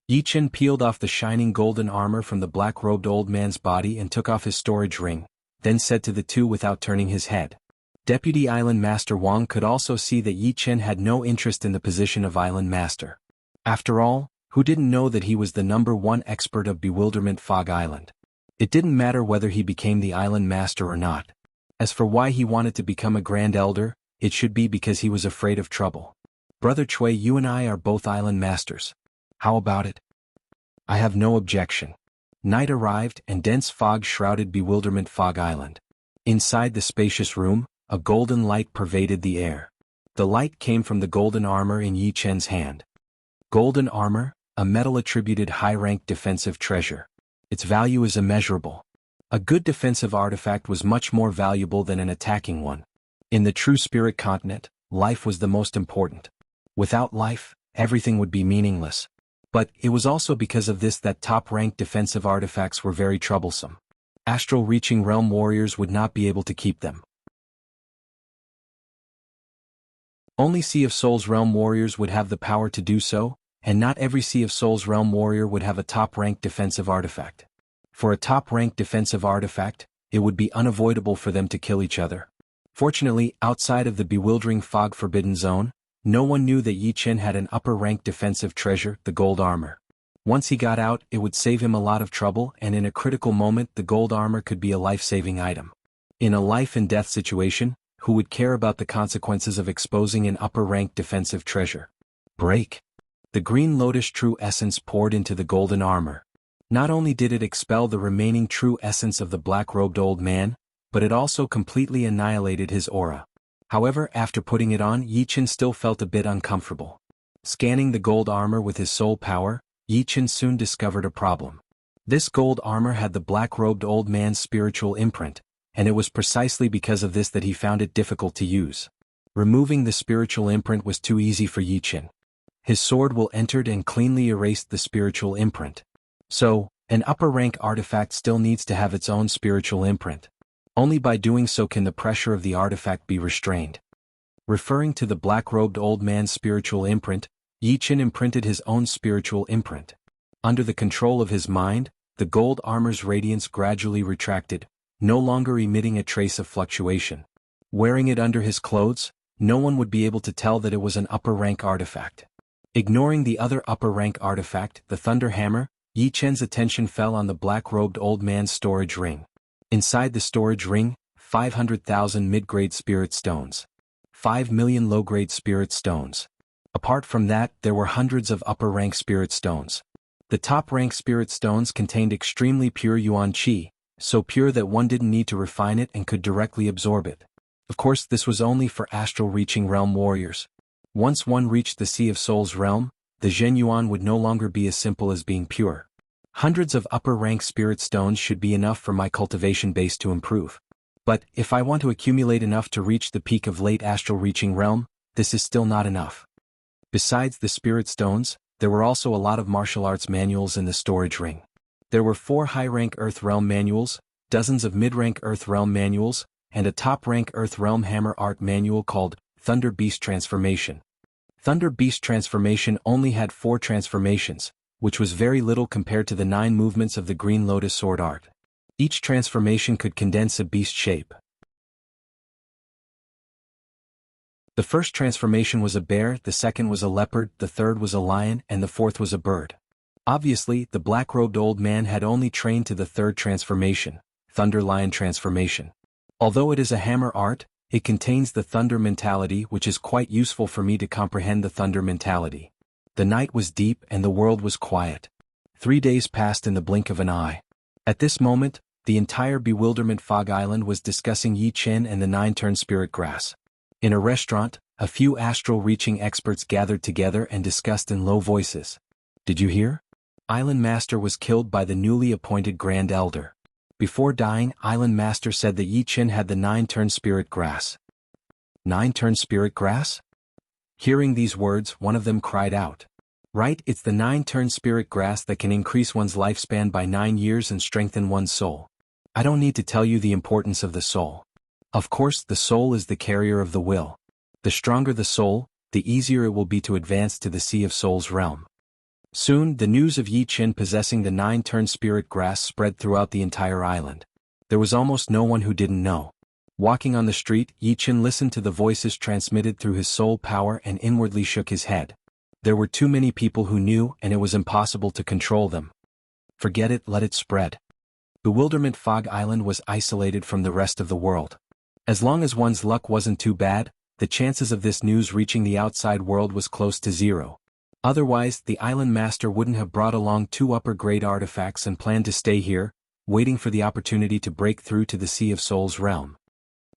Yi Chen peeled off the shining golden armor from the black-robed old man's body and took off his storage ring, then said to the two without turning his head. Deputy Island Master Wang could also see that Yi Chen had no interest in the position of Island Master. After all, who didn't know that he was the #1 expert of Bewilderment Fog Island? It didn't matter whether he became the Island Master or not. As for why he wanted to become a Grand Elder, it should be because he was afraid of trouble. Brother Cui, you and I are both Island Masters. How about it? I have no objection. Night arrived and dense fog shrouded Bewilderment Fog Island. Inside the spacious room, a golden light pervaded the air. The light came from the golden armor in Yi Chen's hand. Golden armor, a metal-attributed high-rank defensive treasure. Its value is immeasurable. A good defensive artifact was much more valuable than an attacking one. In the true spirit continent, life was the most important. Without life, everything would be meaningless. But it was also because of this that top-ranked defensive artifacts were very troublesome. Astral-reaching realm warriors would not be able to keep them. Only Sea of Souls realm warriors would have the power to do so, and not every Sea of Souls realm warrior would have a top-ranked defensive artifact. For a top-ranked defensive artifact, it would be unavoidable for them to kill each other. Fortunately, outside of the bewildering fog forbidden zone, no one knew that Yi Chen had an upper-ranked defensive treasure, the gold armor. Once he got out, it would save him a lot of trouble, and in a critical moment the gold armor could be a life-saving item. In a life-and-death situation, who would care about the consequences of exposing an upper-ranked defensive treasure? Break. The green lotus true essence poured into the golden armor. Not only did it expel the remaining true essence of the black-robed old man, but it also completely annihilated his aura. However, after putting it on, Yi Chen still felt a bit uncomfortable. Scanning the gold armor with his soul power, Yi Chen soon discovered a problem. This gold armor had the black-robed old man's spiritual imprint, and it was precisely because of this that he found it difficult to use. Removing the spiritual imprint was too easy for Yi Chen. His sword will entered and cleanly erased the spiritual imprint. So, an upper-rank artifact still needs to have its own spiritual imprint. Only by doing so can the pressure of the artifact be restrained. Referring to the black-robed old man's spiritual imprint, Yi Chen imprinted his own spiritual imprint. Under the control of his mind, the gold armor's radiance gradually retracted, no longer emitting a trace of fluctuation. Wearing it under his clothes, no one would be able to tell that it was an upper-rank artifact. Ignoring the other upper-rank artifact, the Thunder Hammer, Yi Chen's attention fell on the black-robed old man's storage ring. Inside the storage ring, 500,000 mid-grade spirit stones. 5 million low-grade spirit stones. Apart from that, there were hundreds of upper-rank spirit stones. The top-rank spirit stones contained extremely pure yuan qi, so pure that one didn't need to refine it and could directly absorb it. Of course, this was only for astral-reaching realm warriors. Once one reached the Sea of Souls realm, the Zhen Yuan would no longer be as simple as being pure. Hundreds of upper-rank spirit stones should be enough for my cultivation base to improve. But, if I want to accumulate enough to reach the peak of late astral-reaching realm, this is still not enough. Besides the spirit stones, there were also a lot of martial arts manuals in the storage ring. There were 4 high-rank Earth Realm manuals, dozens of mid-rank Earth Realm manuals, and a top-rank Earth Realm Hammer Art manual called Thunder Beast Transformation. Thunder Beast Transformation only had 4 transformations, which was very little compared to the 9 movements of the Green Lotus Sword Art. Each transformation could condense a beast shape. The first transformation was a bear, the second was a leopard, the third was a lion, and the fourth was a bird. Obviously, the black-robed old man had only trained to the third transformation, Thunder Lion Transformation. Although it is a hammer art, it contains the thunder mentality, which is quite useful for me to comprehend the thunder mentality. The night was deep and the world was quiet. 3 days passed in the blink of an eye. At this moment, the entire Bewilderment Fog Island was discussing Yi Chen and the 9-turn spirit grass. In a restaurant, a few astral-reaching experts gathered together and discussed in low voices. Did you hear? Island Master was killed by the newly appointed Grand Elder. Before dying, Island Master said that Yi Chen had the 9-turn spirit grass. 9-turn spirit grass? Hearing these words, one of them cried out. Right, it's the 9-turn spirit grass that can increase one's lifespan by 9 years and strengthen one's soul. I don't need to tell you the importance of the soul. Of course, the soul is the carrier of the will. The stronger the soul, the easier it will be to advance to the Sea of Souls realm. Soon, the news of Yi Chen possessing the 9-turn spirit grass spread throughout the entire island. There was almost no one who didn't know. Walking on the street, Yi Chen listened to the voices transmitted through his soul power and inwardly shook his head. There were too many people who knew, and it was impossible to control them. Forget it, let it spread. Bewilderment Fog Island was isolated from the rest of the world. As long as one's luck wasn't too bad, the chances of this news reaching the outside world was close to 0. Otherwise, the Island Master wouldn't have brought along 2 upper-grade artifacts and planned to stay here, waiting for the opportunity to break through to the Sea of Souls realm.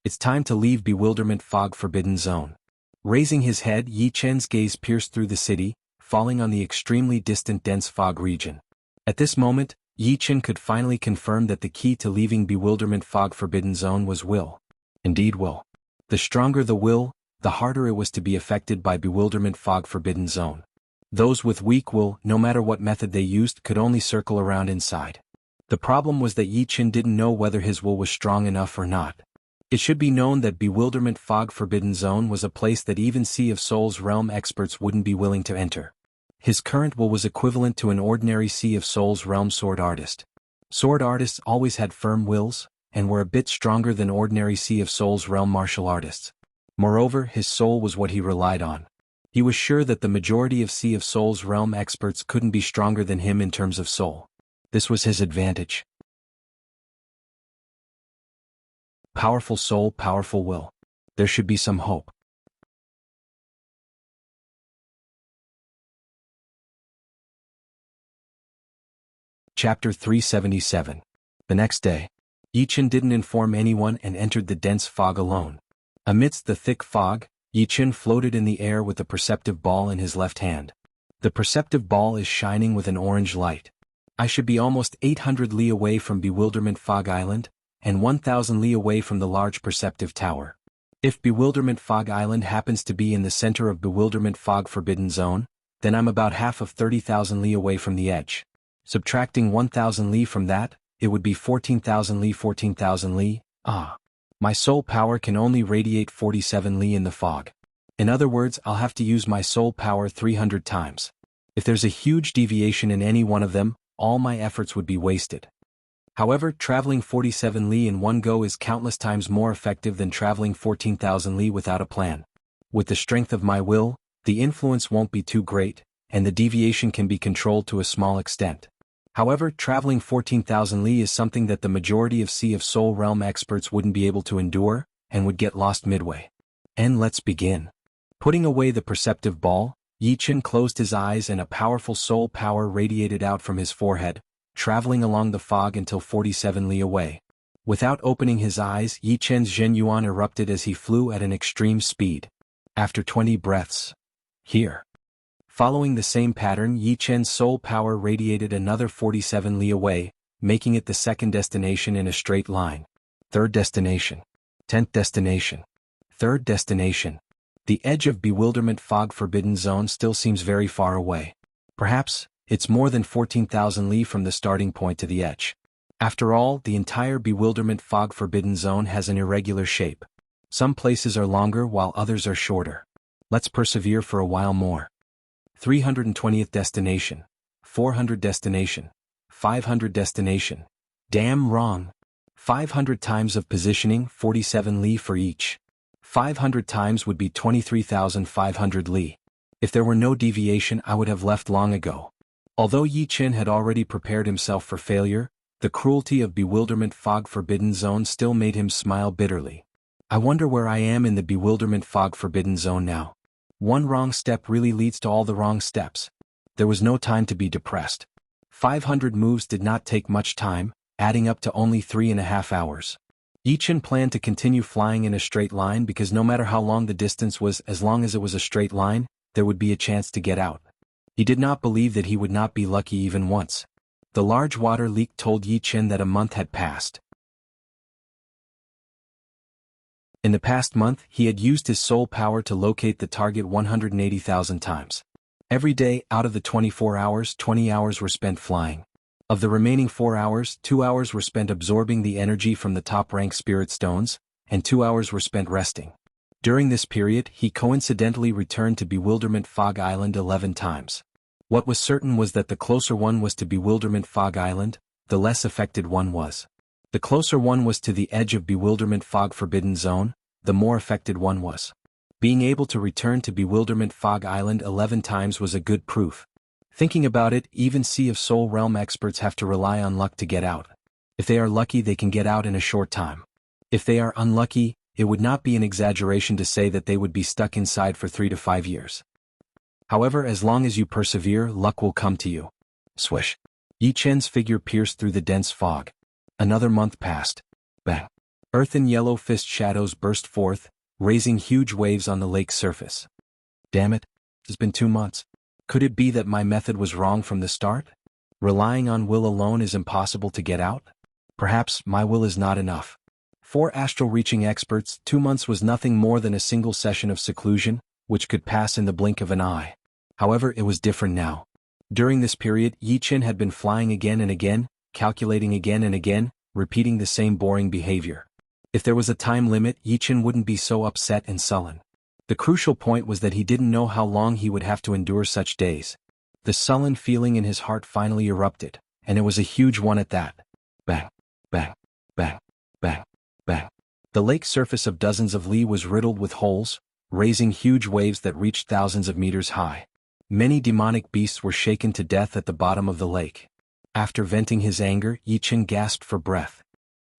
It's time to leave Bewilderment Fog Forbidden Zone. Raising his head, Yi Chen's gaze pierced through the city, falling on the extremely distant dense fog region. At this moment, Yi Chen could finally confirm that the key to leaving Bewilderment Fog Forbidden Zone was will. Indeed will. The stronger the will, the harder it was to be affected by Bewilderment Fog Forbidden Zone. Those with weak will, no matter what method they used, could only circle around inside. The problem was that Yi Chen didn't know whether his will was strong enough or not. It should be known that Bewilderment Fog Forbidden Zone was a place that even Sea of Souls realm experts wouldn't be willing to enter. His current will was equivalent to an ordinary Sea of Souls realm sword artist. Sword artists always had firm wills, and were a bit stronger than ordinary Sea of Souls realm martial artists. Moreover, his soul was what he relied on. He was sure that the majority of Sea of Souls realm experts couldn't be stronger than him in terms of soul. This was his advantage. Powerful soul, powerful will. There should be some hope. Chapter 377. The next day, Yi Chen didn't inform anyone and entered the dense fog alone. Amidst the thick fog, Yi Chen floated in the air with a perceptive ball in his left hand. The perceptive ball is shining with an orange light. I should be almost 800 li away from Bewilderment Fog Island, and 1,000 li away from the large perceptive tower. If Bewilderment Fog Island happens to be in the center of Bewilderment Fog Forbidden Zone, then I'm about half of 30,000 li away from the edge. Subtracting 1,000 li from that, it would be 14,000 li. 14,000 li, My soul power can only radiate 47 li in the fog. In other words, I'll have to use my soul power 300 times. If there's a huge deviation in any one of them, all my efforts would be wasted. However, traveling 47 li in one go is countless times more effective than traveling 14,000 li without a plan. With the strength of my will, the influence won't be too great, and the deviation can be controlled to a small extent. However, traveling 14,000 li is something that the majority of Sea of Soul Realm experts wouldn't be able to endure, and would get lost midway. And let's begin. Putting away the perceptive ball, Yi Chen closed his eyes and a powerful soul power radiated out from his forehead, traveling along the fog until 47 li away. Without opening his eyes, Yi Chen's Zhen Yuan erupted as he flew at an extreme speed. After 20 breaths. Here. Following the same pattern, Yi Chen's soul power radiated another 47 li away, making it the second destination in a straight line. Third destination. 10th destination. Third destination. The edge of Bewilderment Fog Forbidden Zone still seems very far away. Perhaps, it's more than 14,000 li from the starting point to the edge. After all, the entire Bewilderment Fog Forbidden Zone has an irregular shape. Some places are longer while others are shorter. Let's persevere for a while more. 320th destination. 400 destination. 500 destination. Damn wrong. 500 times of positioning, 47 li for each. 500 times would be 23,500 li. If there were no deviation, I would have left long ago. Although Yi Chen had already prepared himself for failure, the cruelty of Bewilderment Fog Forbidden Zone still made him smile bitterly. I wonder where I am in the Bewilderment Fog Forbidden Zone now. One wrong step really leads to all the wrong steps. There was no time to be depressed. 500 moves did not take much time, adding up to only 3.5 hours. Yi Chen planned to continue flying in a straight line because no matter how long the distance was, as long as it was a straight line, there would be a chance to get out. He did not believe that he would not be lucky even once. The large water leak told Yi Chen that a month had passed. In the past month, he had used his soul power to locate the target 180,000 times. Every day, out of the 24 hours, 20 hours were spent flying. Of the remaining 4 hours, 2 hours were spent absorbing the energy from the top-rank spirit stones, and 2 hours were spent resting. During this period, he coincidentally returned to Bewilderment Fog Island 11 times. What was certain was that the closer one was to Bewilderment Fog Island, the less affected one was. The closer one was to the edge of Bewilderment Fog Forbidden Zone, the more affected one was. Being able to return to Bewilderment Fog Island 11 times was a good proof. Thinking about it, even Sea of Soul Realm experts have to rely on luck to get out. If they are lucky, they can get out in a short time. If they are unlucky, it would not be an exaggeration to say that they would be stuck inside for 3 to 5 years. However, as long as you persevere, luck will come to you. Swish. Yi Chen's figure pierced through the dense fog. Another month passed. Bang. Earthen yellow fist shadows burst forth, raising huge waves on the lake's surface. Damn it, it's been 2 months. Could it be that my method was wrong from the start? Relying on will alone is impossible to get out? Perhaps my will is not enough. For astral-reaching experts, 2 months was nothing more than a single session of seclusion, which could pass in the blink of an eye. However, it was different now. During this period, Yi Chen had been flying again and again, calculating again and again, repeating the same boring behavior. If there was a time limit, Yi Chen wouldn't be so upset and sullen. The crucial point was that he didn't know how long he would have to endure such days. The sullen feeling in his heart finally erupted, and it was a huge one at that. Bang, bang, bang, bang, bang. The lake's surface of dozens of li was riddled with holes, raising huge waves that reached thousands of meters high. Many demonic beasts were shaken to death at the bottom of the lake. After venting his anger, Yi Chen gasped for breath.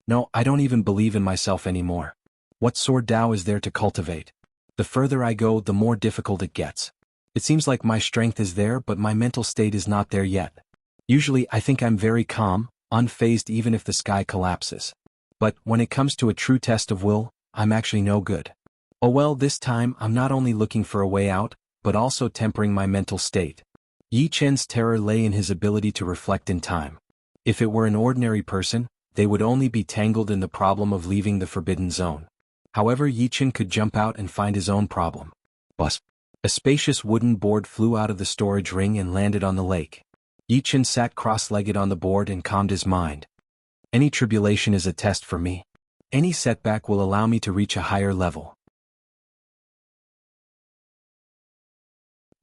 No, I don't even believe in myself anymore. What sword Tao is there to cultivate? The further I go, the more difficult it gets. It seems like my strength is there, but my mental state is not there yet. Usually I think I'm very calm, unfazed even if the sky collapses. But when it comes to a true test of will, I'm actually no good. Oh well, this time I'm not only looking for a way out, but also tempering my mental state. Yi Chen's terror lay in his ability to reflect in time. If it were an ordinary person, they would only be tangled in the problem of leaving the forbidden zone. However, Yi Chen could jump out and find his own problem. Bus. A spacious wooden board flew out of the storage ring and landed on the lake. Yi Chen sat cross-legged on the board and calmed his mind. Any tribulation is a test for me. Any setback will allow me to reach a higher level.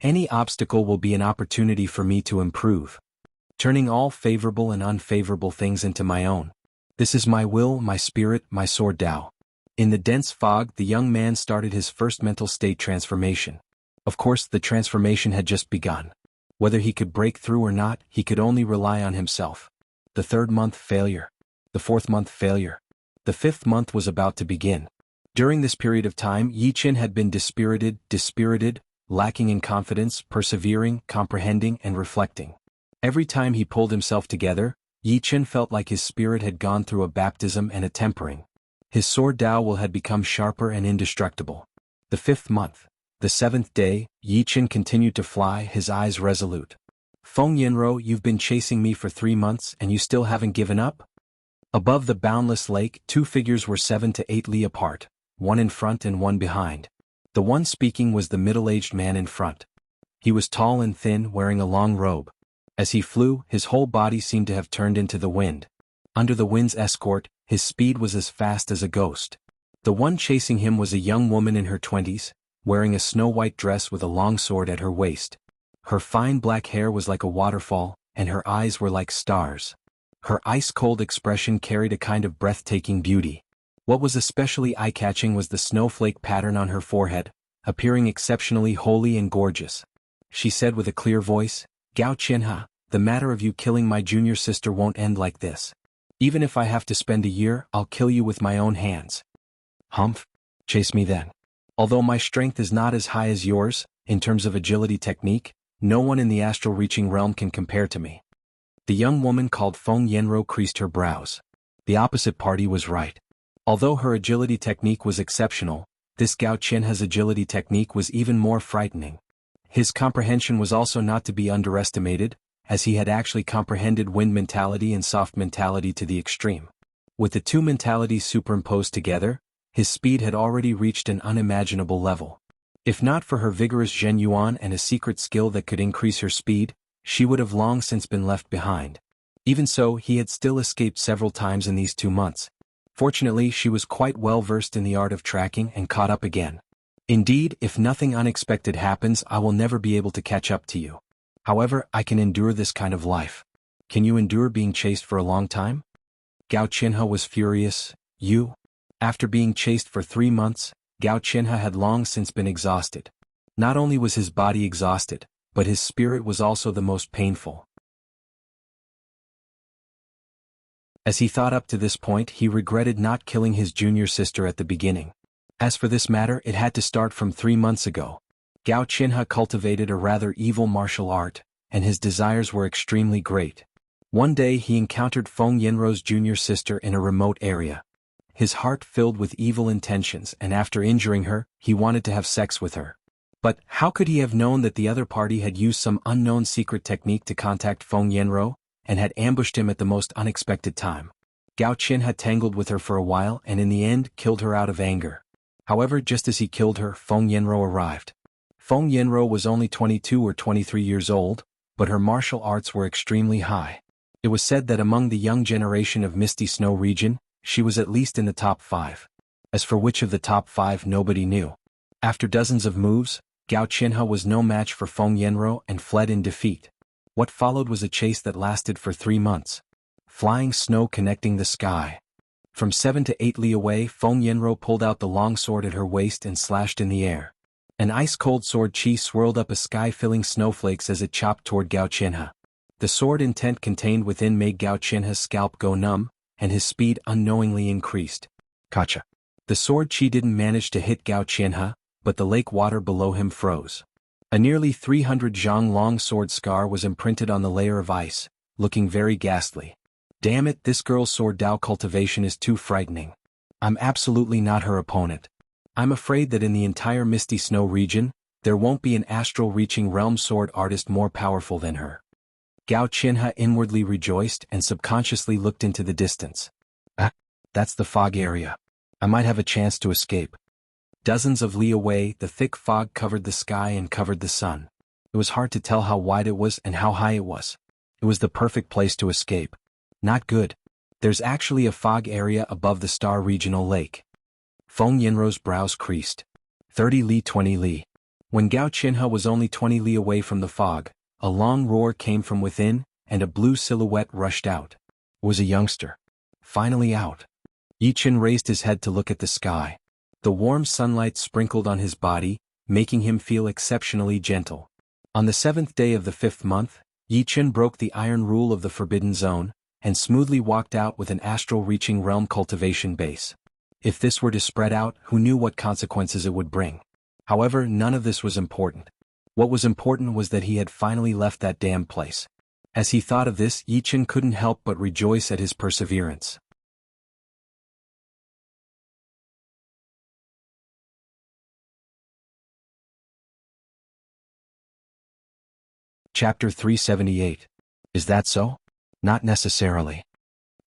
Any obstacle will be an opportunity for me to improve, turning all favorable and unfavorable things into my own. This is my will, my spirit, my sword Tao. In the dense fog, the young man started his first mental state transformation. Of course, the transformation had just begun. Whether he could break through or not, he could only rely on himself. The 3rd month failure. The 4th month failure. The 5th month was about to begin. During this period of time, Yi Chen had been dispirited, lacking in confidence, persevering, comprehending, and reflecting. Every time he pulled himself together, Yi Chen felt like his spirit had gone through a baptism and a tempering. His sword Tao will had become sharper and indestructible. The 5th month. The 7th day, Yi Chen continued to fly, his eyes resolute. Feng Yanro, you've been chasing me for 3 months and you still haven't given up? Above the boundless lake, 2 figures were 7 to 8 li apart, one in front and one behind. The one speaking was the middle-aged man in front. He was tall and thin, wearing a long robe. As he flew, his whole body seemed to have turned into the wind. Under the wind's escort, his speed was as fast as a ghost. The one chasing him was a young woman in her 20s, wearing a snow-white dress with a long sword at her waist. Her fine black hair was like a waterfall, and her eyes were like stars. Her ice-cold expression carried a kind of breathtaking beauty. What was especially eye-catching was the snowflake pattern on her forehead, appearing exceptionally holy and gorgeous. She said with a clear voice, "Gao Qianhe, the matter of you killing my junior sister won't end like this. Even if I have to spend a year, I'll kill you with my own hands." "Humph. Chase me then. Although my strength is not as high as yours, in terms of agility technique, no one in the astral reaching realm can compare to me." The young woman called Feng Yanro creased her brows. The opposite party was right. Although her agility technique was exceptional, this Gao Qianhe's agility technique was even more frightening. His comprehension was also not to be underestimated, as he had actually comprehended wind mentality and soft mentality to the extreme. With the 2 mentalities superimposed together, his speed had already reached an unimaginable level. If not for her vigorous Zhen Yuan and a secret skill that could increase her speed, she would have long since been left behind. Even so, he had still escaped several times in these 2 months. Fortunately, she was quite well versed in the art of tracking and caught up again. "Indeed, if nothing unexpected happens, I will never be able to catch up to you. However, I can endure this kind of life. Can you endure being chased for a long time?" Gao Qianhe was furious. "You?" After being chased for 3 months, Gao Qianhe had long since been exhausted. Not only was his body exhausted, but his spirit was also the most painful. As he thought up to this point, he regretted not killing his junior sister at the beginning. As for this matter, it had to start from 3 months ago. Gao Qianhe cultivated a rather evil martial art, and his desires were extremely great. One day he encountered Feng Yanro's junior sister in a remote area. His heart filled with evil intentions, and after injuring her, he wanted to have sex with her. But how could he have known that the other party had used some unknown secret technique to contact Feng Yanro, and had ambushed him at the most unexpected time? Gao Qianhe tangled with her for a while and in the end killed her out of anger. However, just as he killed her, Feng Yanro arrived. Feng Yanro was only 22 or 23 years old, but her martial arts were extremely high. It was said that among the young generation of Misty Snow region, she was at least in the top 5. As for which of the top 5 nobody knew. After dozens of moves, Gao Qianhe was no match for Feng Yanro and fled in defeat. What followed was a chase that lasted for 3 months. Flying snow connecting the sky. From 7 to 8 li away, Feng Yanro pulled out the long sword at her waist and slashed in the air. An ice-cold sword chi swirled up a sky-filling snowflakes as it chopped toward Gao Qianhe. The sword intent contained within made Gao Qianhe's scalp go numb, and his speed unknowingly increased. Gotcha. The sword chi didn't manage to hit Gao Qianhe, but the lake water below him froze. A nearly 300 zhang long sword scar was imprinted on the layer of ice, looking very ghastly. Damn it, this girl's sword Tao cultivation is too frightening. I'm absolutely not her opponent. I'm afraid that in the entire Misty Snow region, There won't be an astral-reaching realm sword artist more powerful than her. Gao Qinhe inwardly rejoiced and subconsciously looked into the distance. Ah, that's the fog area. I might have a chance to escape. Dozens of li away, the thick fog covered the sky and covered the sun. It was hard to tell how wide it was and how high it was. It was the perfect place to escape. Not good. There's actually a fog area above the Star Regional Lake. Feng Yinrou's brows creased. 30 li 20 li. When Gao Qinhe was only 20 li away from the fog, a long roar came from within, and a blue silhouette rushed out. It was a youngster. Finally out. Yichen raised his head to look at the sky. The warm sunlight sprinkled on his body, making him feel exceptionally gentle. On the 7th day of the 5th month, Yichen broke the iron rule of the Forbidden Zone, and smoothly walked out with an astral-reaching realm cultivation base. If this were to spread out, who knew what consequences it would bring? However, none of this was important. What was important was that he had finally left that damn place. As he thought of this, Yichen couldn't help but rejoice at his perseverance. Chapter 378. Is that so? Not necessarily.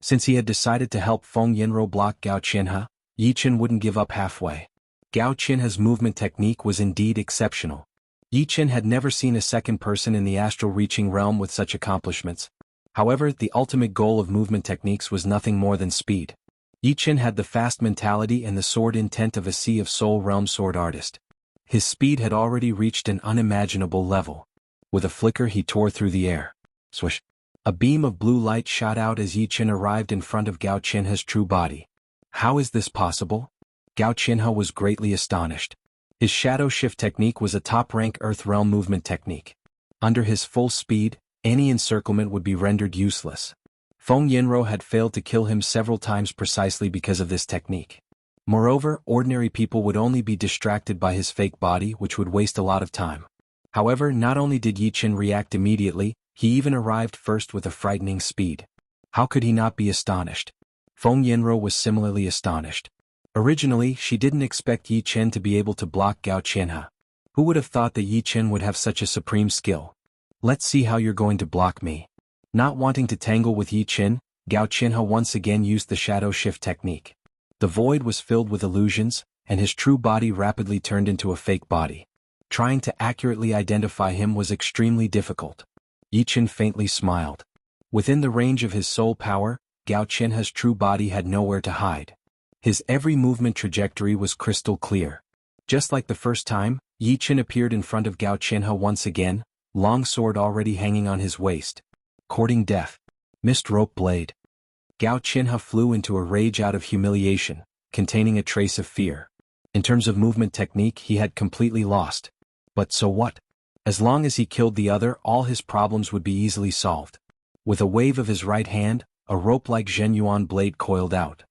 Since he had decided to help Feng Yinrou block Gao Qinhe, Yichen wouldn't give up halfway. Gao Qinhe's movement technique was indeed exceptional. Yichen had never seen a second person in the astral-reaching realm with such accomplishments. However, the ultimate goal of movement techniques was nothing more than speed. Yichen had the fast mentality and the sword intent of a Sea of Soul realm sword artist. His speed had already reached an unimaginable level. With a flicker he tore through the air. Swish! A beam of blue light shot out as Yichen arrived in front of Gao Qinhe's true body. How is this possible? Gao Qinhe was greatly astonished. His shadow shift technique was a top-rank Earth realm movement technique. Under his full speed, any encirclement would be rendered useless. Feng Yinrou had failed to kill him several times precisely because of this technique. Moreover, ordinary people would only be distracted by his fake body, which would waste a lot of time. However, not only did Yichen react immediately, he even arrived first with a frightening speed. How could he not be astonished? Feng Yinrou was similarly astonished. Originally, she didn't expect Yichen to be able to block Gao Qinhe. Who would have thought that Yichen would have such a supreme skill? Let's see how you're going to block me. Not wanting to tangle with Yichen, Gao Qinhe once again used the shadow shift technique. The void was filled with illusions, and his true body rapidly turned into a fake body. Trying to accurately identify him was extremely difficult. Yichen faintly smiled. Within the range of his soul power, Gao Qinhe's true body had nowhere to hide. His every movement trajectory was crystal clear. Just like the first time, Yichen appeared in front of Gao Qinhe once again, long sword already hanging on his waist. Courting death. Mist rope blade. Gao Qinhe flew into a rage out of humiliation, containing a trace of fear. In terms of movement technique, he had completely lost. But so what? As long as he killed the other, all his problems would be easily solved. With a wave of his right hand, a rope-like Zhenyuan blade coiled out.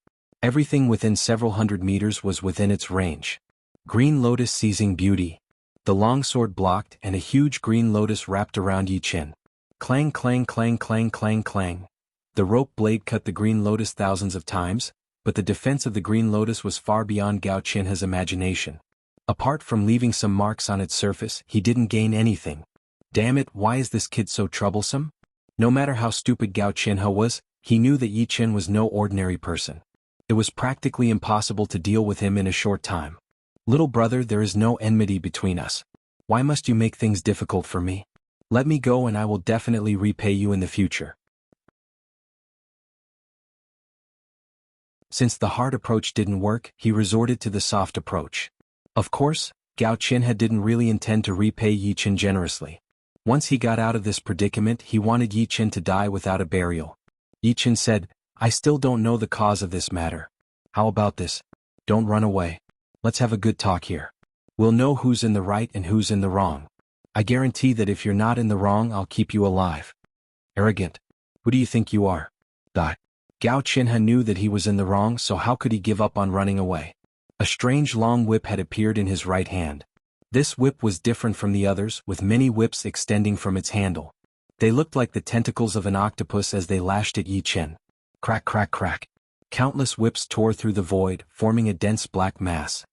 Everything within several hundred meters was within its range. Green lotus seizing beauty. The long sword blocked and a huge green lotus wrapped around Yichen. Clang clang clang clang clang clang. The rope blade cut the green lotus thousands of times, but the defense of the green lotus was far beyond Gao Qinhe's imagination. Apart from leaving some marks on its surface, he didn't gain anything. Damn it, why is this kid so troublesome? No matter how stupid Gao Qinhe was, he knew that Yichen was no ordinary person. It was practically impossible to deal with him in a short time. Little brother, there is no enmity between us. Why must you make things difficult for me? Let me go and I will definitely repay you in the future. Since the hard approach didn't work, he resorted to the soft approach. Of course, Gao Qinhe didn't really intend to repay Yichen generously. Once he got out of this predicament, he wanted Yichen to die without a burial. Yichen said, I still don't know the cause of this matter. How about this? Don't run away. Let's have a good talk here. We'll know who's in the right and who's in the wrong. I guarantee that if you're not in the wrong, I'll keep you alive. Arrogant. Who do you think you are? Die. Gao Qinhe knew that he was in the wrong, so how could he give up on running away? A strange long whip had appeared in his right hand. This whip was different from the others, with many whips extending from its handle. They looked like the tentacles of an octopus as they lashed at Yichen. Crack crack crack. Countless whips tore through the void, forming a dense black mass.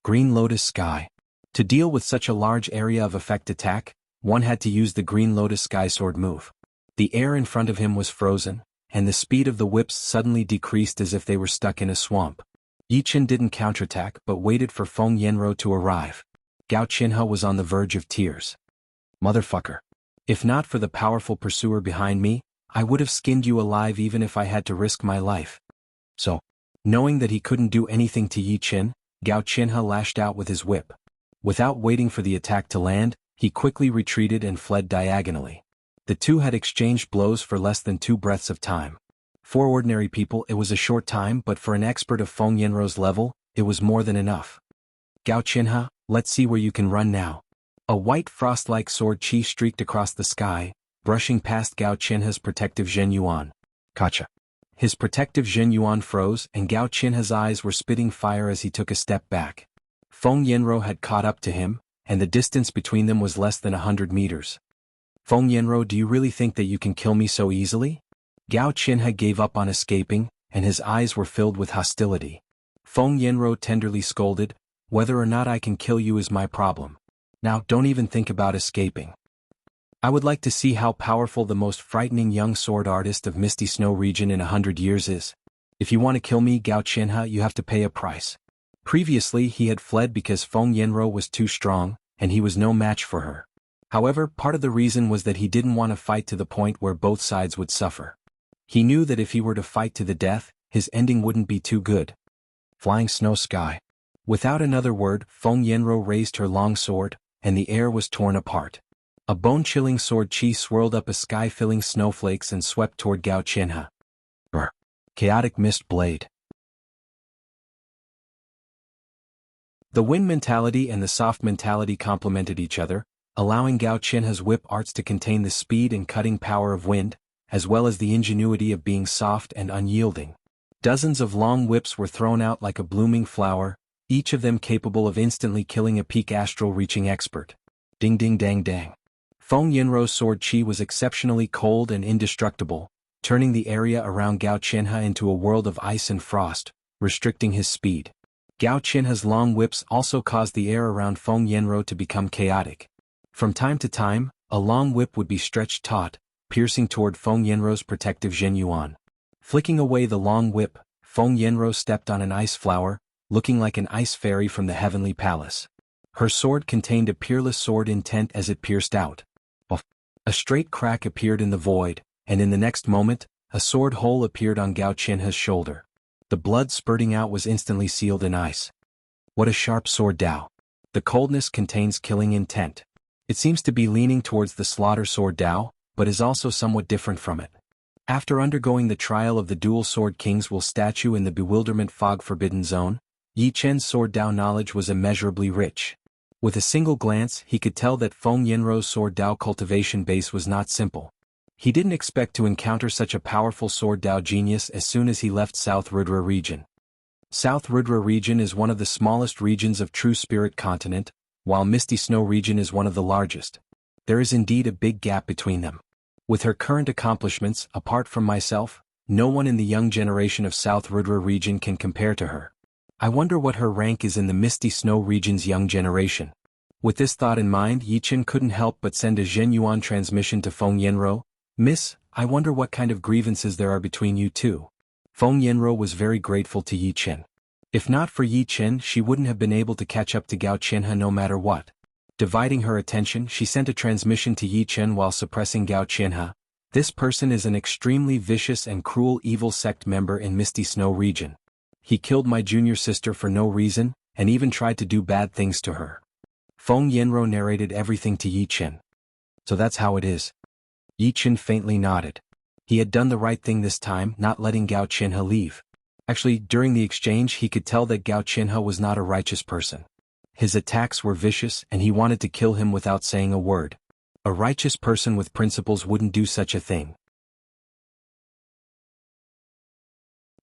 Green lotus sky. To deal with such a large area of effect attack, one had to use the Green Lotus Sky Sword move. The air in front of him was frozen, and the speed of the whips suddenly decreased as if they were stuck in a swamp. Yi Chen didn't counterattack but waited for Feng Yanro to arrive. Gao Qinhe was on the verge of tears. Motherfucker. If not for the powerful pursuer behind me, I would have skinned you alive even if I had to risk my life. So, knowing that he couldn't do anything to Yi Chen, Gao Qinhe lashed out with his whip. Without waiting for the attack to land, he quickly retreated and fled diagonally. The two had exchanged blows for less than 2 breaths of time. For ordinary people it was a short time, but for an expert of Feng Yanro's level, it was more than enough. Gao Qinhe, let's see where you can run now. A white frost-like sword chi streaked across the sky, brushing past Gao Qinhe's protective Zhen Yuan. Gotcha. His protective Zhen Yuan froze and Gao Qinhe's eyes were spitting fire as he took a step back. Feng Yanro had caught up to him, and the distance between them was less than 100 meters. Feng Yanro, do you really think that you can kill me so easily? Gao Qinhe gave up on escaping, and his eyes were filled with hostility. Feng Yanro tenderly scolded, whether or not I can kill you is my problem. Now don't even think about escaping. I would like to see how powerful the most frightening young sword artist of Misty Snow region in 100 years is. If you want to kill me, Gao Qinhe, you have to pay a price. Previously he had fled because Feng Yanro was too strong, and he was no match for her. However, part of the reason was that he didn't want to fight to the point where both sides would suffer. He knew that if he were to fight to the death, his ending wouldn't be too good. Flying snow sky. Without another word, Feng Yanro raised her long sword, and the air was torn apart. A bone-chilling sword chi swirled up a sky-filling snowflakes and swept toward Gao Qinhe. Chaotic mist blade. The wind mentality and the soft mentality complemented each other, allowing Gao Qinhe's whip arts to contain the speed and cutting power of wind, as well as the ingenuity of being soft and unyielding. Dozens of long whips were thrown out like a blooming flower, each of them capable of instantly killing a peak astral-reaching expert. Ding ding dang dang. Feng Yanro's sword chi was exceptionally cold and indestructible, turning the area around Gao Qinhe into a world of ice and frost, restricting his speed. Gao Qinhe's long whips also caused the air around Feng Yanro to become chaotic. From time to time, a long whip would be stretched taut, piercing toward Feng Yanro's protective Zhen Yuan. Flicking away the long whip, Feng Yanro stepped on an ice flower, looking like an ice fairy from the heavenly palace. Her sword contained a peerless sword intent as it pierced out. A straight crack appeared in the void, and in the next moment, a sword hole appeared on Gao Qinhe's shoulder. The blood spurting out was instantly sealed in ice. What a sharp sword Dao. The coldness contains killing intent. It seems to be leaning towards the slaughter sword Dao, but is also somewhat different from it. After undergoing the trial of the dual sword kings will statue in the bewilderment fog forbidden zone, Yi Chen's sword Dao knowledge was immeasurably rich. With a single glance he could tell that Feng Yanro's sword Dao cultivation base was not simple. He didn't expect to encounter such a powerful sword Dao genius as soon as he left South Rudra region. South Rudra region is one of the smallest regions of True Spirit continent, while Misty Snow region is one of the largest. There is indeed a big gap between them. With her current accomplishments, apart from myself, no one in the young generation of South Rudra region can compare to her. I wonder what her rank is in the Misty Snow region's young generation. With this thought in mind, Yi Chen couldn't help but send a Zhen Yuan transmission to Feng Yanro. Miss, I wonder what kind of grievances there are between you two. Feng Yanro was very grateful to Yi Chen. If not for Yi Chen, she wouldn't have been able to catch up to Gao Qinhe no matter what. Dividing her attention, she sent a transmission to Yi Chen while suppressing Gao Qinhe. This person is an extremely vicious and cruel evil sect member in Misty Snow region. He killed my junior sister for no reason, and even tried to do bad things to her. Feng Yanro narrated everything to Yi Chen. So that's how it is. Yi Chen faintly nodded. He had done the right thing this time, not letting Gao Qinhe leave. Actually, during the exchange he could tell that Gao Qinhe was not a righteous person. His attacks were vicious and he wanted to kill him without saying a word. A righteous person with principles wouldn't do such a thing.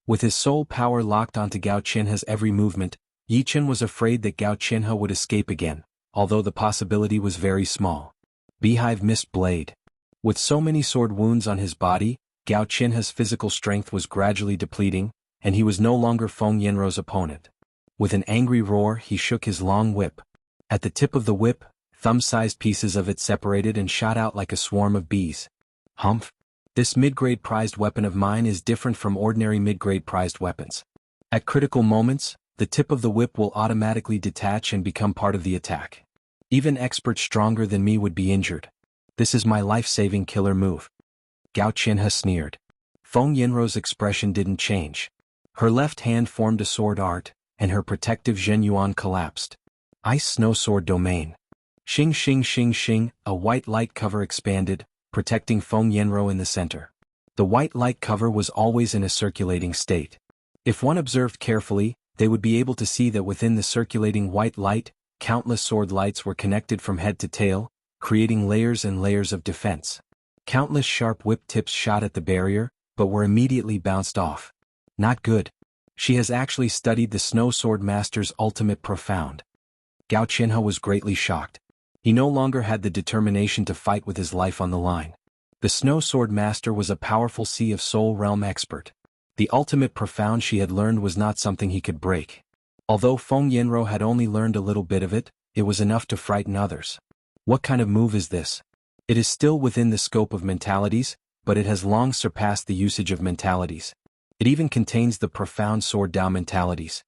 With his soul power locked onto Gao Qinhe's every movement, Yi Chen was afraid that Gao Qinhe would escape again, although the possibility was very small. Beehive Mist Blade. With so many sword wounds on his body, Gao Qinhe's physical strength was gradually depleting, and he was no longer Feng Yanro's opponent. With an angry roar he shook his long whip. At the tip of the whip, thumb-sized pieces of it separated and shot out like a swarm of bees. Humph! This mid-grade prized weapon of mine is different from ordinary mid-grade prized weapons. At critical moments, the tip of the whip will automatically detach and become part of the attack. Even experts stronger than me would be injured. This is my life-saving killer move. Gao Qinhe sneered. Feng Yinrou's expression didn't change. Her left hand formed a sword art, and her protective Zhenyuan collapsed. Ice Snow Sword Domain. Xing xing xing xing, a white light cover expanded, protecting Feng Yinrou in the center. The white light cover was always in a circulating state. If one observed carefully, they would be able to see that within the circulating white light, countless sword lights were connected from head to tail, creating layers and layers of defense. Countless sharp whip tips shot at the barrier, but were immediately bounced off. Not good. She has actually studied the Snow Sword Master's ultimate profound. Gao Qinhe was greatly shocked. He no longer had the determination to fight with his life on the line. The Snow Sword Master was a powerful Sea of Soul Realm expert. The ultimate profound she had learned was not something he could break. Although Feng Yinrou had only learned a little bit of it, it was enough to frighten others. What kind of move is this? It is still within the scope of mentalities, but it has long surpassed the usage of mentalities. It even contains the profound sword Dao mentalities.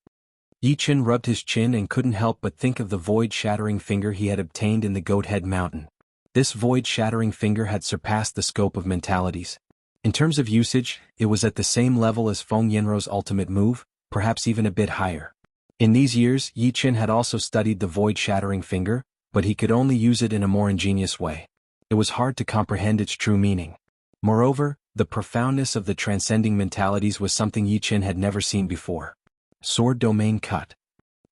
Yi Chen rubbed his chin and couldn't help but think of the void-shattering finger he had obtained in the Goat Head Mountain. This void-shattering finger had surpassed the scope of mentalities. In terms of usage, it was at the same level as Feng Yinrou's ultimate move, perhaps even a bit higher. In these years, Yi Chen had also studied the void-shattering finger, but he could only use it in a more ingenious way. It was hard to comprehend its true meaning. Moreover, the profoundness of the transcending mentalities was something Yi Chen had never seen before. Sword Domain Cut.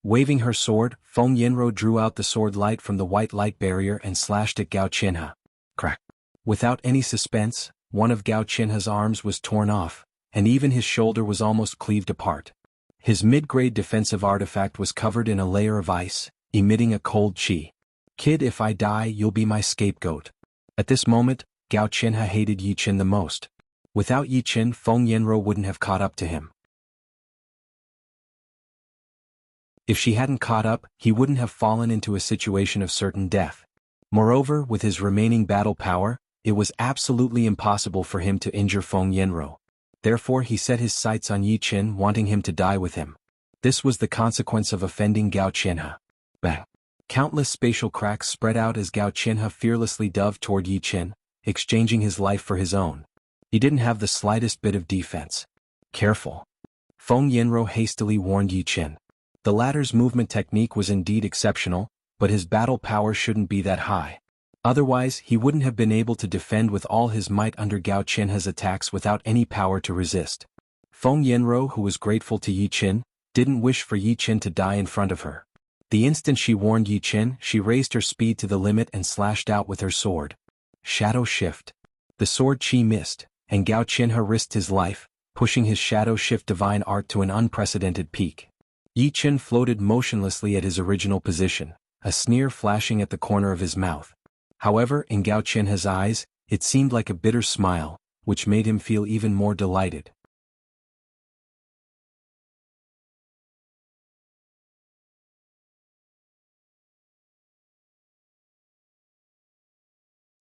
Waving her sword, Feng Yinrou drew out the sword light from the white light barrier and slashed at Gao Qinhe. Crack. Without any suspense, one of Gao Qinhe's arms was torn off, and even his shoulder was almost cleaved apart. His mid-grade defensive artifact was covered in a layer of ice, emitting a cold chi. Kid, if I die, you'll be my scapegoat. At this moment, Gao Qinhe hated Yi Chen the most. Without Yi Chen, Feng Yinrou wouldn't have caught up to him. If she hadn't caught up, he wouldn't have fallen into a situation of certain death. Moreover, with his remaining battle power, it was absolutely impossible for him to injure Feng Yinrou. Therefore he set his sights on Yi Chen, wanting him to die with him. This was the consequence of offending Gao Qinhe. Bang! Countless spatial cracks spread out as Gao Qinhe fearlessly dove toward Yi Chen, exchanging his life for his own. He didn't have the slightest bit of defense. Careful! Feng Yinrou hastily warned Yi Chen. The latter's movement technique was indeed exceptional, but his battle power shouldn't be that high. Otherwise, he wouldn't have been able to defend with all his might under Gao Qinhe's attacks without any power to resist. Feng Yinrou, who was grateful to Yi Chen, didn't wish for Yi Chen to die in front of her. The instant she warned Yi Chen, she raised her speed to the limit and slashed out with her sword. Shadow Shift. The sword chi missed, and Gao Qinhe risked his life, pushing his Shadow Shift divine art to an unprecedented peak. Yi Chen floated motionlessly at his original position, a sneer flashing at the corner of his mouth. However, in Gao Qinhe's eyes, it seemed like a bitter smile, which made him feel even more delighted.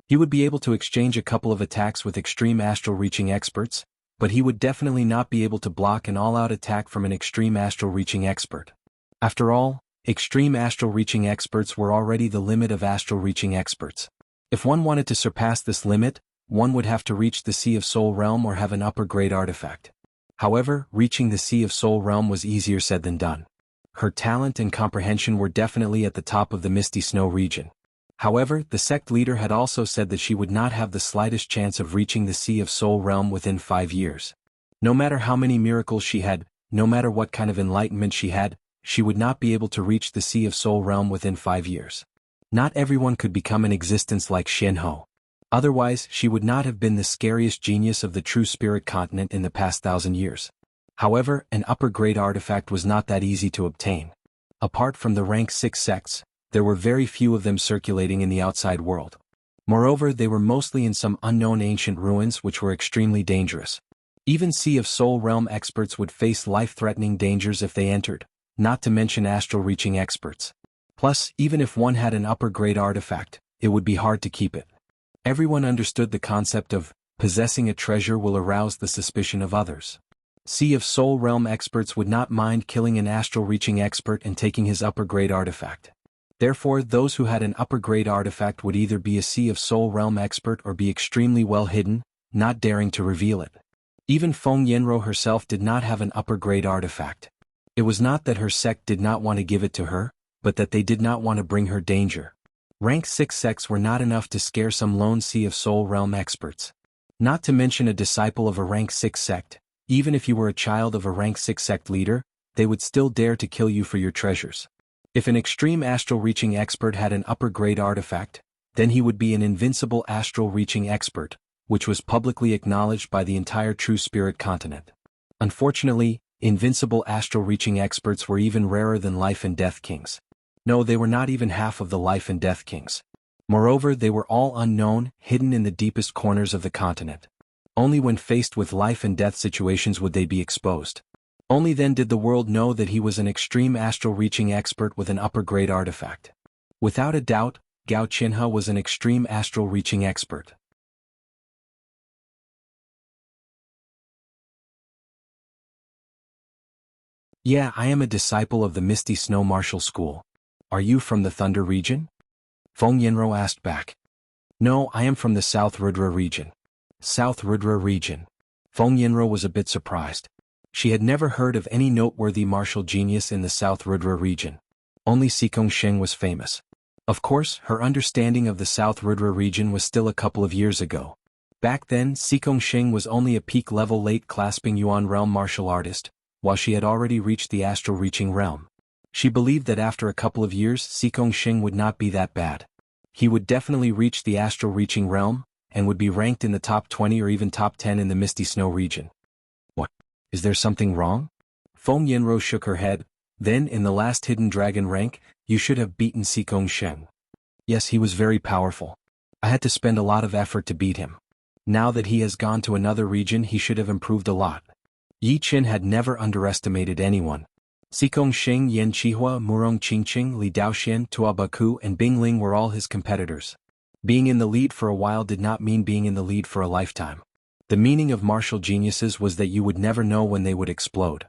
He would be able to exchange a couple of attacks with extreme astral reaching experts, but he would definitely not be able to block an all-out attack from an extreme astral reaching expert. After all, extreme astral reaching experts were already the limit of astral reaching experts. If one wanted to surpass this limit, one would have to reach the Sea of Soul Realm or have an upper-grade artifact. However, reaching the Sea of Soul Realm was easier said than done. Her talent and comprehension were definitely at the top of the Misty Snow region. However, the sect leader had also said that she would not have the slightest chance of reaching the Sea of Soul Realm within 5 years. No matter how many miracles she had, no matter what kind of enlightenment she had, she would not be able to reach the Sea of Soul Realm within 5 years. Not everyone could become an existence like Xianhou. Otherwise, she would not have been the scariest genius of the true spirit continent in the past 1,000 years. However, an upper-grade artifact was not that easy to obtain. Apart from the rank 6 sects, there were very few of them circulating in the outside world. Moreover, they were mostly in some unknown ancient ruins which were extremely dangerous. Even Sea of Soul Realm experts would face life-threatening dangers if they entered, not to mention astral-reaching experts. Plus, even if one had an upper-grade artifact, it would be hard to keep it. Everyone understood the concept of possessing a treasure will arouse the suspicion of others. Sea of Soul Realm experts would not mind killing an astral-reaching expert and taking his upper-grade artifact. Therefore, those who had an upper-grade artifact would either be a Sea of Soul Realm expert or be extremely well hidden, not daring to reveal it. Even Feng Yanro herself did not have an upper-grade artifact. It was not that her sect did not want to give it to her, but that they did not want to bring her danger. Rank 6 sects were not enough to scare some lone Sea of Soul Realm experts. Not to mention a disciple of a rank 6 sect. Even if you were a child of a rank 6 sect leader, they would still dare to kill you for your treasures. If an extreme astral-reaching expert had an upper-grade artifact, then he would be an invincible astral-reaching expert, which was publicly acknowledged by the entire True Spirit continent. Unfortunately, invincible astral-reaching experts were even rarer than Life and Death Kings. No, they were not even half of the Life and Death Kings. Moreover, they were all unknown, hidden in the deepest corners of the continent. Only when faced with life and death situations would they be exposed. Only then did the world know that he was an extreme astral-reaching expert with an upper-grade artifact. Without a doubt, Gao Qinhe was an extreme astral-reaching expert. Yeah, I am a disciple of the Misty Snow Martial School. Are you from the Thunder region? Feng Yanro asked back. No, I am from the South Rudra region. South Rudra region. Feng Yanro was a bit surprised. She had never heard of any noteworthy martial genius in the South Rudra region. Only Sikong Sheng was famous. Of course, her understanding of the South Rudra region was still a couple of years ago. Back then, Sikong Sheng was only a peak-level late-clasping Yuan realm martial artist, while she had already reached the astral-reaching realm. She believed that after a couple of years, Sikong Sheng would not be that bad. He would definitely reach the astral-reaching realm, and would be ranked in the top 20 or even top 10 in the Misty Snow region. What? Is there something wrong? Feng Yanro shook her head. Then, in the last hidden dragon rank, you should have beaten Sikong Sheng. Yes, he was very powerful. I had to spend a lot of effort to beat him. Now that he has gone to another region, he should have improved a lot. Yi Qin had never underestimated anyone. Sikong Sheng, Yan Qihua, Murong Qingqing, Li Daoxian, Tua Baku, and Bing Ling were all his competitors. Being in the lead for a while did not mean being in the lead for a lifetime. The meaning of martial geniuses was that you would never know when they would explode.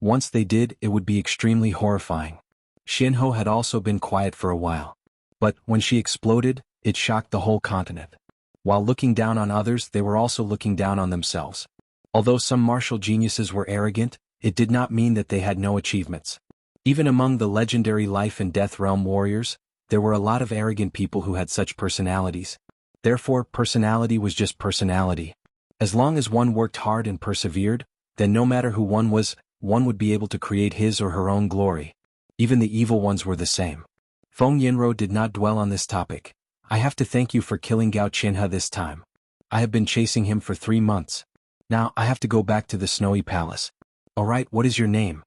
Once they did, it would be extremely horrifying. Xianhou had also been quiet for a while. But, when she exploded, it shocked the whole continent. While looking down on others, they were also looking down on themselves. Although some martial geniuses were arrogant, it did not mean that they had no achievements. Even among the legendary Life and Death Realm warriors, there were a lot of arrogant people who had such personalities. Therefore, personality was just personality. As long as one worked hard and persevered, then no matter who one was, one would be able to create his or her own glory. Even the evil ones were the same. Feng Yanro did not dwell on this topic. I have to thank you for killing Gao Qinhe this time. I have been chasing him for 3 months. Now, I have to go back to the Snowy Palace. Alright, what is your name?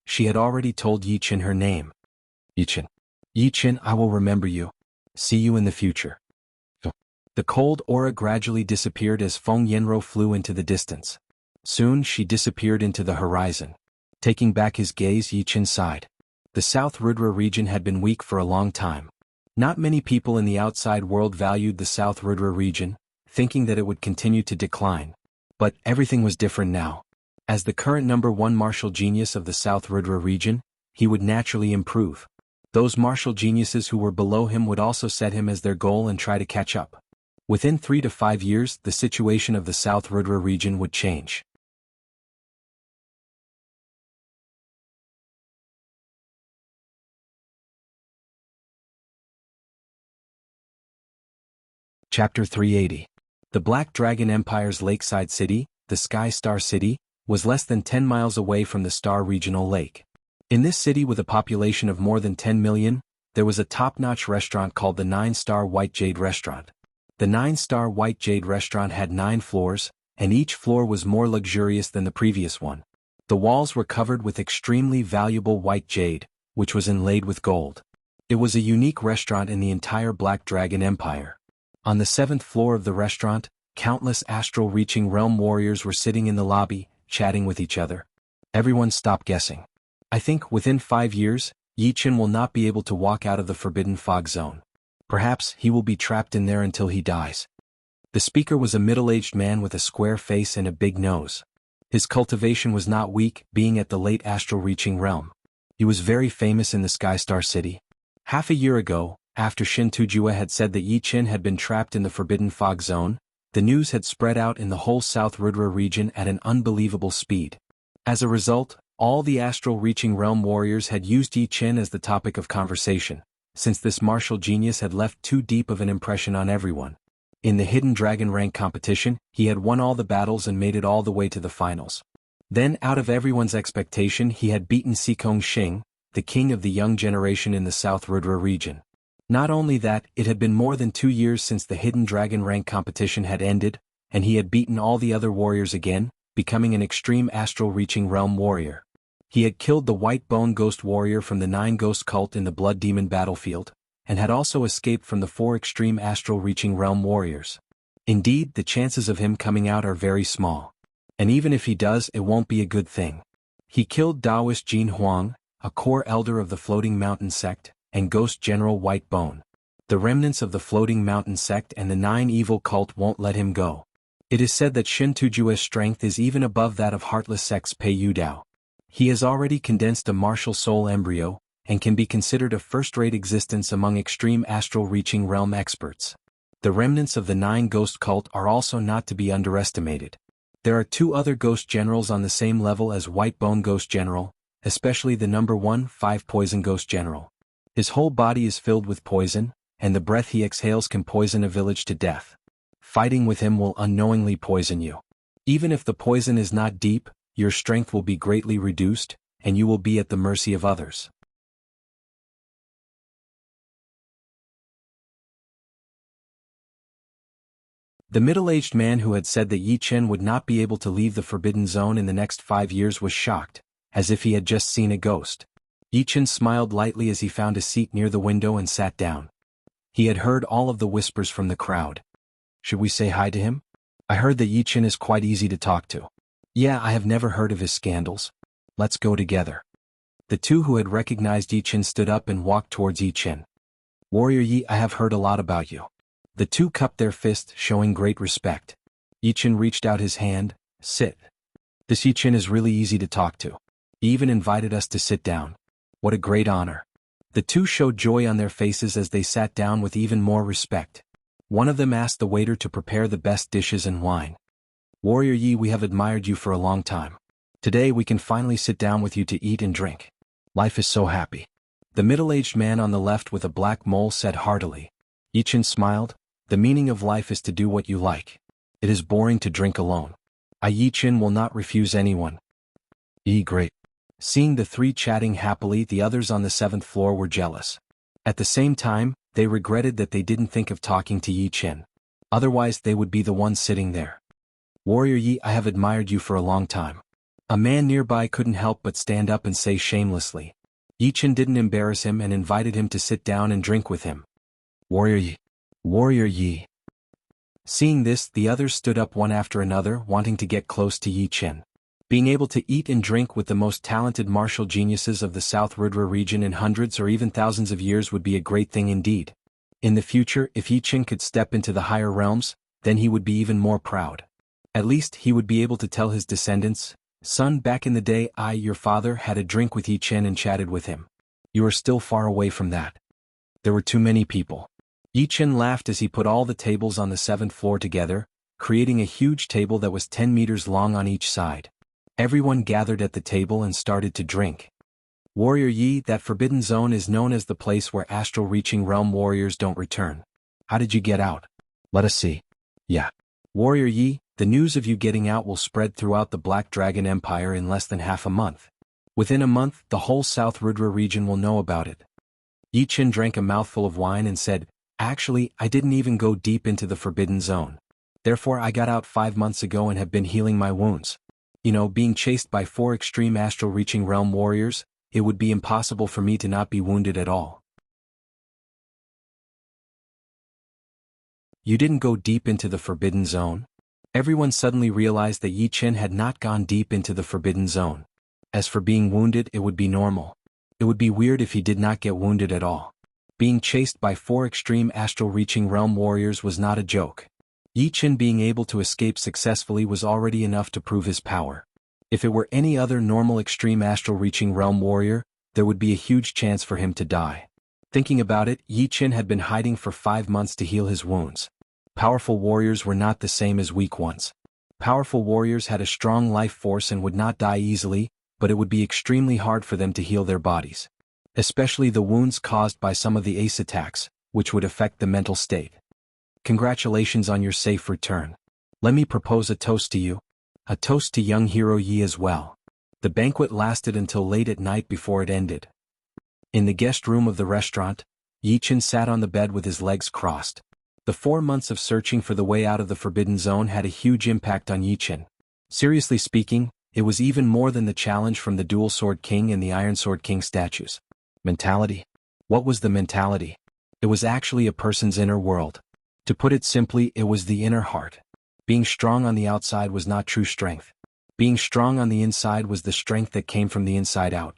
She had already told Yi Qin her name. Yi Qin. Yi Qin, I will remember you. See you in the future. The cold aura gradually disappeared as Feng Yanro flew into the distance. Soon she disappeared into the horizon. Taking back his gaze, Yi Qin sighed. The South Rudra region had been weak for a long time. Not many people in the outside world valued the South Rudra region, thinking that it would continue to decline. But everything was different now. As the current #1 martial genius of the South Rudra region, he would naturally improve. Those martial geniuses who were below him would also set him as their goal and try to catch up. Within 3 to 5 years, the situation of the South Rudra region would change. Chapter 380. The Black Dragon Empire's lakeside city, the Sky Star City, was less than 10 miles away from the Star Regional Lake. In this city with a population of more than 10 million, there was a top-notch restaurant called the 9-Star White Jade Restaurant. The 9-Star White Jade Restaurant had 9 floors, and each floor was more luxurious than the previous one. The walls were covered with extremely valuable white jade, which was inlaid with gold. It was a unique restaurant in the entire Black Dragon Empire. On the 7th floor of the restaurant, countless astral-reaching realm warriors were sitting in the lobby, chatting with each other. Everyone stopped guessing. I think within 5 years, Yi Chen will not be able to walk out of the forbidden fog zone. Perhaps he will be trapped in there until he dies. The speaker was a middle-aged man with a square face and a big nose. His cultivation was not weak, being at the late astral reaching realm. He was very famous in the Skystar City. Half a year ago, after Shin Tujue had said that Yi Chen had been trapped in the forbidden fog zone, the news had spread out in the whole South Rudra region at an unbelievable speed. As a result, all the astral reaching realm warriors had used Yi Chen as the topic of conversation, since this martial genius had left too deep of an impression on everyone. In the Hidden Dragon rank competition, he had won all the battles and made it all the way to the finals. Then, out of everyone's expectation, he had beaten Sikong Xing, the king of the young generation in the South Rudra region. Not only that, it had been more than 2 years since the Hidden Dragon rank competition had ended, and he had beaten all the other warriors again, becoming an extreme astral reaching realm warrior. He had killed the White Bone Ghost warrior from the 9 Ghost cult in the Blood Demon battlefield, and had also escaped from the 4 extreme astral reaching realm warriors. Indeed, the chances of him coming out are very small. And even if he does, it won't be a good thing. He killed Daoist Jin Huang, a core elder of the Floating Mountain sect, and Ghost General White Bone. The remnants of the Floating Mountain sect and the 9 evil cult won't let him go. It is said that Shin Tujue's strength is even above that of Heartless sect's Pei Yudao. He has already condensed a martial soul embryo, and can be considered a first-rate existence among extreme astral reaching realm experts. The remnants of the 9 Ghost cult are also not to be underestimated. There are 2 other Ghost Generals on the same level as White Bone Ghost General, especially the number 1-5 Poison Ghost General. His whole body is filled with poison, and the breath he exhales can poison a village to death. Fighting with him will unknowingly poison you. Even if the poison is not deep, your strength will be greatly reduced, and you will be at the mercy of others. The middle-aged man who had said that Yi Chen would not be able to leave the Forbidden Zone in the next 5 years was shocked, as if he had just seen a ghost. Yi Chen smiled lightly as he found a seat near the window and sat down. He had heard all of the whispers from the crowd. Should we say hi to him? I heard that Yi Chen is quite easy to talk to. Yeah, I have never heard of his scandals. Let's go together. The 2 who had recognized Yi Chen stood up and walked towards Yi Chen. Warrior Yi, I have heard a lot about you. The 2 cupped their fists, showing great respect. Yi Chen reached out his hand. Sit. This Yi Chen is really easy to talk to. He even invited us to sit down. What a great honor. The 2 showed joy on their faces as they sat down with even more respect. One of them asked the waiter to prepare the best dishes and wine. Warrior Yi, we have admired you for a long time. Today we can finally sit down with you to eat and drink. Life is so happy. The middle-aged man on the left with a black mole said heartily. Yi Chen smiled. The meaning of life is to do what you like. It is boring to drink alone. I, Yi Chen, will not refuse anyone. Great. Seeing the 3 chatting happily, the others on the 7th floor were jealous. At the same time, they regretted that they didn't think of talking to Yi Chen. Otherwise they would be the ones sitting there. Warrior Yi, I have admired you for a long time. A man nearby couldn't help but stand up and say shamelessly. Yi Chen didn't embarrass him and invited him to sit down and drink with him. Warrior Yi. Warrior Yi. Seeing this, the others stood up one after another, wanting to get close to Yi Chen. Being able to eat and drink with the most talented martial geniuses of the South Rudra region in hundreds or even thousands of years would be a great thing indeed. In the future, if Yi Chen could step into the higher realms, then he would be even more proud. At least he would be able to tell his descendants, "Son, back in the day your father had a drink with Yi Chen and chatted with him. You are still far away from that." There were too many people. Yi Chen laughed as he put all the tables on the 7th floor together, creating a huge table that was 10 meters long on each side. Everyone gathered at the table and started to drink. Warrior Yi, that Forbidden Zone is known as the place where astral reaching realm warriors don't return. How did you get out? Let us see. Yeah. Warrior Yi, the news of you getting out will spread throughout the Black Dragon Empire in less than half a month. Within a month, the whole South Rudra region will know about it. Yi Chen drank a mouthful of wine and said, Actually, I didn't even go deep into the Forbidden Zone. Therefore I got out 5 months ago and have been healing my wounds. Being chased by 4 extreme astral reaching realm warriors, it would be impossible for me to not be wounded at all. You didn't go deep into the Forbidden Zone? Everyone suddenly realized that Yi Chen had not gone deep into the Forbidden Zone. As for being wounded, it would be normal. It would be weird if he did not get wounded at all. Being chased by 4 extreme astral-reaching realm warriors was not a joke. Yi Chen being able to escape successfully was already enough to prove his power. If it were any other normal extreme astral-reaching realm warrior, there would be a huge chance for him to die. Thinking about it, Yi Chen had been hiding for 5 months to heal his wounds. Powerful warriors were not the same as weak ones. Powerful warriors had a strong life force and would not die easily, but it would be extremely hard for them to heal their bodies. Especially the wounds caused by some of the ace attacks, which would affect the mental state. Congratulations on your safe return. Let me propose a toast to you. A toast to young hero Yi as well. The banquet lasted until late at night before it ended. In the guest room of the restaurant, Yi Chen sat on the bed with his legs crossed. The 4 months of searching for the way out of the Forbidden Zone had a huge impact on Yi Chen. Seriously speaking, it was even more than the challenge from the Dual Sword King and the Iron Sword King statues. Mentality? What was the mentality? It was actually a person's inner world. To put it simply, it was the inner heart. Being strong on the outside was not true strength. Being strong on the inside was the strength that came from the inside out.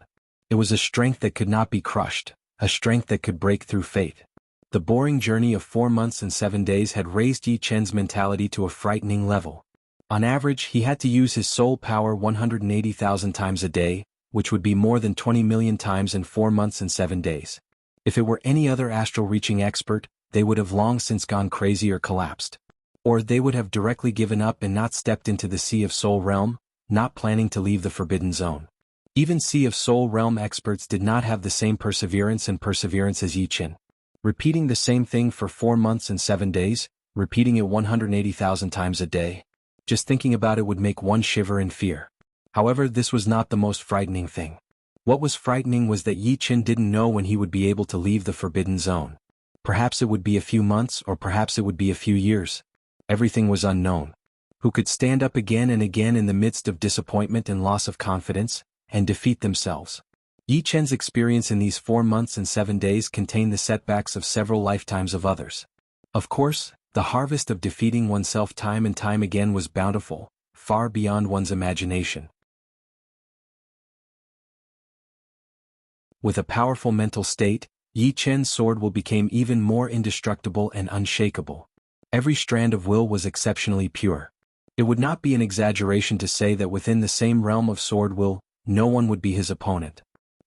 It was a strength that could not be crushed, a strength that could break through fate. The boring journey of 4 months and 7 days had raised Yi Chen's mentality to a frightening level. On average, he had to use his soul power 180,000 times a day, which would be more than 20 million times in 4 months and 7 days. If it were any other astral-reaching expert, they would have long since gone crazy or collapsed. Or they would have directly given up and not stepped into the Sea of Soul Realm, not planning to leave the Forbidden Zone. Even Sea of Soul Realm experts did not have the same perseverance as Yi Chen. Repeating the same thing for 4 months and 7 days, repeating it 180,000 times a day. Just thinking about it would make one shiver in fear. However, this was not the most frightening thing. What was frightening was that Yi Chen didn't know when he would be able to leave the Forbidden Zone. Perhaps it would be a few months or perhaps it would be a few years. Everything was unknown. Who could stand up again and again in the midst of disappointment and loss of confidence, and defeat themselves? Yi Chen's experience in these 4 months and 7 days contained the setbacks of several lifetimes of others. Of course, the harvest of defeating oneself time and time again was bountiful, far beyond one's imagination. With a powerful mental state, Yi Chen's sword will become even more indestructible and unshakable. Every strand of will was exceptionally pure. It would not be an exaggeration to say that within the same realm of sword will, no one would be his opponent.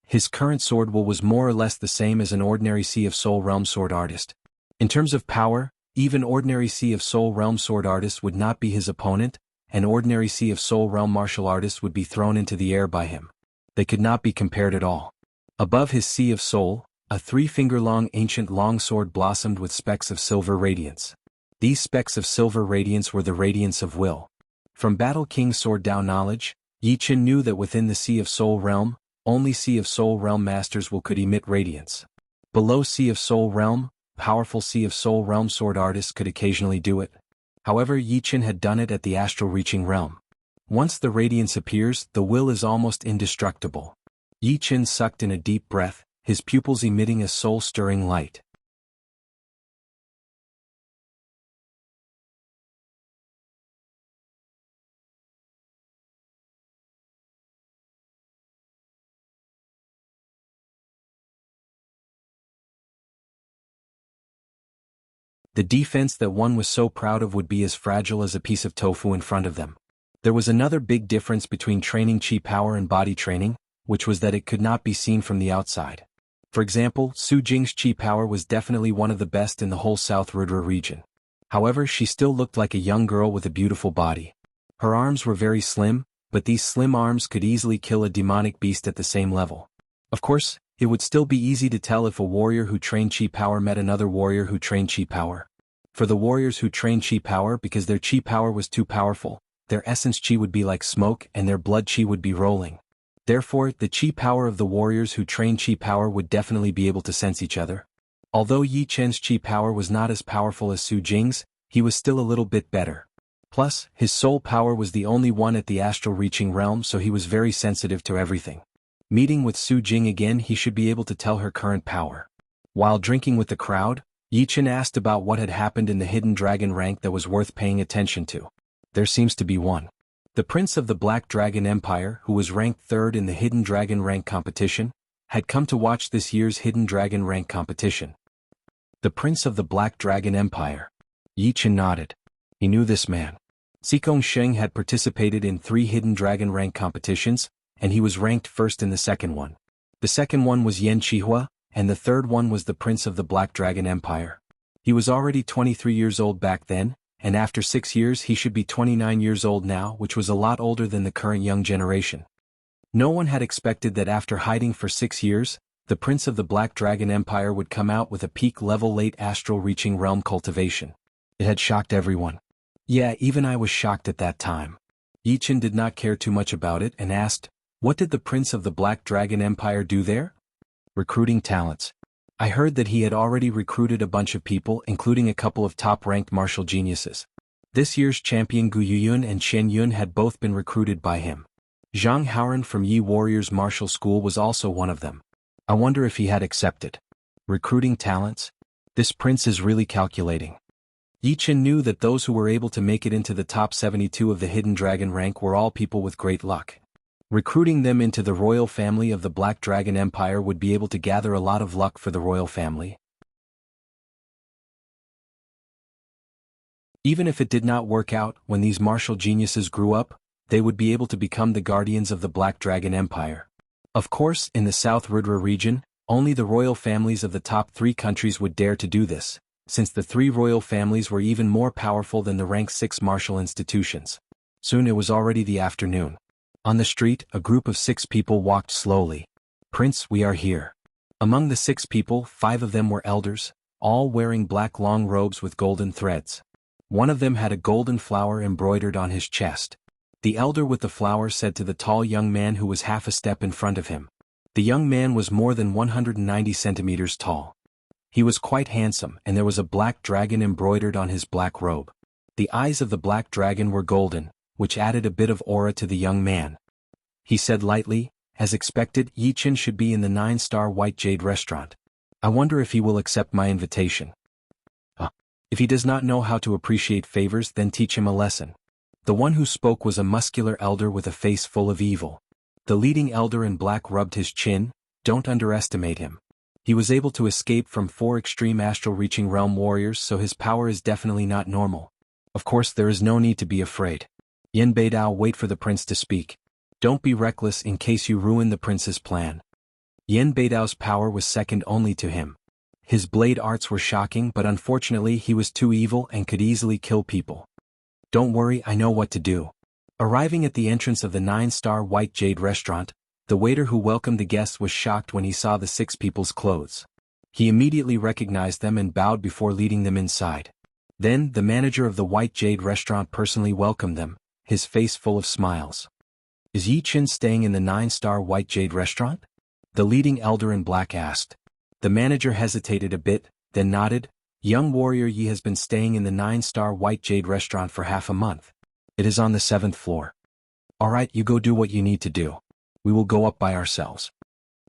His current sword will was more or less the same as an ordinary Sea of Soul Realm sword artist. In terms of power, even ordinary Sea of Soul Realm sword artist would not be his opponent, an ordinary Sea of Soul Realm martial artist would be thrown into the air by him. They could not be compared at all. Above his Sea of Soul, a 3-finger-long ancient longsword blossomed with specks of silver radiance. These specks of silver radiance were the radiance of will. From Battle King's Sword Dao knowledge, Yi Chen knew that within the Sea of Soul Realm, only Sea of Soul Realm masters will could emit radiance. Below Sea of Soul Realm, powerful Sea of Soul Realm sword artists could occasionally do it. However, Yi Chen had done it at the astral reaching realm. Once the radiance appears, the will is almost indestructible. Yi Chen sucked in a deep breath, his pupils emitting a soul-stirring light. The defense that one was so proud of would be as fragile as a piece of tofu in front of them. There was another big difference between training chi power and body training, which was that it could not be seen from the outside. For example, Su Jing's chi power was definitely one of the best in the whole South Rudra region. However, she still looked like a young girl with a beautiful body. Her arms were very slim, but these slim arms could easily kill a demonic beast at the same level. Of course, it would still be easy to tell if a warrior who trained chi power met another warrior who trained chi power. For the warriors who trained chi power, because their chi power was too powerful, their essence chi would be like smoke and their blood chi would be rolling. Therefore, the chi power of the warriors who trained chi power would definitely be able to sense each other. Although Yi Chen's chi power was not as powerful as Su Jing's, he was still a little bit better. Plus, his soul power was the only one at the astral reaching realm, so he was very sensitive to everything. Meeting with Su Jing again, he should be able to tell her current power. While drinking with the crowd, Yi Chen asked about what had happened in the hidden dragon rank that was worth paying attention to. There seems to be one. The prince of the Black Dragon Empire, who was ranked 3rd in the hidden dragon rank competition, had come to watch this year's Hidden Dragon rank competition. The Prince of the Black Dragon Empire. Yi Chen nodded. He knew this man. Xikong Sheng had participated in 3 Hidden Dragon rank competitions, and he was ranked first in the second one. The second one was Yan Qihua, and the third one was the Prince of the Black Dragon Empire. He was already 23 years old back then, and after 6 years he should be 29 years old now, which was a lot older than the current young generation. No one had expected that after hiding for 6 years, the Prince of the Black Dragon Empire would come out with a peak-level late astral reaching realm cultivation. It had shocked everyone. Yeah, even I was shocked at that time. Yi Chen did not care too much about it and asked, "What did the Prince of the Black Dragon Empire do there?" "Recruiting talents. I heard that he had already recruited a bunch of people, including a couple of top-ranked martial geniuses. This year's champion Gu Yuyun and Shen Yun had both been recruited by him. Zhang Haoran from Yi Warriors Martial School was also one of them. I wonder if he had accepted. Recruiting talents? This prince is really calculating." Yi Chen knew that those who were able to make it into the top 72 of the Hidden Dragon rank were all people with great luck. Recruiting them into the royal family of the Black Dragon Empire would be able to gather a lot of luck for the royal family. Even if it did not work out, when these martial geniuses grew up, they would be able to become the guardians of the Black Dragon Empire. Of course, in the South Rudra region, only the royal families of the top 3 countries would dare to do this, since the 3 royal families were even more powerful than the rank 6 martial institutions. Soon it was already the afternoon. On the street, a group of 6 people walked slowly. "Prince, we are here." Among the 6 people, 5 of them were elders, all wearing black long robes with golden threads. One of them had a golden flower embroidered on his chest. The elder with the flower said to the tall young man who was half a step in front of him. The young man was more than 190 centimeters tall. He was quite handsome, and there was a black dragon embroidered on his black robe. The eyes of the black dragon were golden, which added a bit of aura to the young man. He said lightly, "As expected, Yi Chen should be in the 9-star White Jade restaurant. I wonder if he will accept my invitation. If he does not know how to appreciate favors, then teach him a lesson." The one who spoke was a muscular elder with a face full of evil. The leading elder in black rubbed his chin. "Don't underestimate him. He was able to escape from 4 extreme astral reaching realm warriors, so his power is definitely not normal. Of course, there is no need to be afraid. Yen Beidao, wait for the prince to speak. Don't be reckless in case you ruin the prince's plan." Yen Beidao's power was second only to him. His blade arts were shocking, but unfortunately he was too evil and could easily kill people. "Don't worry, I know what to do." Arriving at the entrance of the 9-star White Jade restaurant, the waiter who welcomed the guests was shocked when he saw the 6 people's clothes. He immediately recognized them and bowed before leading them inside. Then, the manager of the White Jade restaurant personally welcomed them, his face full of smiles. "Is Yi Chen staying in the 9-star White Jade restaurant?" the leading elder in black asked. The manager hesitated a bit, then nodded. "Young warrior Yi has been staying in the 9-star White Jade restaurant for half a month. It is on the 7th floor. Alright, you go do what you need to do. We will go up by ourselves."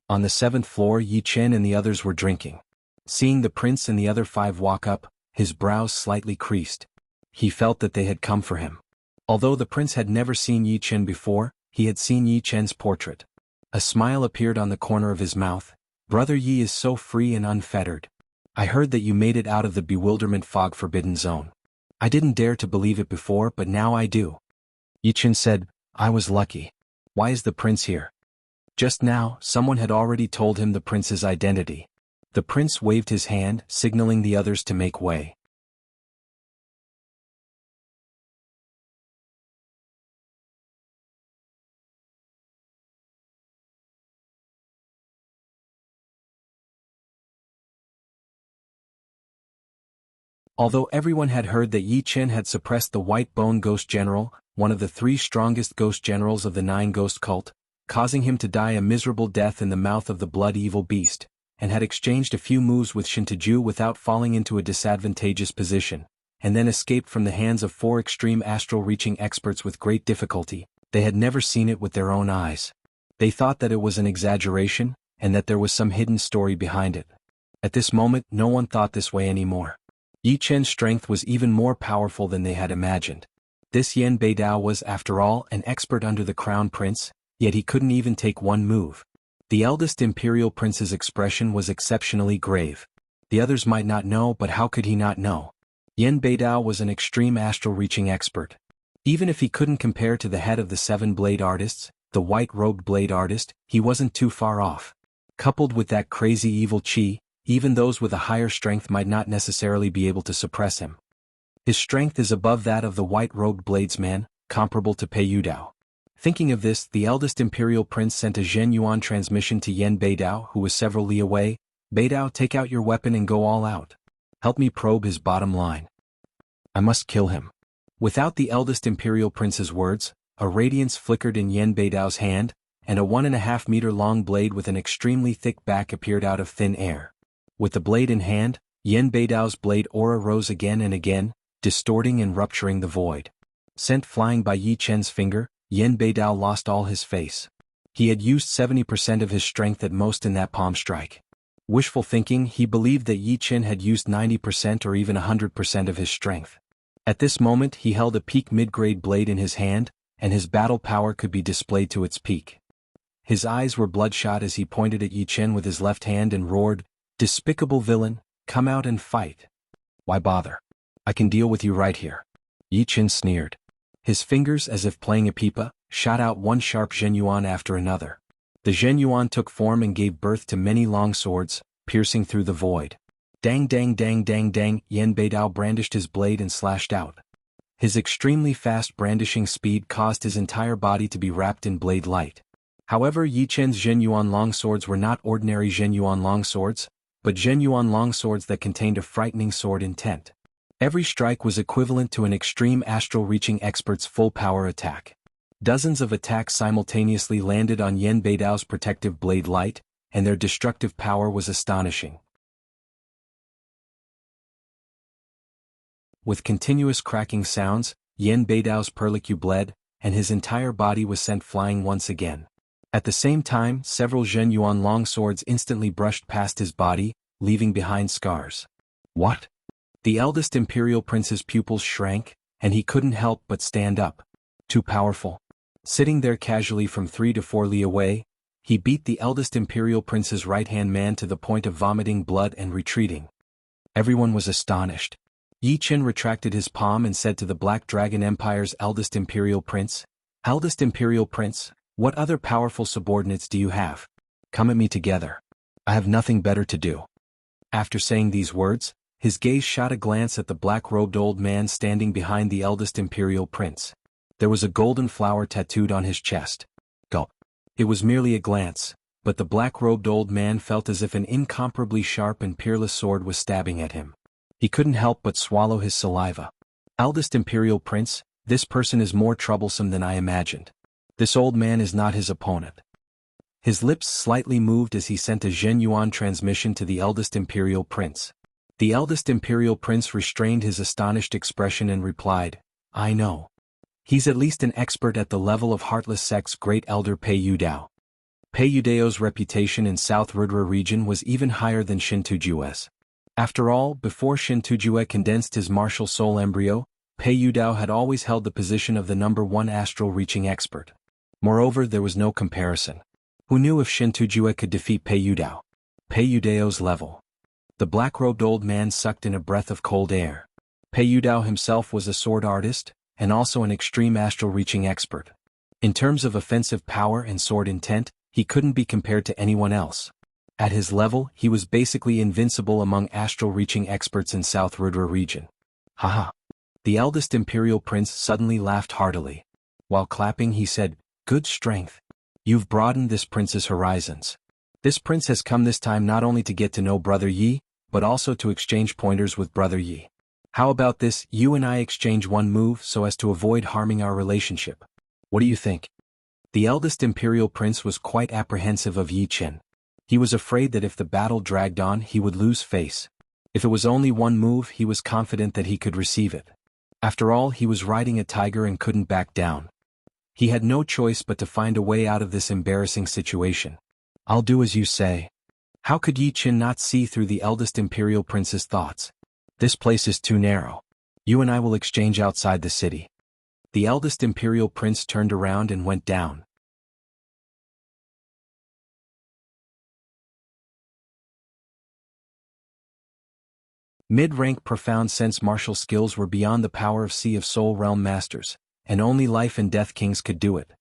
On the 7th floor, Yi Chen and the others were drinking. Seeing the prince and the other 5 walk up, his brows slightly creased. He felt that they had come for him. Although the prince had never seen Yi Chen before, he had seen Yi Chen's portrait. A smile appeared on the corner of his mouth. "Brother Yi is so free and unfettered. I heard that you made it out of the bewilderment fog forbidden zone. I didn't dare to believe it before, but now I do." Yi Chen said, "I was lucky. Why is the prince here?" Just now, someone had already told him the prince's identity. The prince waved his hand, signaling the others to make way. Although everyone had heard that Yi Chen had suppressed the White Bone Ghost General, one of the 3 strongest ghost generals of the 9 Ghost cult, causing him to die a miserable death in the mouth of the blood evil beast, and had exchanged a few moves with Shintaju without falling into a disadvantageous position, and then escaped from the hands of 4 extreme astral reaching experts with great difficulty, they had never seen it with their own eyes. They thought that it was an exaggeration, and that there was some hidden story behind it. At this moment, no one thought this way anymore. Yi Chen's strength was even more powerful than they had imagined. This Yen Beidao was, after all, an expert under the crown prince, yet he couldn't even take one move. The eldest imperial prince's expression was exceptionally grave. The others might not know, but how could he not know? Yan Beidao was an extreme astral-reaching expert. Even if he couldn't compare to the head of the 7 blade artists, the white-robed blade artist, he wasn't too far off. Coupled with that crazy evil chi, even those with a higher strength might not necessarily be able to suppress him. His strength is above that of the white-robed bladesman, comparable to Pei Yudao. Thinking of this, the eldest imperial prince sent a Zhen Yuan transmission to Yan Beidao, who was several li away. Beidao, take out your weapon and go all out. Help me probe his bottom line. I must kill him. Without the eldest imperial prince's words, a radiance flickered in Yan Beidao's hand, and a 1.5 meter long blade with an extremely thick back appeared out of thin air. With the blade in hand, Yan Beidao's blade aura rose again and again, distorting and rupturing the void. Sent flying by Yi Chen's finger, Yan Beidao lost all his face. He had used 70% of his strength at most in that palm strike. Wishful thinking, he believed that Yi Chen had used 90% or even 100% of his strength. At this moment he held a peak mid-grade blade in his hand, and his battle power could be displayed to its peak. His eyes were bloodshot as he pointed at Yi Chen with his left hand and roared, "Despicable villain, come out and fight." "Why bother? I can deal with you right here." Yi Chen sneered. His fingers, as if playing a pipa, shot out one sharp Zhen Yuan after another. The Zhen Yuan took form and gave birth to many long swords, piercing through the void. Dang dang dang dang dang, Yan Beidao brandished his blade and slashed out. His extremely fast brandishing speed caused his entire body to be wrapped in blade light. However, Yi Chen's Zhen Yuan longswords were not ordinary Zhen Yuan longswords, but Zhen Yuan longswords that contained a frightening sword intent. Every strike was equivalent to an extreme astral-reaching expert's full-power attack. Dozens of attacks simultaneously landed on Yan Beidao's protective blade light, and their destructive power was astonishing. With continuous cracking sounds, Yan Beidao's perlicue bled, and his entire body was sent flying once again. At the same time, several Zhen Yuan longswords instantly brushed past his body, leaving behind scars. What? The eldest imperial prince's pupils shrank, and he couldn't help but stand up. Too powerful. Sitting there casually from 3 to 4 li away, he beat the eldest imperial prince's right-hand man to the point of vomiting blood and retreating. Everyone was astonished. Yi Chen retracted his palm and said to the Black Dragon Empire's eldest imperial prince, "Eldest imperial prince, what other powerful subordinates do you have? Come at me together. I have nothing better to do." After saying these words, his gaze shot a glance at the black-robed old man standing behind the eldest imperial prince. There was a golden flower tattooed on his chest. Gulp. It was merely a glance, but the black-robed old man felt as if an incomparably sharp and peerless sword was stabbing at him. He couldn't help but swallow his saliva. "Eldest imperial prince, this person is more troublesome than I imagined. This old man is not his opponent." His lips slightly moved as he sent a Zhen Yuan transmission to the eldest imperial prince. The eldest imperial prince restrained his astonished expression and replied, "I know. He's at least an expert at the level of Heartless Sect's great elder Pei Yudao." Pei Yudao's reputation in South Rudra region was even higher than Shintujue's. After all, before Shintujue condensed his martial soul embryo, Pei Yudao had always held the position of the #1 astral-reaching expert. Moreover, there was no comparison. Who knew if Shintujue could defeat Pei Yudao? Pei Yudao's level. The black-robed old man sucked in a breath of cold air. Pei Yudao himself was a sword artist, and also an extreme astral-reaching expert. In terms of offensive power and sword intent, he couldn't be compared to anyone else. At his level, he was basically invincible among astral-reaching experts in South Rudra region. Haha. The eldest imperial prince suddenly laughed heartily. While clapping, he said, "Good strength. You've broadened this prince's horizons. This prince has come this time not only to get to know Brother Yi, but also to exchange pointers with Brother Yi. How about this, you and I exchange one move so as to avoid harming our relationship? What do you think?" The eldest imperial prince was quite apprehensive of Yi Chen. He was afraid that if the battle dragged on he would lose face. If it was only one move, he was confident that he could receive it. After all, he was riding a tiger and couldn't back down. He had no choice but to find a way out of this embarrassing situation. "I'll do as you say." How could Yi Chen not see through the eldest imperial prince's thoughts? "This place is too narrow. You and I will exchange outside the city." The eldest imperial prince turned around and went down. Mid-rank profound sense martial skills were beyond the power of Sea of Soul realm masters, and only life and death kings could do it.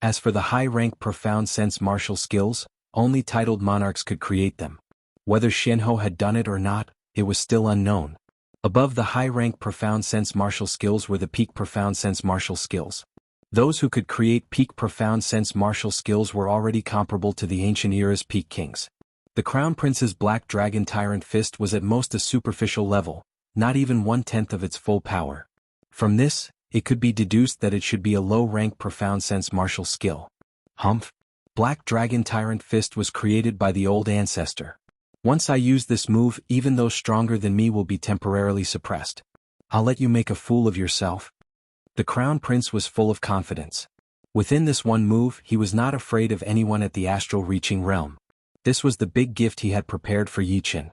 As for the high-rank profound sense martial skills, only titled monarchs could create them. Whether Xianhou had done it or not, it was still unknown. Above the high-rank profound sense martial skills were the peak profound sense martial skills. Those who could create peak profound sense martial skills were already comparable to the ancient era's peak kings. The Crown Prince's Black Dragon Tyrant Fist was at most a superficial level, not even 1/10 of its full power. From this, it could be deduced that it should be a low-rank profound sense martial skill. Humph! Black Dragon Tyrant Fist was created by the old ancestor. Once I use this move, even those stronger than me will be temporarily suppressed. I'll let you make a fool of yourself. The Crown Prince was full of confidence. Within this one move, he was not afraid of anyone at the astral reaching realm. This was the big gift he had prepared for Yi Qin.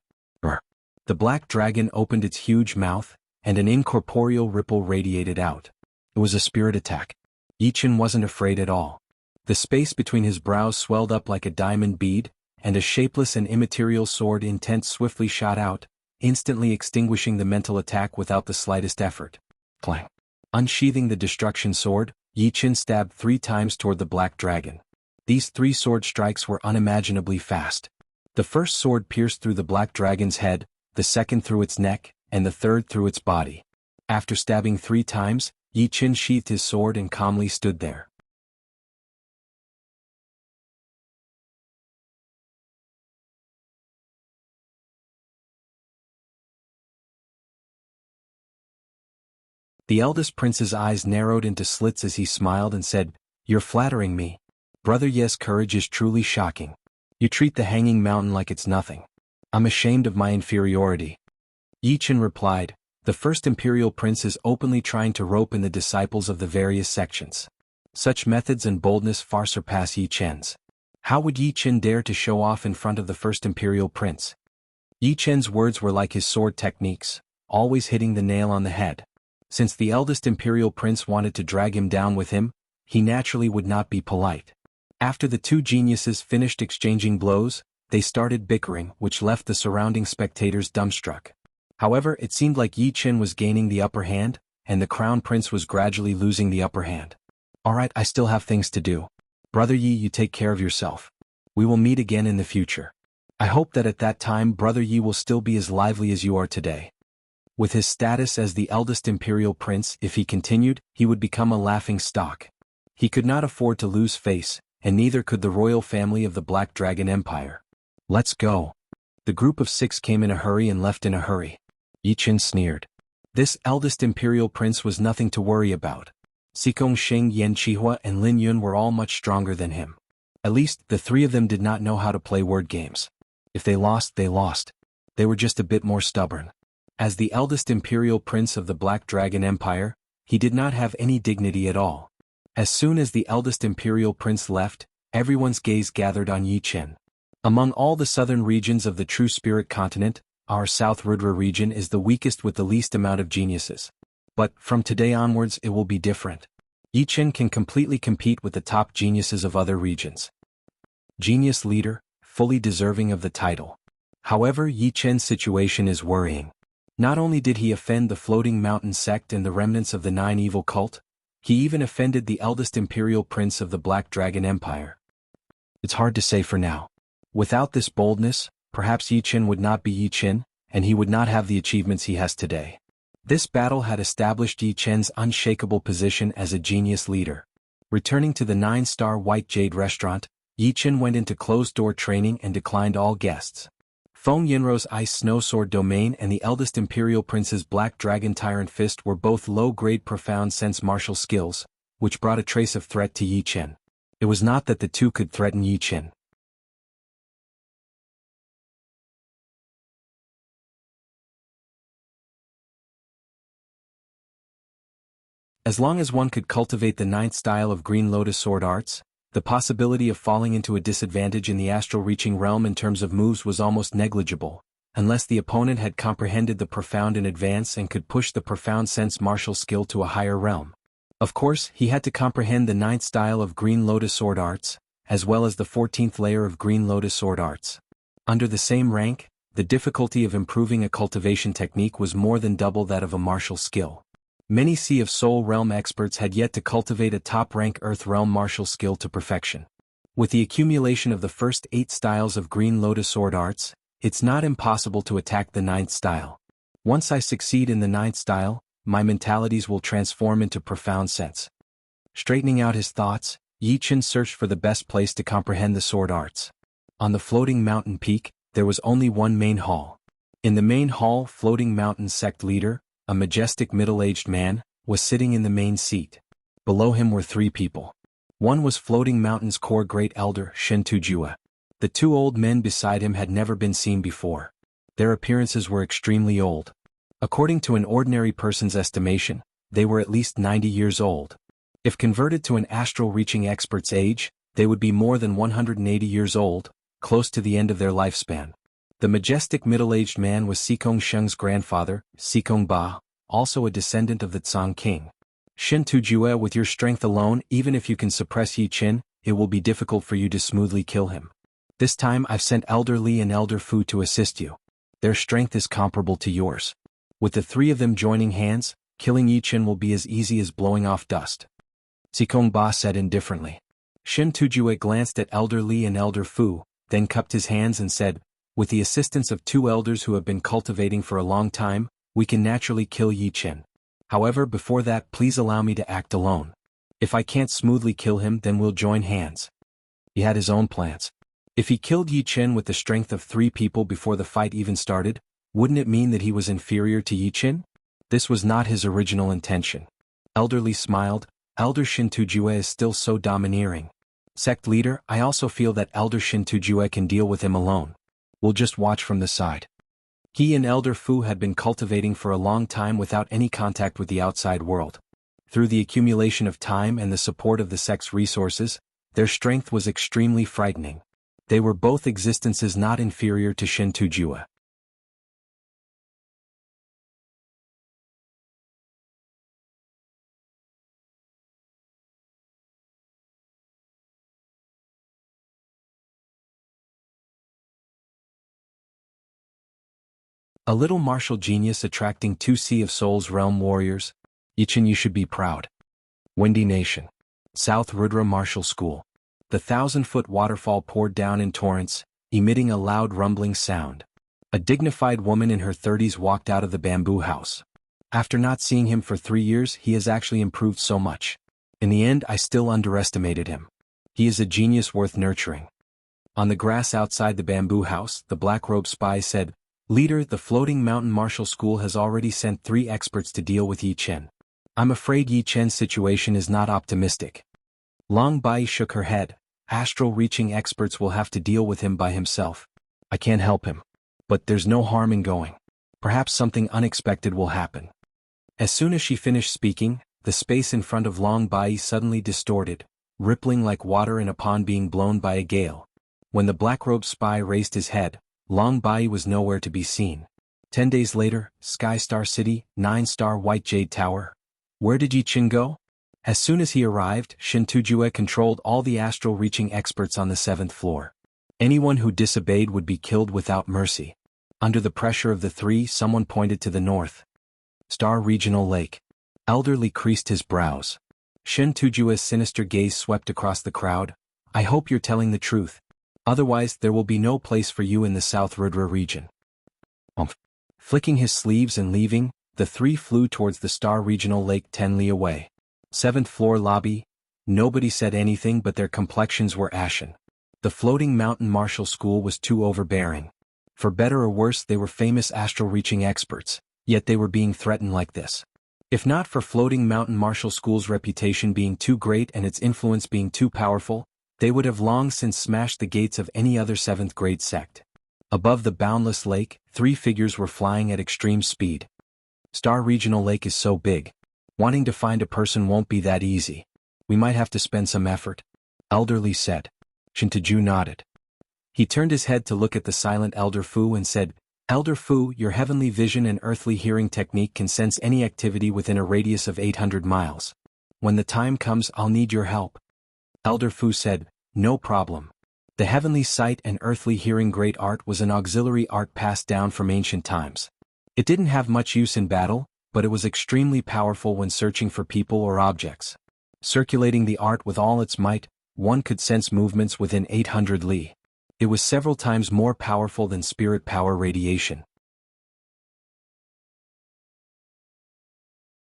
The black dragon opened its huge mouth, and an incorporeal ripple radiated out. It was a spirit attack. Yi Qin wasn't afraid at all. The space between his brows swelled up like a diamond bead, and a shapeless and immaterial sword intent swiftly shot out, instantly extinguishing the mental attack without the slightest effort. Clang! Unsheathing the destruction sword, Yi Qin stabbed 3 times toward the black dragon. These 3 sword strikes were unimaginably fast. The first sword pierced through the black dragon's head, the second through its neck, and the third through its body. After stabbing 3 times, Yi Qin sheathed his sword and calmly stood there. The eldest prince's eyes narrowed into slits as he smiled and said, "You're flattering me. Brother, yes, courage is truly shocking. You treat the hanging mountain like it's nothing. I'm ashamed of my inferiority." Yi Qin replied, "The first imperial prince is openly trying to rope in the disciples of the various sections. Such methods and boldness far surpass Yi Qin's. How would Yi Qin dare to show off in front of the first imperial prince?" Yi Qin's words were like his sword techniques, always hitting the nail on the head. Since the eldest imperial prince wanted to drag him down with him, he naturally would not be polite. After the 2 geniuses finished exchanging blows, they started bickering, which left the surrounding spectators dumbstruck. However, it seemed like Yi Qin was gaining the upper hand, and the Crown Prince was gradually losing the upper hand. "Alright, I still have things to do. Brother Yi, you take care of yourself. We will meet again in the future. I hope that at that time Brother Yi will still be as lively as you are today." With his status as the eldest imperial prince, if he continued, he would become a laughing stock. He could not afford to lose face, and neither could the royal family of the Black Dragon Empire. "Let's go." The group of 6 came in a hurry and left in a hurry. Yi Qin sneered. This eldest imperial prince was nothing to worry about. Xikong Sheng, Yan Qihua, and Lin Yun were all much stronger than him. At least, the 3 of them did not know how to play word games. If they lost, they lost. They were just a bit more stubborn. As the eldest imperial prince of the Black Dragon Empire, he did not have any dignity at all. As soon as the eldest imperial prince left, everyone's gaze gathered on Yi Qin. Among all the southern regions of the True Spirit continent, our South Rudra region is the weakest with the least amount of geniuses. But, from today onwards, it will be different. Yi Qin can completely compete with the top geniuses of other regions. Genius leader, fully deserving of the title. However, Yi Qin's situation is worrying. Not only did he offend the Floating Mountain sect and the remnants of the 9 evil cult, he even offended the eldest imperial prince of the Black Dragon Empire. It's hard to say for now. Without this boldness, perhaps Yi Qin would not be Yi Qin, and he would not have the achievements he has today. This battle had established Yi Qin's unshakable position as a genius leader. Returning to the 9-star White Jade restaurant, Yi Qin went into closed-door training and declined all guests. Feng Yinrou's Ice Snow Sword Domain and the eldest imperial prince's Black Dragon Tyrant Fist were both low-grade profound sense martial skills, which brought a trace of threat to Yi Qin. It was not that the 2 could threaten Yi Qin. As long as one could cultivate the 9th style of Green Lotus Sword arts, the possibility of falling into a disadvantage in the astral reaching realm in terms of moves was almost negligible, unless the opponent had comprehended the profound in advance and could push the profound sense martial skill to a higher realm. Of course, he had to comprehend the 9th style of Green Lotus Sword arts, as well as the 14th layer of Green Lotus Sword arts. Under the same rank, the difficulty of improving a cultivation technique was more than double that of a martial skill. Many Sea of Soul Realm experts had yet to cultivate a top-rank Earth Realm martial skill to perfection. With the accumulation of the first 8 styles of Green Lotus sword arts, it's not impossible to attack the 9th style. Once I succeed in the 9th style, my mentalities will transform into profound sense. Straightening out his thoughts, Yi Chen searched for the best place to comprehend the sword arts. On the floating mountain peak, there was only one main hall. In the main hall, Floating Mountain sect leader, a majestic middle-aged man, was sitting in the main seat. Below him were 3 people. One was Floating Mountain's core great elder, Shen Tujue. The 2 old men beside him had never been seen before. Their appearances were extremely old. According to an ordinary person's estimation, they were at least 90 years old. If converted to an astral-reaching expert's age, they would be more than 180 years old, close to the end of their lifespan. The majestic middle-aged man was Sikong Sheng's grandfather, Sikong Ba, also a descendant of the Tsang king. Shen Tujue, with your strength alone, even if you can suppress Yi Chen, it will be difficult for you to smoothly kill him. This time I've sent Elder Li and Elder Fu to assist you. Their strength is comparable to yours. With the 3 of them joining hands, killing Yi Chen will be as easy as blowing off dust. Sikong Ba said indifferently. Shen Tujue glanced at Elder Li and Elder Fu, then cupped his hands and said, with the assistance of 2 elders who have been cultivating for a long time, we can naturally kill Yi Chen. However, before that, please allow me to act alone. If I can't smoothly kill him, then we'll join hands. He had his own plans. If he killed Yi Chen with the strength of 3 people before the fight even started, wouldn't it mean that he was inferior to Yi Chen? This was not his original intention. Elder Li smiled. Elder Shen Tujue is still so domineering. Sect leader, I also feel that Elder Shen Tujue can deal with him alone. We'll just watch from the side. He and Elder Fu had been cultivating for a long time without any contact with the outside world. Through the accumulation of time and the support of the sect's resources, their strength was extremely frightening. They were both existences not inferior to Shen Tujue. A little martial genius attracting 2 Sea of Souls realm warriors. Yi Chen, you should be proud. Windy Nation. South Rudra Martial School. The 1,000-foot waterfall poured down in torrents, emitting a loud rumbling sound. A dignified woman in her 30s walked out of the bamboo house. After not seeing him for 3 years, he has actually improved so much. In the end, I still underestimated him. He is a genius worth nurturing. On the grass outside the bamboo house, the black-robed spy said, Leader, the Floating Mountain Martial School has already sent 3 experts to deal with Yi Chen. I'm afraid Yi Chen's situation is not optimistic. Long Bai shook her head. Astral-reaching experts will have to deal with him by himself. I can't help him. But there's no harm in going. Perhaps something unexpected will happen. As soon as she finished speaking, the space in front of Long Bai suddenly distorted, rippling like water in a pond being blown by a gale. When the black-robed spy raised his head, Long Bai was nowhere to be seen. 10 days later, Sky Star City, 9-star White Jade Tower. Where did Yi Chen go? As soon as he arrived, Shen Tujue controlled all the astral-reaching experts on the 7th floor. Anyone who disobeyed would be killed without mercy. Under the pressure of the 3, someone pointed to the north. Star Regional Lake. Elder Li creased his brows. Shen Tujue's sinister gaze swept across the crowd. I hope you're telling the truth. Otherwise, there will be no place for you in the South Rudra region. Flicking his sleeves and leaving, the 3 flew towards the Star Regional Lake 10 li away. 7th floor lobby. Nobody said anything, but their complexions were ashen. The Floating Mountain Martial School was too overbearing. For better or worse, they were famous astral-reaching experts, yet they were being threatened like this. If not for Floating Mountain Martial School's reputation being too great and its influence being too powerful, they would have long since smashed the gates of any other 7th-grade sect. Above the boundless lake, 3 figures were flying at extreme speed. Star Regional Lake is so big. Wanting to find a person won't be that easy. We might have to spend some effort. Elder Li said. Shen Tujue nodded. He turned his head to look at the silent Elder Fu and said, Elder Fu, your heavenly vision and earthly hearing technique can sense any activity within a radius of 800 miles. When the time comes, I'll need your help. Elder Fu said, No problem. The heavenly sight and earthly hearing great art was an auxiliary art passed down from ancient times. It didn't have much use in battle, but it was extremely powerful when searching for people or objects. Circulating the art with all its might, one could sense movements within 800 li. It was several times more powerful than spirit power radiation.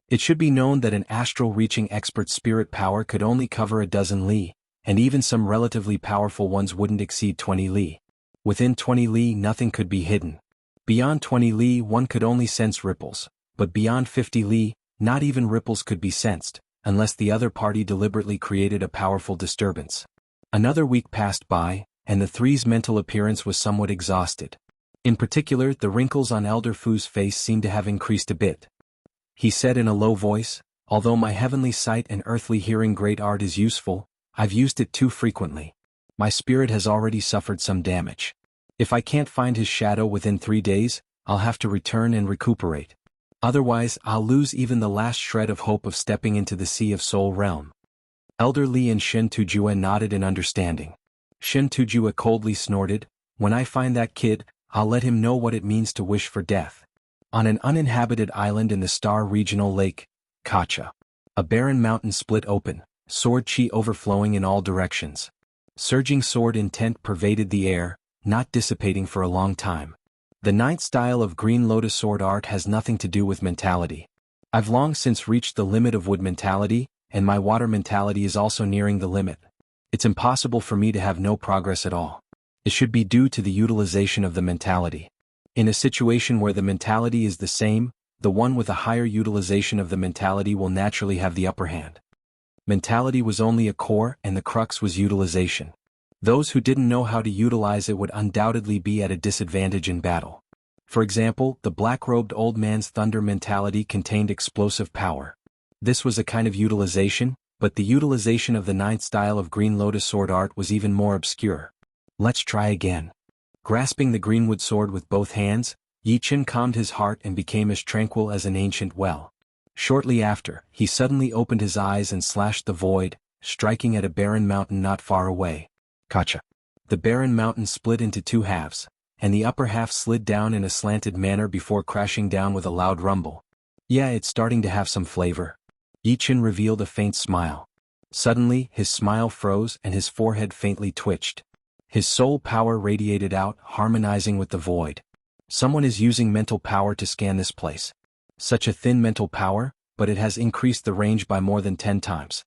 It should be known that an astral-reaching expert's spirit power could only cover a dozen li, and even some relatively powerful ones wouldn't exceed 20 li. Within 20 li nothing could be hidden. Beyond 20 li one could only sense ripples, but beyond 50 li, not even ripples could be sensed, unless the other party deliberately created a powerful disturbance. Another week passed by, and the three's mental appearance was somewhat exhausted. In particular, the wrinkles on Elder Fu's face seemed to have increased a bit. He said in a low voice, "Although my heavenly sight and earthly hearing great art is useful, I've used it too frequently. My spirit has already suffered some damage. If I can't find his shadow within 3 days, I'll have to return and recuperate. Otherwise, I'll lose even the last shred of hope of stepping into the Sea of Soul realm." Elder Li and Shen Tujue nodded in understanding. Shen Tujue coldly snorted, "When I find that kid, I'll let him know what it means to wish for death." On an uninhabited island in the Star Regional Lake, Kacha, a barren mountain split open, sword chi overflowing in all directions. Surging sword intent pervaded the air, not dissipating for a long time. The ninth style of Green Lotus sword art has nothing to do with mentality. I've long since reached the limit of wood mentality, and my water mentality is also nearing the limit. It's impossible for me to have no progress at all. It should be due to the utilization of the mentality. In a situation where the mentality is the same, the one with a higher utilization of the mentality will naturally have the upper hand. Mentality was only a core and the crux was utilization. Those who didn't know how to utilize it would undoubtedly be at a disadvantage in battle. For example, the black-robed old man's thunder mentality contained explosive power. This was a kind of utilization, but the utilization of the ninth style of Green Lotus sword art was even more obscure. Let's try again. Grasping the greenwood sword with both hands, Yi Chen calmed his heart and became as tranquil as an ancient well. Shortly after, he suddenly opened his eyes and slashed the void, striking at a barren mountain not far away. Kacha. The barren mountain split into 2 halves, and the upper half slid down in a slanted manner before crashing down with a loud rumble. "Yeah, it's starting to have some flavor." Yi Chen revealed a faint smile. Suddenly, his smile froze and his forehead faintly twitched. His soul power radiated out, harmonizing with the void. Someone is using mental power to scan this place. Such a thin mental power, but it has increased the range by more than 10 times.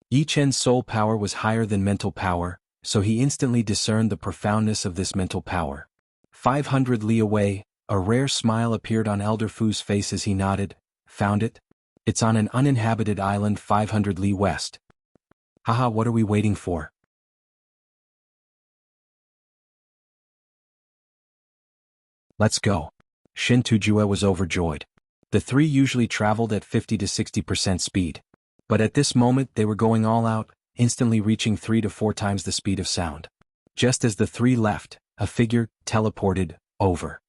Yi Chen's soul power was higher than mental power, so he instantly discerned the profoundness of this mental power. 500 li away, a rare smile appeared on Elder Fu's face as he nodded. "Found it? It's on an uninhabited island 500 li west." "Haha, what are we waiting for? Let's go." Shen Tujue was overjoyed. The three usually traveled at 50 to 60% speed. But at this moment they were going all out, instantly reaching 3 to 4 times the speed of sound. Just as the three left, a figure teleported over.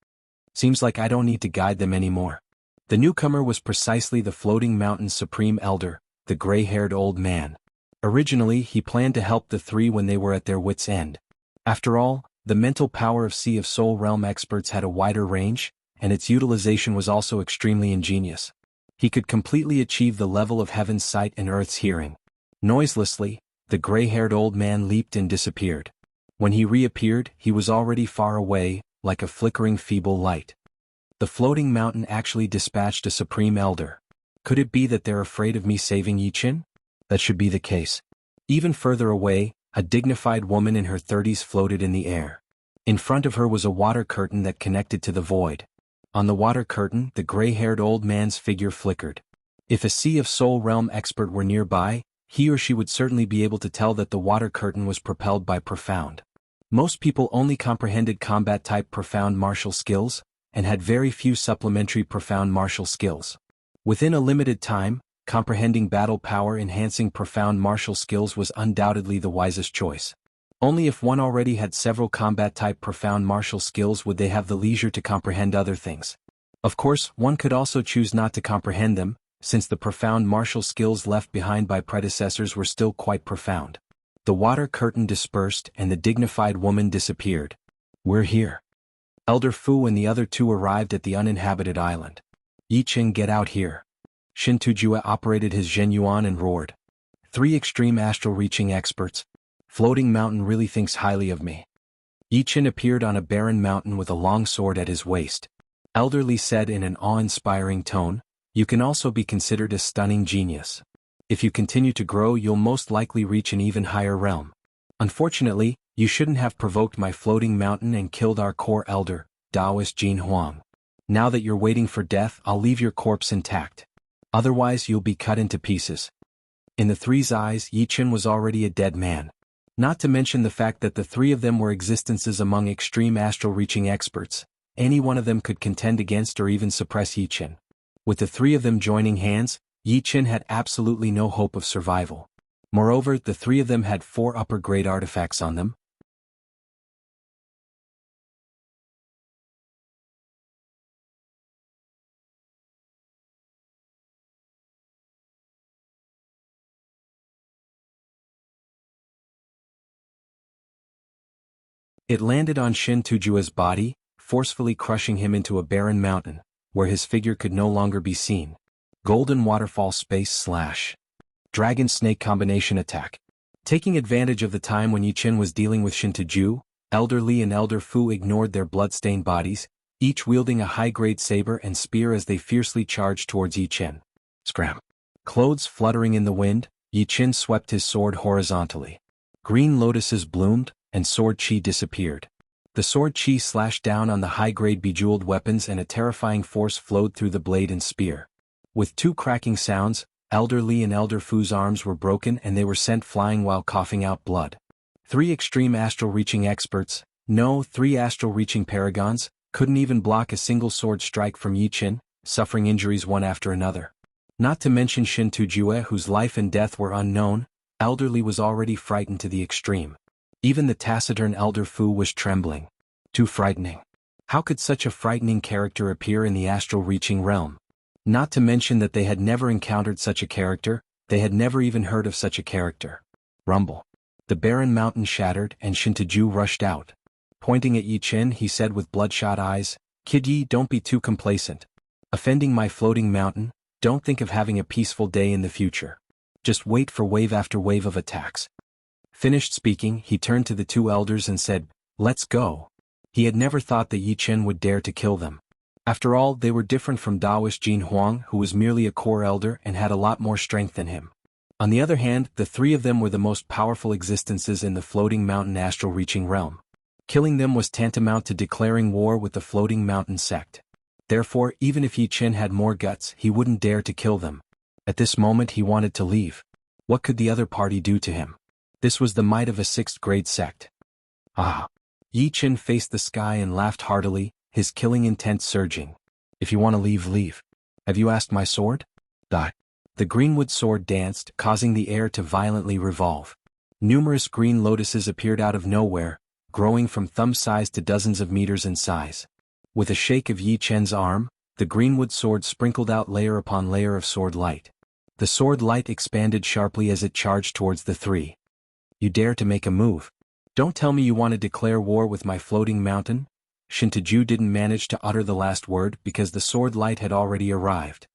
Seems like I don't need to guide them anymore. The newcomer was precisely the floating mountain's supreme elder, the gray-haired old man. Originally he planned to help the three when they were at their wits' end. After all, the mental power of Sea of Soul realm experts had a wider range, and its utilization was also extremely ingenious. He could completely achieve the level of heaven's sight and earth's hearing. Noiselessly, the gray-haired old man leaped and disappeared. When he reappeared, he was already far away, like a flickering feeble light. The floating mountain actually dispatched a supreme elder. Could it be that they're afraid of me saving Yi Chen? That should be the case. Even further away, a dignified woman in her 30s floated in the air. In front of her was a water curtain that connected to the void. On the water curtain, the gray-haired old man's figure flickered. If a Sea of Soul realm expert were nearby, he or she would certainly be able to tell that the water curtain was propelled by profound. Most people only comprehended combat-type profound martial skills, and had very few supplementary profound martial skills. Within a limited time, comprehending battle power-enhancing profound martial skills was undoubtedly the wisest choice. Only if one already had several combat-type profound martial skills would they have the leisure to comprehend other things. Of course, one could also choose not to comprehend them, since the profound martial skills left behind by predecessors were still quite profound. The water curtain dispersed and the dignified woman disappeared. "We're here." Elder Fu and the other two arrived at the uninhabited island. "Yi Chen, get out here." Shin Tujue operated his Zhenyuan and roared. "Three extreme astral reaching experts. Floating Mountain really thinks highly of me." Yi Chen appeared on a barren mountain with a long sword at his waist. Elder Li said in an awe-inspiring tone, "You can also be considered a stunning genius. If you continue to grow, you'll most likely reach an even higher realm. Unfortunately, you shouldn't have provoked my floating mountain and killed our core elder, Taoist Jin Huang. Now that you're waiting for death, I'll leave your corpse intact. Otherwise you'll be cut into pieces." In the three's eyes, Yi Chen was already a dead man. Not to mention the fact that the three of them were existences among extreme astral reaching experts. Any one of them could contend against or even suppress Yi Chen. With the three of them joining hands, Yi Chen had absolutely no hope of survival. Moreover, the three of them had 4 upper-grade artifacts on them. It landed on Shin Tujue's body, forcefully crushing him into a barren mountain, where his figure could no longer be seen. Golden Waterfall Space Slash. Dragon Snake Combination Attack. Taking advantage of the time when Yi Chen was dealing with Shin Tujue, Elder Li and Elder Fu ignored their blood-stained bodies, each wielding a high-grade saber and spear as they fiercely charged towards Yi Chen. Scram. Clothes fluttering in the wind, Yi Chen swept his sword horizontally. Green lotuses bloomed, and sword chi disappeared. The sword chi slashed down on the high-grade bejeweled weapons and a terrifying force flowed through the blade and spear. With 2 cracking sounds, Elder Li and Elder Fu's arms were broken and they were sent flying while coughing out blood. 3 extreme astral-reaching experts, no, 3 astral-reaching paragons, couldn't even block a single sword strike from Yi Chen, suffering injuries one after another. Not to mention Shin Tujue, whose life and death were unknown, Elder Li was already frightened to the extreme. Even the taciturn Elder Fu was trembling. Too frightening. How could such a frightening character appear in the astral-reaching realm? Not to mention that they had never encountered such a character, they had never even heard of such a character. Rumble. The barren mountain shattered and Shin Tujue rushed out. Pointing at Yi Chen, he said with bloodshot eyes, "Kid Yi, don't be too complacent. Offending my floating mountain, don't think of having a peaceful day in the future. Just wait for wave after wave of attacks." Finished speaking, he turned to the 2 elders and said, "Let's go." He had never thought that Yi Chen would dare to kill them. After all, they were different from Taoist Jin Huang, who was merely a core elder and had a lot more strength than him. On the other hand, the 3 of them were the most powerful existences in the floating mountain astral reaching realm. Killing them was tantamount to declaring war with the floating mountain sect. Therefore, even if Yi Chen had more guts, he wouldn't dare to kill them. At this moment he wanted to leave. What could the other party do to him? This was the might of a 6th-grade sect. Ah! Yi Chen faced the sky and laughed heartily, his killing intent surging. "If you want to leave, leave. Have you asked my sword?" Die. The greenwood sword danced, causing the air to violently revolve. Numerous green lotuses appeared out of nowhere, growing from thumb size to dozens of meters in size. With a shake of Yi Chen's arm, the greenwood sword sprinkled out layer upon layer of sword light. The sword light expanded sharply as it charged towards the 3. "You dare to make a move? Don't tell me you want to declare war with my floating mountain?" Shin Tujue didn't manage to utter the last word because the sword light had already arrived.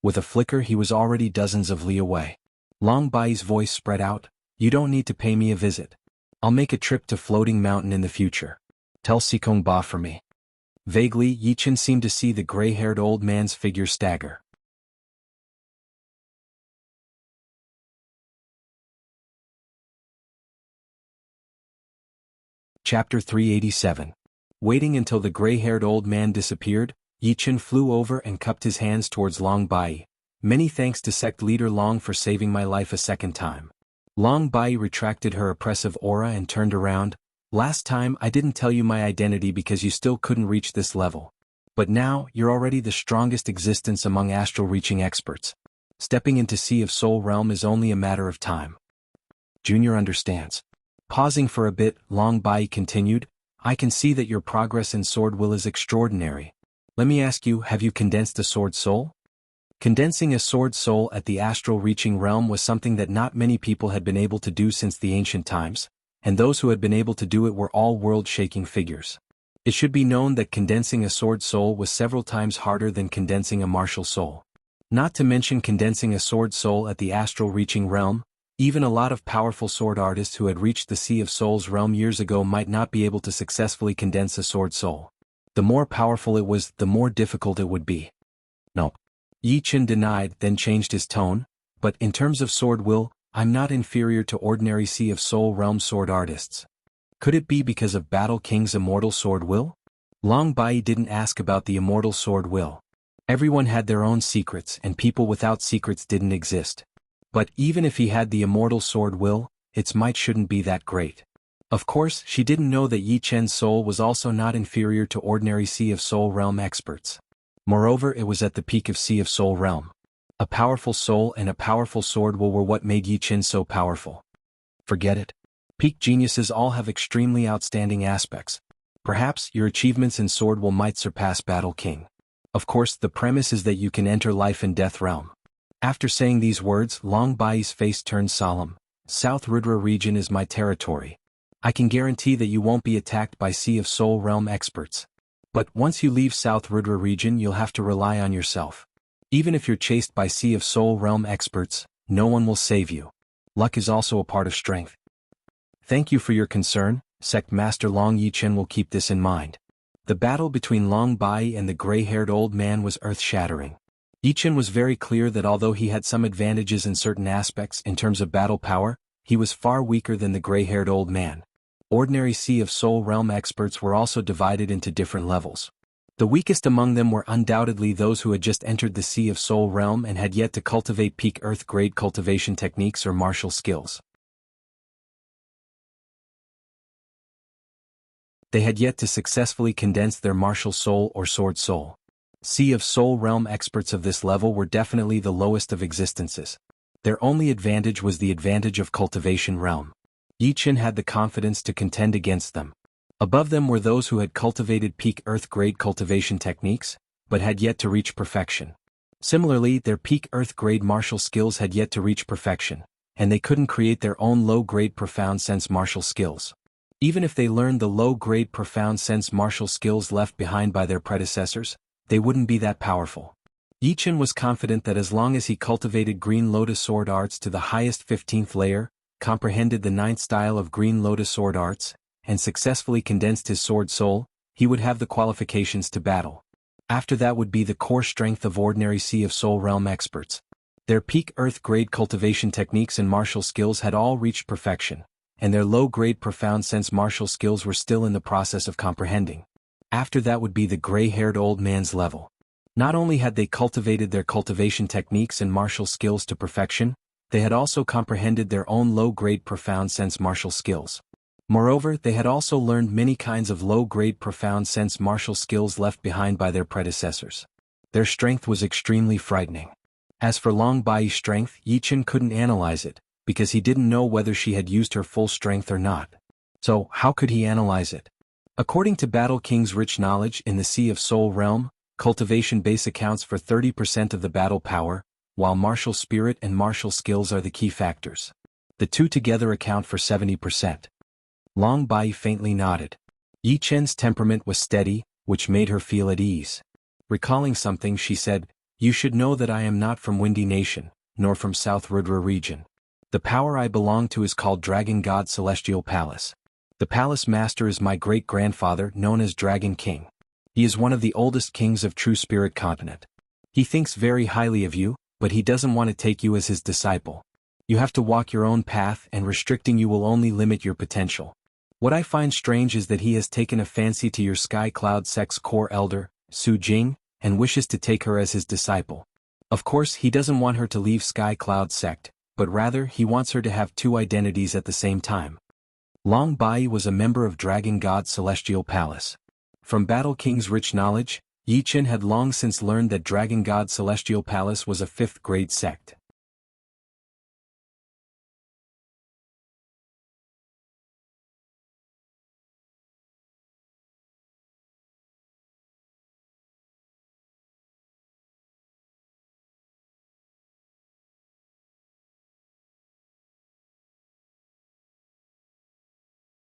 With a flicker he was already dozens of li away. Long Bai's voice spread out, "You don't need to pay me a visit. I'll make a trip to Floating Mountain in the future. Tell Sikong Ba for me." Vaguely, Yi Chen seemed to see the gray-haired old man's figure stagger. Chapter 387. Waiting until the gray-haired old man disappeared, Yi Chen flew over and cupped his hands towards Long Bai. Many thanks to sect leader Long for saving my life a second time. Long Bai retracted her oppressive aura and turned around. Last time I didn't tell you my identity because you still couldn't reach this level. But now, you're already the strongest existence among astral-reaching experts. Stepping into Sea of Soul realm is only a matter of time. Junior understands. Pausing for a bit, Long Bai continued, I can see that your progress in sword will is extraordinary. Let me ask you, have you condensed a sword soul? Condensing a sword soul at the astral-reaching realm was something that not many people had been able to do since the ancient times, and those who had been able to do it were all world-shaking figures. It should be known that condensing a sword soul was several times harder than condensing a martial soul. Not to mention condensing a sword soul at the astral-reaching realm, even a lot of powerful sword artists who had reached the Sea of Souls realm years ago might not be able to successfully condense a sword soul. The more powerful it was, the more difficult it would be. No. Yi Chen denied, then changed his tone, but in terms of sword will, I'm not inferior to ordinary Sea of Soul realm sword artists. Could it be because of Battle King's immortal sword will? Long Bai didn't ask about the immortal sword will. Everyone had their own secrets and people without secrets didn't exist. But even if he had the immortal sword will, its might shouldn't be that great. Of course, she didn't know that Yi Chen's soul was also not inferior to ordinary Sea of Soul realm experts. Moreover, it was at the peak of Sea of Soul realm. A powerful soul and a powerful sword will were what made Yi Chen so powerful. Forget it. Peak geniuses all have extremely outstanding aspects. Perhaps your achievements in sword will might surpass Battle King. Of course, the premise is that you can enter life and death realm. After saying these words, Long Bai's face turned solemn. South Rudra region is my territory. I can guarantee that you won't be attacked by Sea of Soul realm experts. But once you leave South Rudra region you'll have to rely on yourself. Even if you're chased by Sea of Soul realm experts, no one will save you. Luck is also a part of strength. Thank you for your concern, Sect Master Long. Yi Chen will keep this in mind. The battle between Long Bai and the gray-haired old man was earth-shattering. Yi Chen was very clear that although he had some advantages in certain aspects in terms of battle power, he was far weaker than the gray-haired old man. Ordinary Sea of Soul realm experts were also divided into different levels. The weakest among them were undoubtedly those who had just entered the Sea of Soul realm and had yet to cultivate peak earth-grade cultivation techniques or martial skills. They had yet to successfully condense their martial soul or sword soul. Sea of Soul realm experts of this level were definitely the lowest of existences. Their only advantage was the advantage of cultivation realm. Yi Chen had the confidence to contend against them. Above them were those who had cultivated peak earth-grade cultivation techniques, but had yet to reach perfection. Similarly, their peak earth-grade martial skills had yet to reach perfection, and they couldn't create their own low-grade profound sense martial skills. Even if they learned the low-grade profound sense martial skills left behind by their predecessors, they wouldn't be that powerful. Yi Chen was confident that as long as he cultivated Green Lotus sword arts to the highest 15th layer, comprehended the 9th style of Green Lotus sword arts, and successfully condensed his sword soul, he would have the qualifications to battle. After that would be the core strength of ordinary Sea of Soul realm experts. Their peak earth-grade cultivation techniques and martial skills had all reached perfection, and their low-grade profound sense martial skills were still in the process of comprehending. After that would be the gray-haired old man's level. Not only had they cultivated their cultivation techniques and martial skills to perfection, they had also comprehended their own low-grade profound sense martial skills. Moreover, they had also learned many kinds of low-grade profound sense martial skills left behind by their predecessors. Their strength was extremely frightening. As for Long Bai's strength, Yi Chen couldn't analyze it, because he didn't know whether she had used her full strength or not. So, how could he analyze it? According to Battle King's rich knowledge in the Sea of Soul realm, cultivation base accounts for 30% of the battle power, while martial spirit and martial skills are the key factors. The two together account for 70%. Long Bai faintly nodded. Yi Chen's temperament was steady, which made her feel at ease. Recalling something, she said, "You should know that I am not from Windy Nation, nor from South Rudra region. The power I belong to is called Dragon God Celestial Palace. The palace master is my great-grandfather, known as Dragon King. He is one of the oldest kings of True Spirit Continent. He thinks very highly of you, but he doesn't want to take you as his disciple. You have to walk your own path, and restricting you will only limit your potential. What I find strange is that he has taken a fancy to your Sky Cloud Sect's core elder, Su Jing, and wishes to take her as his disciple. Of course he doesn't want her to leave Sky Cloud sect, but rather he wants her to have two identities at the same time. Long Bai was a member of Dragon God's celestial palace. From Battle King's rich knowledge, Yi Chen had long since learned that Dragon God's celestial palace was a fifth-grade sect.